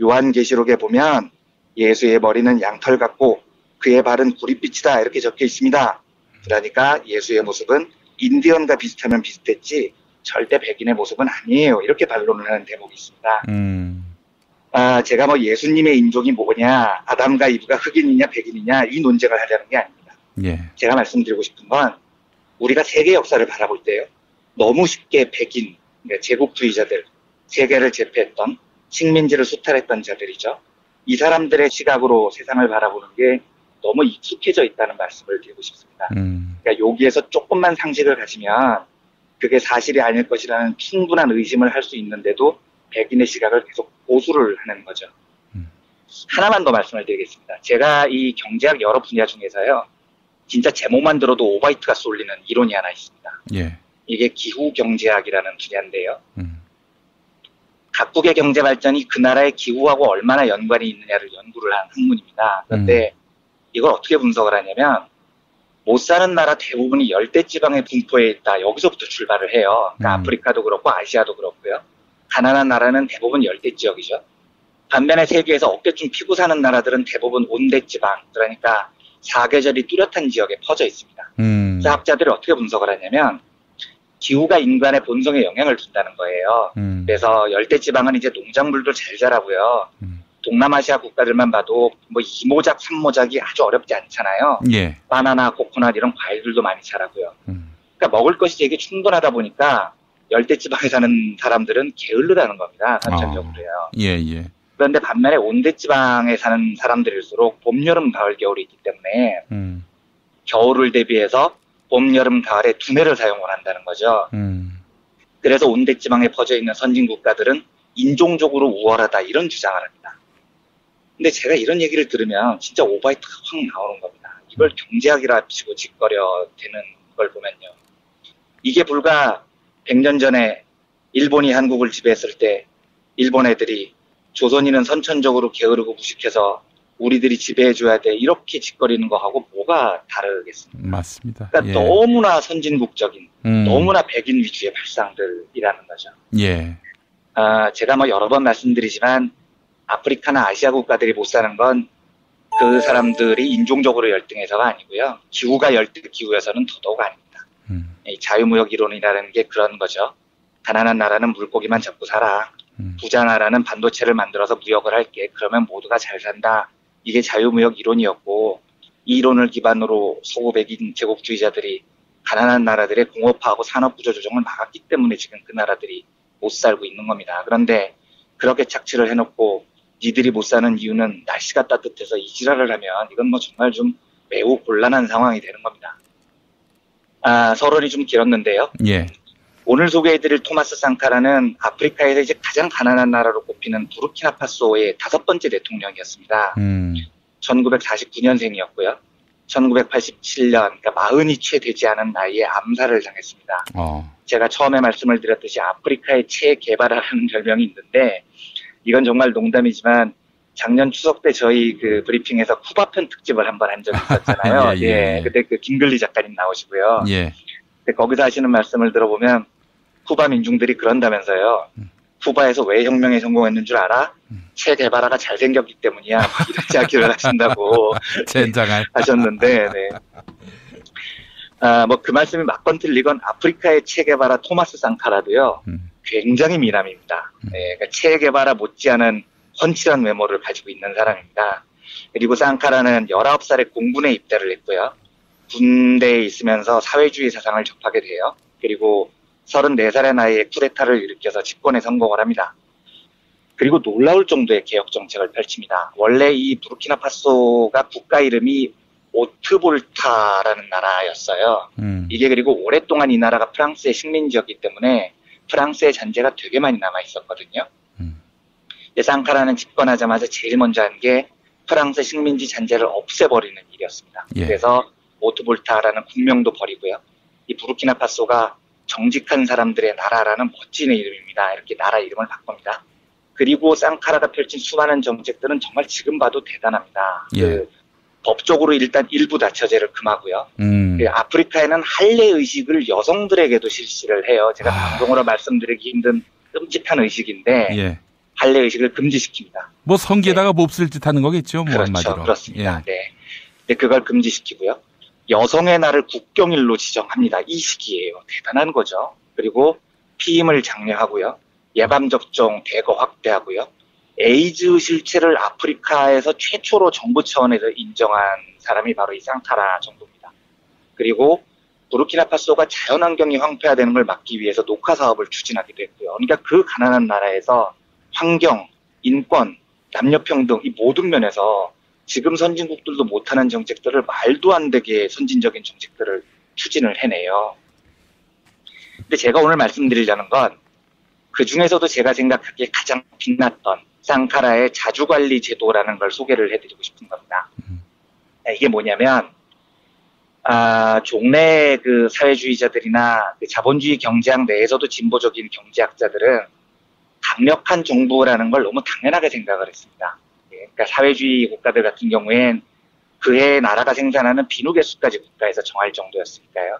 [SPEAKER 10] 요한계시록에 보면 예수의 머리는 양털 같고 그의 발은 구릿빛이다 이렇게 적혀 있습니다. 그러니까 예수의 모습은 인디언과 비슷하면 비슷했지 절대 백인의 모습은 아니에요. 이렇게 반론을 하는 대목이 있습니다. 제가 뭐 예수님의 인종이 뭐냐, 아담과 이브가 흑인이냐 백인이냐 이 논쟁을 하려는 게 아닙니다.
[SPEAKER 9] 예.
[SPEAKER 10] 제가 말씀드리고 싶은 건 우리가 세계 역사를 바라볼 때요. 너무 쉽게 백인, 제국주의자들, 세계를 제패했던 식민지를 수탈했던 자들이죠. 이 사람들의 시각으로 세상을 바라보는 게 너무 익숙해져 있다는 말씀을 드리고 싶습니다. 그러니까 여기에서 조금만 상식을 가지면 그게 사실이 아닐 것이라는 충분한 의심을 할 수 있는데도 백인의 시각을 계속 고수를 하는 거죠. 하나만 더 말씀을 드리겠습니다. 제가 이 경제학 여러 분야 중에서요. 진짜 제목만 들어도 오바이트가 쏠리는 이론이 하나 있습니다.
[SPEAKER 9] 예.
[SPEAKER 10] 이게 기후경제학이라는 분야인데요. 각국의 경제 발전이 그 나라의 기후하고 얼마나 연관이 있느냐를 연구를 한 학문입니다. 그런데 이걸 어떻게 분석을 하냐면 못 사는 나라 대부분이 열대지방에 분포해 있다. 여기서부터 출발을 해요. 그러니까 아프리카도 그렇고 아시아도 그렇고요. 가난한 나라는 대부분 열대지역이죠. 반면에 세계에서 어깨춤 피고 사는 나라들은 대부분 온대지방, 그러니까 사계절이 뚜렷한 지역에 퍼져 있습니다. 그래서 학자들이 어떻게 분석을 하냐면 기후가 인간의 본성에 영향을 준다는 거예요. 그래서 열대지방은 이제 농작물도 잘 자라고요. 동남아시아 국가들만 봐도 뭐 2모작, 3모작이 아주 어렵지 않잖아요.
[SPEAKER 9] 예.
[SPEAKER 10] 바나나, 코코넛 이런 과일들도 많이 자라고요. 그러니까 먹을 것이 되게 충분하다 보니까 열대지방에 사는 사람들은 게을르다는 겁니다. 선천적으로요.
[SPEAKER 9] 예, 예.
[SPEAKER 10] 그런데 반면에 온대지방에 사는 사람들일수록 봄, 여름, 가을, 겨울이 있기 때문에 겨울을 대비해서 봄, 여름, 가을에 두뇌를 사용을 한다는 거죠. 그래서 온대지방에 퍼져 있는 선진 국가들은 인종적으로 우월하다 이런 주장을 합니다. 근데 제가 이런 얘기를 들으면 진짜 오바이트가 확 나오는 겁니다. 이걸 경제학이라 치고 짓거려 대는 걸 보면요. 이게 불과 100년 전에 일본이 한국을 지배했을 때 일본 애들이 조선인은 선천적으로 게으르고 무식해서 우리들이 지배해줘야 돼 이렇게 짓거리는 거하고 뭐가 다르겠습니까?
[SPEAKER 9] 맞습니다.
[SPEAKER 10] 그러니까
[SPEAKER 9] 예.
[SPEAKER 10] 너무나 선진국적인 너무나 백인 위주의 발상들이라는 거죠.
[SPEAKER 9] 예.
[SPEAKER 10] 제가 뭐 여러 번 말씀드리지만 아프리카나 아시아 국가들이 못 사는 건 그 사람들이 인종적으로 열등해서가 아니고요. 기후가 열등 기후여서는 더더욱 아닙니다. 이 자유무역 이론이라는 게 그런 거죠. 가난한 나라는 물고기만 잡고 살아. 부자 나라는 반도체를 만들어서 무역을 할게. 그러면 모두가 잘 산다. 이게 자유무역 이론이었고 이 이론을 기반으로 소구 백인 제국주의자들이 가난한 나라들의 공업화하고 산업구조 조정을 막았기 때문에 지금 그 나라들이 못 살고 있는 겁니다. 그런데 그렇게 착취를 해놓고 니들이 못 사는 이유는 날씨가 따뜻해서 이 지랄을 하면 이건 뭐 정말 좀 매우 곤란한 상황이 되는 겁니다. 서론이 좀 길었는데요.
[SPEAKER 9] 예.
[SPEAKER 10] 오늘 소개해드릴 토마스 상카라는 아프리카에서 이제 가장 가난한 나라로 꼽히는 부르키나파소의 5번째 대통령이었습니다. 1949년생이었고요. 1987년, 그러니까 40이 채 되지 않은 나이에 암살을 당했습니다. 제가 처음에 말씀을 드렸듯이 아프리카의 체개발하라는 별명이 있는데 이건 정말 농담이지만 작년 추석 때 저희 그 브리핑에서 쿠바편 특집을 한번 한 적이 있었잖아요. 예. 그때 그 김글리 작가님 나오시고요.
[SPEAKER 9] 예.
[SPEAKER 10] 근데 거기서 하시는 말씀을 들어보면 쿠바 민중들이 그런다면서요. 쿠바에서 왜 혁명에 성공했는 줄 알아? 체게바라가 잘생겼기 때문이야. 이런 이야기를 하신다고
[SPEAKER 9] 젠장할
[SPEAKER 10] 하셨는데, 네. 뭐 그 말씀이 맞건 틀리건 아프리카의 체게바라 토마스 상카라도요. 굉장히 미남입니다. 네, 그러니까 체게바라 못지않은 훤칠한 외모를 가지고 있는 사람입니다. 그리고 상카라는 19살에 공군에 입대를 했고요. 군대에 있으면서 사회주의 사상을 접하게 돼요. 그리고 34살의 나이에 쿠데타를 일으켜서 집권에 성공을 합니다. 그리고 놀라울 정도의 개혁 정책을 펼칩니다. 원래 이 부르키나파소가 국가 이름이 오트볼타라는 나라였어요. 이게 그리고 오랫동안 이 나라가 프랑스의 식민지였기 때문에 프랑스의 잔재가 되게 많이 남아 있었거든요. 상카라는 집권하자마자 제일 먼저 한 게 프랑스 식민지 잔재를 없애버리는 일이었습니다.
[SPEAKER 9] 예.
[SPEAKER 10] 그래서 오트볼타라는 국명도 버리고요. 이 부르키나파소가 정직한 사람들의 나라라는 멋진 이름입니다. 이렇게 나라 이름을 바꿉니다. 그리고 상카라가 펼친 수많은 정책들은 정말 지금 봐도 대단합니다.
[SPEAKER 9] 예.
[SPEAKER 10] 법적으로 일단 일부 다처제를 금하고요. 아프리카에는 할례 의식을 여성들에게도 실시를 해요. 제가 방송으로 말씀드리기 힘든 끔찍한 의식인데
[SPEAKER 9] 예.
[SPEAKER 10] 할례 의식을 금지시킵니다.
[SPEAKER 9] 뭐 성기에다가 몹쓸 짓 하는 거겠죠. 뭐
[SPEAKER 10] 그렇죠.
[SPEAKER 9] 한마디로.
[SPEAKER 10] 그렇습니다.
[SPEAKER 9] 예.
[SPEAKER 10] 네. 근데 그걸 금지시키고요. 여성의 날을 국경일로 지정합니다. 이 시기예요. 대단한 거죠. 그리고 피임을 장려하고요. 예방접종 대거 확대하고요. 에이즈 실체를 아프리카에서 최초로 정부 차원에서 인정한 사람이 바로 이 상카라 정부입니다. 그리고 부르키나파소가 자연환경이 황폐화되는 걸 막기 위해서 녹화 사업을 추진하기도 했고요. 그러니까 그 가난한 나라에서 환경, 인권, 남녀평등 이 모든 면에서 지금 선진국들도 못하는 정책들을 말도 안 되게 선진적인 정책들을 추진을 해내요. 근데 제가 오늘 말씀드리려는 건 그 중에서도 제가 생각하기에 가장 빛났던 상카라의 자주관리 제도라는 걸 소개를 해드리고 싶은 겁니다. 이게 뭐냐면 종래 그 사회주의자들이나 그 자본주의 경제학 내에서도 진보적인 경제학자들은 강력한 정부라는 걸 너무 당연하게 생각을 했습니다. 그러니까 사회주의 국가들 같은 경우엔 그해 나라가 생산하는 비누개수까지 국가에서 정할 정도였으니까요.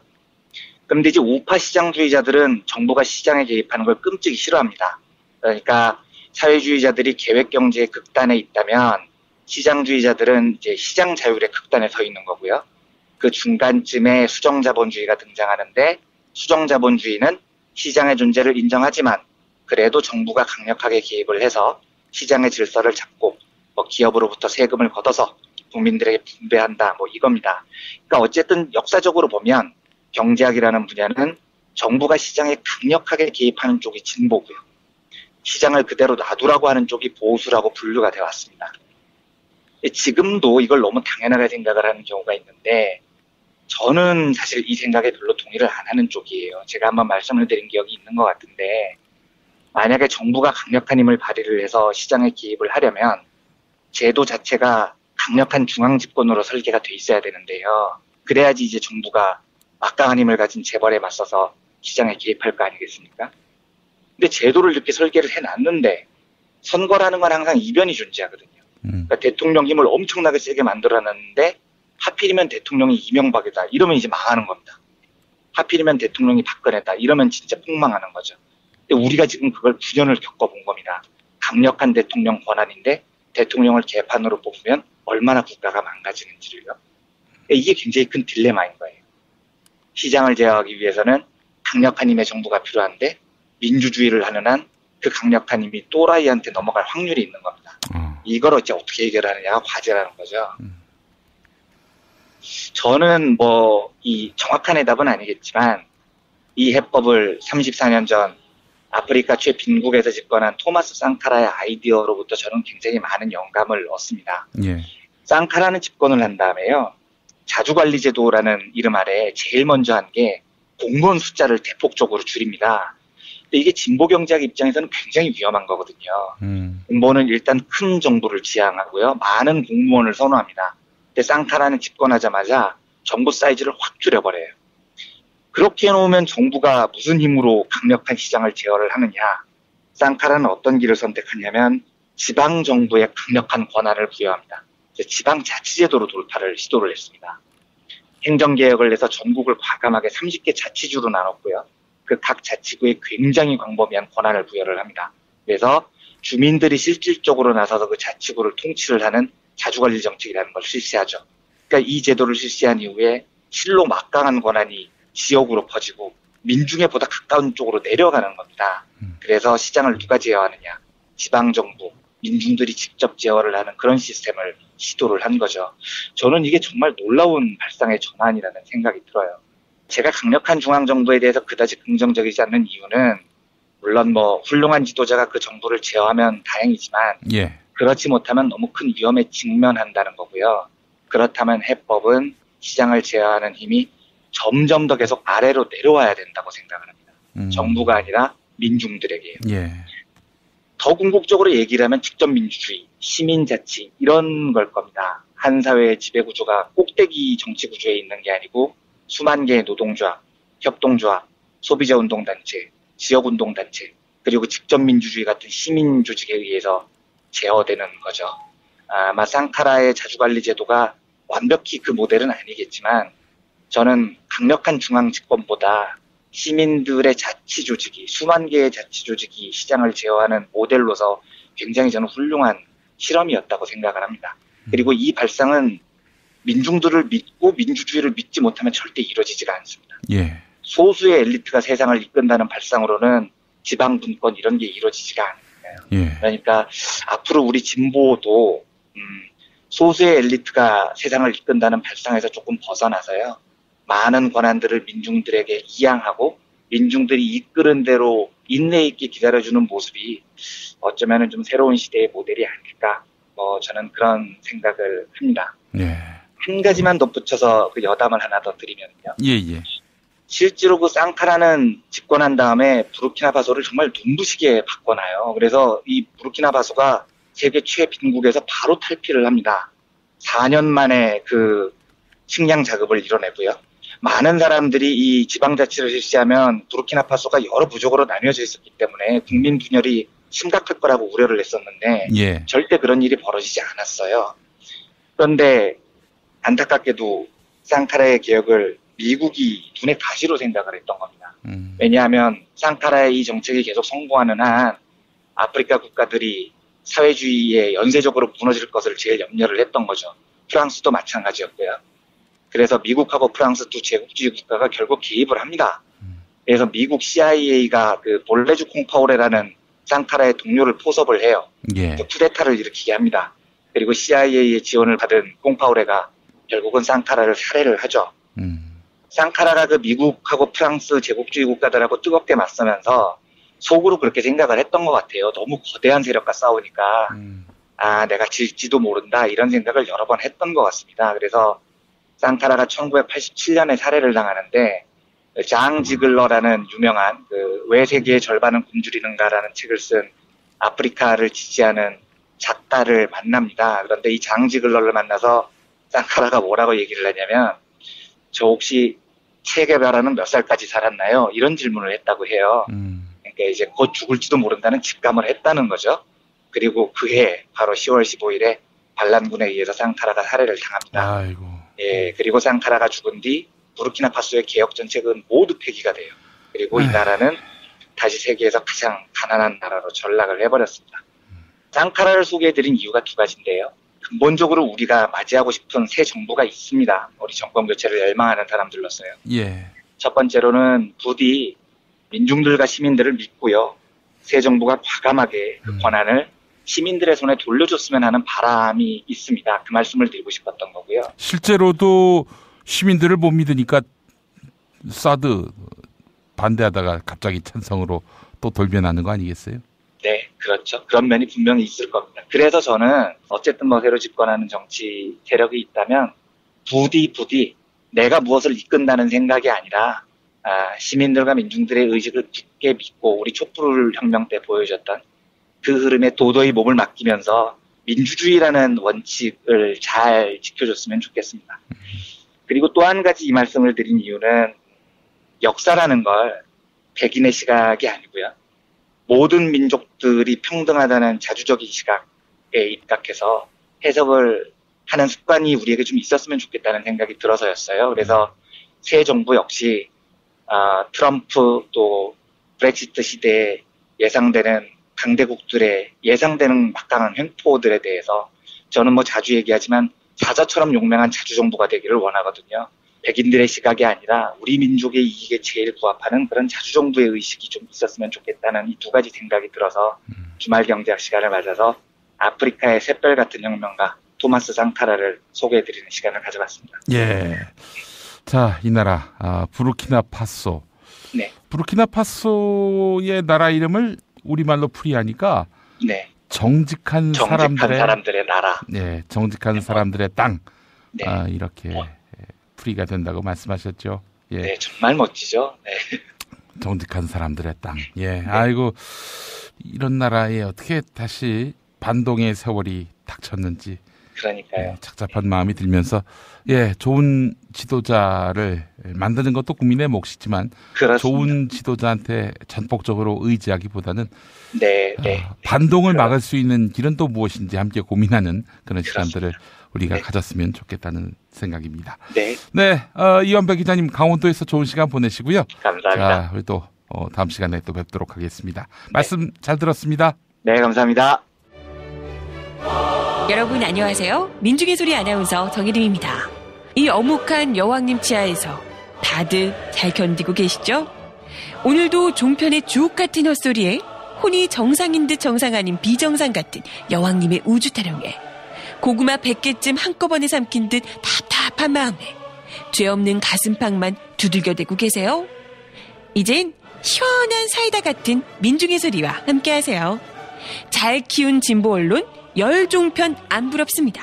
[SPEAKER 10] 그런데 이제 우파 시장주의자들은 정부가 시장에 개입하는 걸 끔찍이 싫어합니다. 그러니까 사회주의자들이 계획경제의 극단에 있다면 시장주의자들은 이제 시장 자율의 극단에 서 있는 거고요. 그 중간쯤에 수정자본주의가 등장하는데 수정자본주의는 시장의 존재를 인정하지만 그래도 정부가 강력하게 개입을 해서 시장의 질서를 잡고 기업으로부터 세금을 걷어서 국민들에게 분배한다 이겁니다. 그러니까 어쨌든 역사적으로 보면 경제학이라는 분야는 정부가 시장에 강력하게 개입하는 쪽이 진보고요. 시장을 그대로 놔두라고 하는 쪽이 보수라고 분류가 되어 왔습니다. 지금도 이걸 너무 당연하게 생각을 하는 경우가 있는데 저는 사실 이 생각에 별로 동의를 안 하는 쪽이에요. 제가 한번 말씀을 드린 기억이 있는 것 같은데 만약에 정부가 강력한 힘을 발휘를 해서 시장에 개입을 하려면 제도 자체가 강력한 중앙집권으로 설계가 돼 있어야 되는데요. 그래야지 이제 정부가 막강한 힘을 가진 재벌에 맞서서 시장에 개입할 거 아니겠습니까? 근데 제도를 이렇게 설계를 해놨는데 선거라는 건 항상 이변이 존재하거든요. 그러니까 대통령 힘을 엄청나게 세게 만들어놨는데 하필이면 대통령이 이명박이다 이러면 이제 망하는 겁니다. 하필이면 대통령이 박근혜다 이러면 진짜 폭망하는 거죠. 근데 우리가 지금 그걸 9년을 겪어본 겁니다. 강력한 대통령 권한인데 대통령을 개판으로 뽑으면 얼마나 국가가 망가지는지를요. 이게 굉장히 큰 딜레마인 거예요. 시장을 제어하기 위해서는 강력한 힘의 정부가 필요한데 민주주의를 하는 한 그 강력한 힘이 또라이한테 넘어갈 확률이 있는 겁니다. 이걸 어떻게 해결하느냐가 과제라는 거죠. 저는 이 정확한 해답은 아니겠지만 이 해법을 34년 전 아프리카 최빈국에서 집권한 토마스 상카라의 아이디어로부터 저는 굉장히 많은 영감을 얻습니다.
[SPEAKER 9] 예.
[SPEAKER 10] 상카라는 집권을 한 다음에요. 자주관리제도라는 이름 아래 제일 먼저 한 게 공무원 숫자를 대폭적으로 줄입니다. 근데 이게 진보경제학 입장에서는 굉장히 위험한 거거든요. 공무원은 일단 큰 정부를 지향하고요. 많은 공무원을 선호합니다. 근데 상카라는 집권하자마자 정부 사이즈를 확 줄여버려요. 그렇게 해놓으면 정부가 무슨 힘으로 강력한 시장을 제어를 하느냐. 상카라는 어떤 길을 선택하냐면 지방정부에 강력한 권한을 부여합니다. 지방자치제도로 돌파를 시도를 했습니다. 행정개혁을 해서 전국을 과감하게 30개 자치주로 나눴고요. 그 각 자치구에 굉장히 광범위한 권한을 부여를 합니다. 그래서 주민들이 실질적으로 나서서 그 자치구를 통치를 하는 자주관리 정책이라는 걸 실시하죠. 그러니까 이 제도를 실시한 이후에 실로 막강한 권한이 지역으로 퍼지고 민중에 보다 가까운 쪽으로 내려가는 겁니다. 그래서 시장을 누가 제어하느냐. 지방정부, 민중들이 직접 제어를 하는 그런 시스템을 시도를 한 거죠. 저는 이게 정말 놀라운 발상의 전환이라는 생각이 들어요. 제가 강력한 중앙정부에 대해서 그다지 긍정적이지 않는 이유는 물론 훌륭한 지도자가 그 정부를 제어하면 다행이지만
[SPEAKER 9] 예.
[SPEAKER 10] 그렇지 못하면 너무 큰 위험에 직면한다는 거고요. 그렇다면 해법은 시장을 제어하는 힘이 점점 더 계속 아래로 내려와야 된다고 생각을 합니다. 정부가 아니라 민중들에게요.
[SPEAKER 9] 예.
[SPEAKER 10] 더 궁극적으로 얘기를 하면 직접민주주의, 시민자치 이런 걸 겁니다. 한 사회의 지배구조가 꼭대기 정치구조에 있는 게 아니고 수만 개의 노동조합, 협동조합, 소비자운동단체, 지역운동단체 그리고 직접민주주의 같은 시민조직에 의해서 제어되는 거죠. 아마 상카라의 자주관리제도가 완벽히 그 모델은 아니겠지만 저는 강력한 중앙집권보다 시민들의 자치조직이 수만 개의 자치조직이 시장을 제어하는 모델로서 굉장히 저는 훌륭한 실험이었다고 생각을 합니다. 그리고 이 발상은 민중들을 믿고 민주주의를 믿지 못하면 절대 이루어지지가 않습니다.
[SPEAKER 9] 예.
[SPEAKER 10] 소수의 엘리트가 세상을 이끈다는 발상으로는 지방 분권 이런 게 이루어지지가 않아요.
[SPEAKER 9] 예.
[SPEAKER 10] 그러니까 앞으로 우리 진보도 소수의 엘리트가 세상을 이끈다는 발상에서 조금 벗어나서요. 많은 권한들을 민중들에게 이양하고 민중들이 이끄는 대로 인내 있게 기다려주는 모습이 어쩌면 좀 새로운 시대의 모델이 아닐까. 저는 그런 생각을 합니다.
[SPEAKER 9] 예.
[SPEAKER 10] 한 가지만 덧붙여서 그 여담을 하나 더 드리면요.
[SPEAKER 9] 예.
[SPEAKER 10] 실제로 그 상카라는 집권한 다음에 부르키나파소를 정말 눈부시게 바꿔놔요. 그래서 이 부르키나파소가 세계 최빈국에서 바로 탈피를 합니다. 4년 만에 그 식량 자급을 이뤄내고요. 많은 사람들이 이 지방자치를 실시하면 부르키나파소가 여러 부족으로 나뉘어져 있었기 때문에 국민 분열이 심각할 거라고 우려를 했었는데
[SPEAKER 9] 예.
[SPEAKER 10] 절대 그런 일이 벌어지지 않았어요. 그런데 안타깝게도 상카라의 개혁을 미국이 눈의 가시로 생각을 했던 겁니다. 왜냐하면 상카라의 이 정책이 계속 성공하는 한 아프리카 국가들이 사회주의에 연쇄적으로 무너질 것을 제일 염려를 했던 거죠. 프랑스도 마찬가지였고요. 그래서 미국하고 프랑스 두 제국주의 국가가 결국 개입을 합니다. 그래서 미국 CIA가 그 볼레주 콩파오레라는 상카라의 동료를 포섭을 해요.
[SPEAKER 9] 예.
[SPEAKER 10] 쿠데타를 일으키게 합니다. 그리고 CIA의 지원을 받은 콩파오레가 결국은 상카라를 살해를 하죠. 상카라가 그 미국하고 프랑스 제국주의 국가들하고 뜨겁게 맞서면서 속으로 그렇게 생각을 했던 것 같아요. 너무 거대한 세력과 싸우니까 내가 질지도 모른다 이런 생각을 여러 번 했던 것 같습니다. 그래서 상카라가 1987년에 살해를 당하는데 장 지글러라는 유명한 왜 세계의 절반은 굶주리는가라는 책을 쓴 아프리카를 지지하는 작가를 만납니다. 그런데 이 장 지글러를 만나서 상카라가 뭐라고 얘기를 하냐면 저 혹시 체게바라는 몇 살까지 살았나요? 이런 질문을 했다고 해요. 그러니까 이제 곧 죽을지도 모른다는 직감을 했다는 거죠. 그리고 그해 바로 10월 15일에 반란군에 의해서 상카라가 살해를 당합니다.
[SPEAKER 9] 아이고.
[SPEAKER 10] 예, 그리고 상카라가 죽은 뒤 부르키나파소의 개혁 정책은 모두 폐기가 돼요. 그리고 이 나라는 다시 세계에서 가장 가난한 나라로 전락을 해버렸습니다. 상카라를 소개해드린 이유가 두 가지인데요. 근본적으로 우리가 맞이하고 싶은 새 정부가 있습니다. 우리 정권 교체를 열망하는 사람들로서요.
[SPEAKER 9] 예.
[SPEAKER 10] 첫 번째로는 부디 민중들과 시민들을 믿고요. 새 정부가 과감하게 그 권한을 시민들의 손에 돌려줬으면 하는 바람이 있습니다. 그 말씀을 드리고 싶었던 거고요.
[SPEAKER 9] 실제로도 시민들을 못 믿으니까 사드 반대하다가 갑자기 찬성으로 또 돌변하는 거 아니겠어요?
[SPEAKER 10] 네, 그렇죠. 그런 면이 분명히 있을 겁니다. 그래서 저는 어쨌든 새로 집권하는 정치 세력이 있다면 부디 내가 무엇을 이끈다는 생각이 아니라 시민들과 민중들의 의식을 깊게 믿고 우리 촛불 혁명 때 보여줬던 그 흐름에 도저히 몸을 맡기면서 민주주의라는 원칙을 잘 지켜줬으면 좋겠습니다. 그리고 또 한 가지 이 말씀을 드린 이유는 역사라는 걸 백인의 시각이 아니고요. 모든 민족들이 평등하다는 자주적인 시각에 입각해서 해석을 하는 습관이 우리에게 좀 있었으면 좋겠다는 생각이 들어서였어요. 그래서 새 정부 역시 트럼프 또 브렉시트 시대에 예상되는 강대국들의 예상되는 막강한 횡포들에 대해서 저는 자주 얘기하지만 사자처럼 용맹한 자주정부가 되기를 원하거든요. 백인들의 시각이 아니라 우리 민족의 이익에 제일 부합하는 그런 자주정부의 의식이 좀 있었으면 좋겠다는 이 두 가지 생각이 들어서 주말 경제학 시간을 맞아서 아프리카의 샛별 같은 혁명가 토마스 상카라를 소개해드리는 시간을 가져봤습니다.
[SPEAKER 9] 예. 자, 이 나라 부르키나파소.
[SPEAKER 10] 네.
[SPEAKER 9] 부르키나파소의 나라 이름을 우리말로 풀이하니까
[SPEAKER 10] 네.
[SPEAKER 9] 정직한
[SPEAKER 10] 사람들의 나라.
[SPEAKER 9] 네, 정직한 사람들의 땅.
[SPEAKER 10] 네.
[SPEAKER 9] 이렇게 풀이가 된다고 말씀하셨죠. 예.
[SPEAKER 10] 네, 정말 멋지죠. 네.
[SPEAKER 9] 정직한 사람들의 땅. 예. 네. 아이고 이런 나라에 어떻게 다시 반동의 세월이 닥쳤는지.
[SPEAKER 10] 그러니까요.
[SPEAKER 9] 예, 착잡한 마음이 들면서 좋은 지도자를 만드는 것도 국민의 몫이지만
[SPEAKER 10] 그렇습니다.
[SPEAKER 9] 좋은 지도자한테 전폭적으로 의지하기보다는
[SPEAKER 10] 네.
[SPEAKER 9] 반동을 막을 수 있는 길은 또 무엇인지 함께 고민하는 그런 시간들을 우리가 가졌으면 좋겠다는 생각입니다.
[SPEAKER 10] 네.
[SPEAKER 9] 네, 이완배 기자님 강원도에서 좋은 시간 보내시고요.
[SPEAKER 10] 감사합니다.
[SPEAKER 9] 자, 우리 또 다음 시간에 또 뵙도록 하겠습니다. 말씀 잘 들었습니다.
[SPEAKER 10] 네, 감사합니다.
[SPEAKER 13] 여러분 안녕하세요. 민중의 소리 아나운서 정혜림입니다. 이 어묵한 여왕님 치하에서 다들 잘 견디고 계시죠? 오늘도 종편의 주옥 같은 헛소리에 혼이 정상인 듯 정상 아닌 비정상 같은 여왕님의 우주 타령에 고구마 100개쯤 한꺼번에 삼킨 듯 답답한 마음에 죄 없는 가슴팍만 두들겨대고 계세요. 이젠 시원한 사이다 같은 민중의 소리와 함께하세요. 잘 키운 진보 언론 열종편 안 부럽습니다.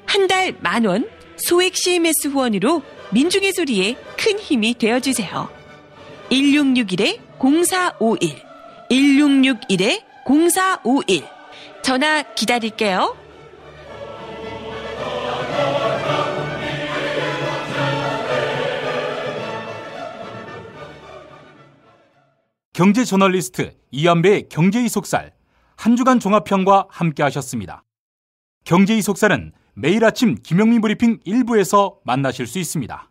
[SPEAKER 13] 한 달 10,000원 소액 CMS 후원으로 민중의 소리에 큰 힘이 되어주세요. 1661-0451 1661-0451 전화 기다릴게요.
[SPEAKER 1] 경제 저널리스트 이완배의 경제의 속살 한 주간 종합편과 함께 하셨습니다. 경제의 속살은 매일 아침 김영민 브리핑 1부에서 만나실 수 있습니다.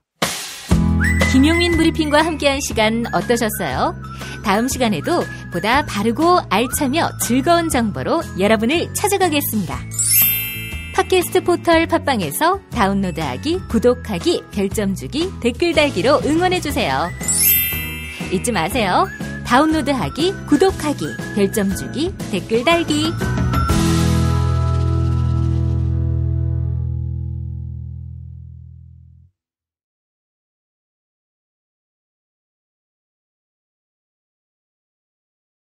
[SPEAKER 5] 김용민 브리핑과 함께한 시간 어떠셨어요? 다음 시간에도 보다 바르고 알차며 즐거운 정보로 여러분을 찾아가겠습니다. 팟캐스트 포털 팟빵에서 다운로드하기, 구독하기, 별점 주기, 댓글 달기로 응원해주세요. 잊지 마세요. 다운로드하기, 구독하기, 별점 주기, 댓글 달기.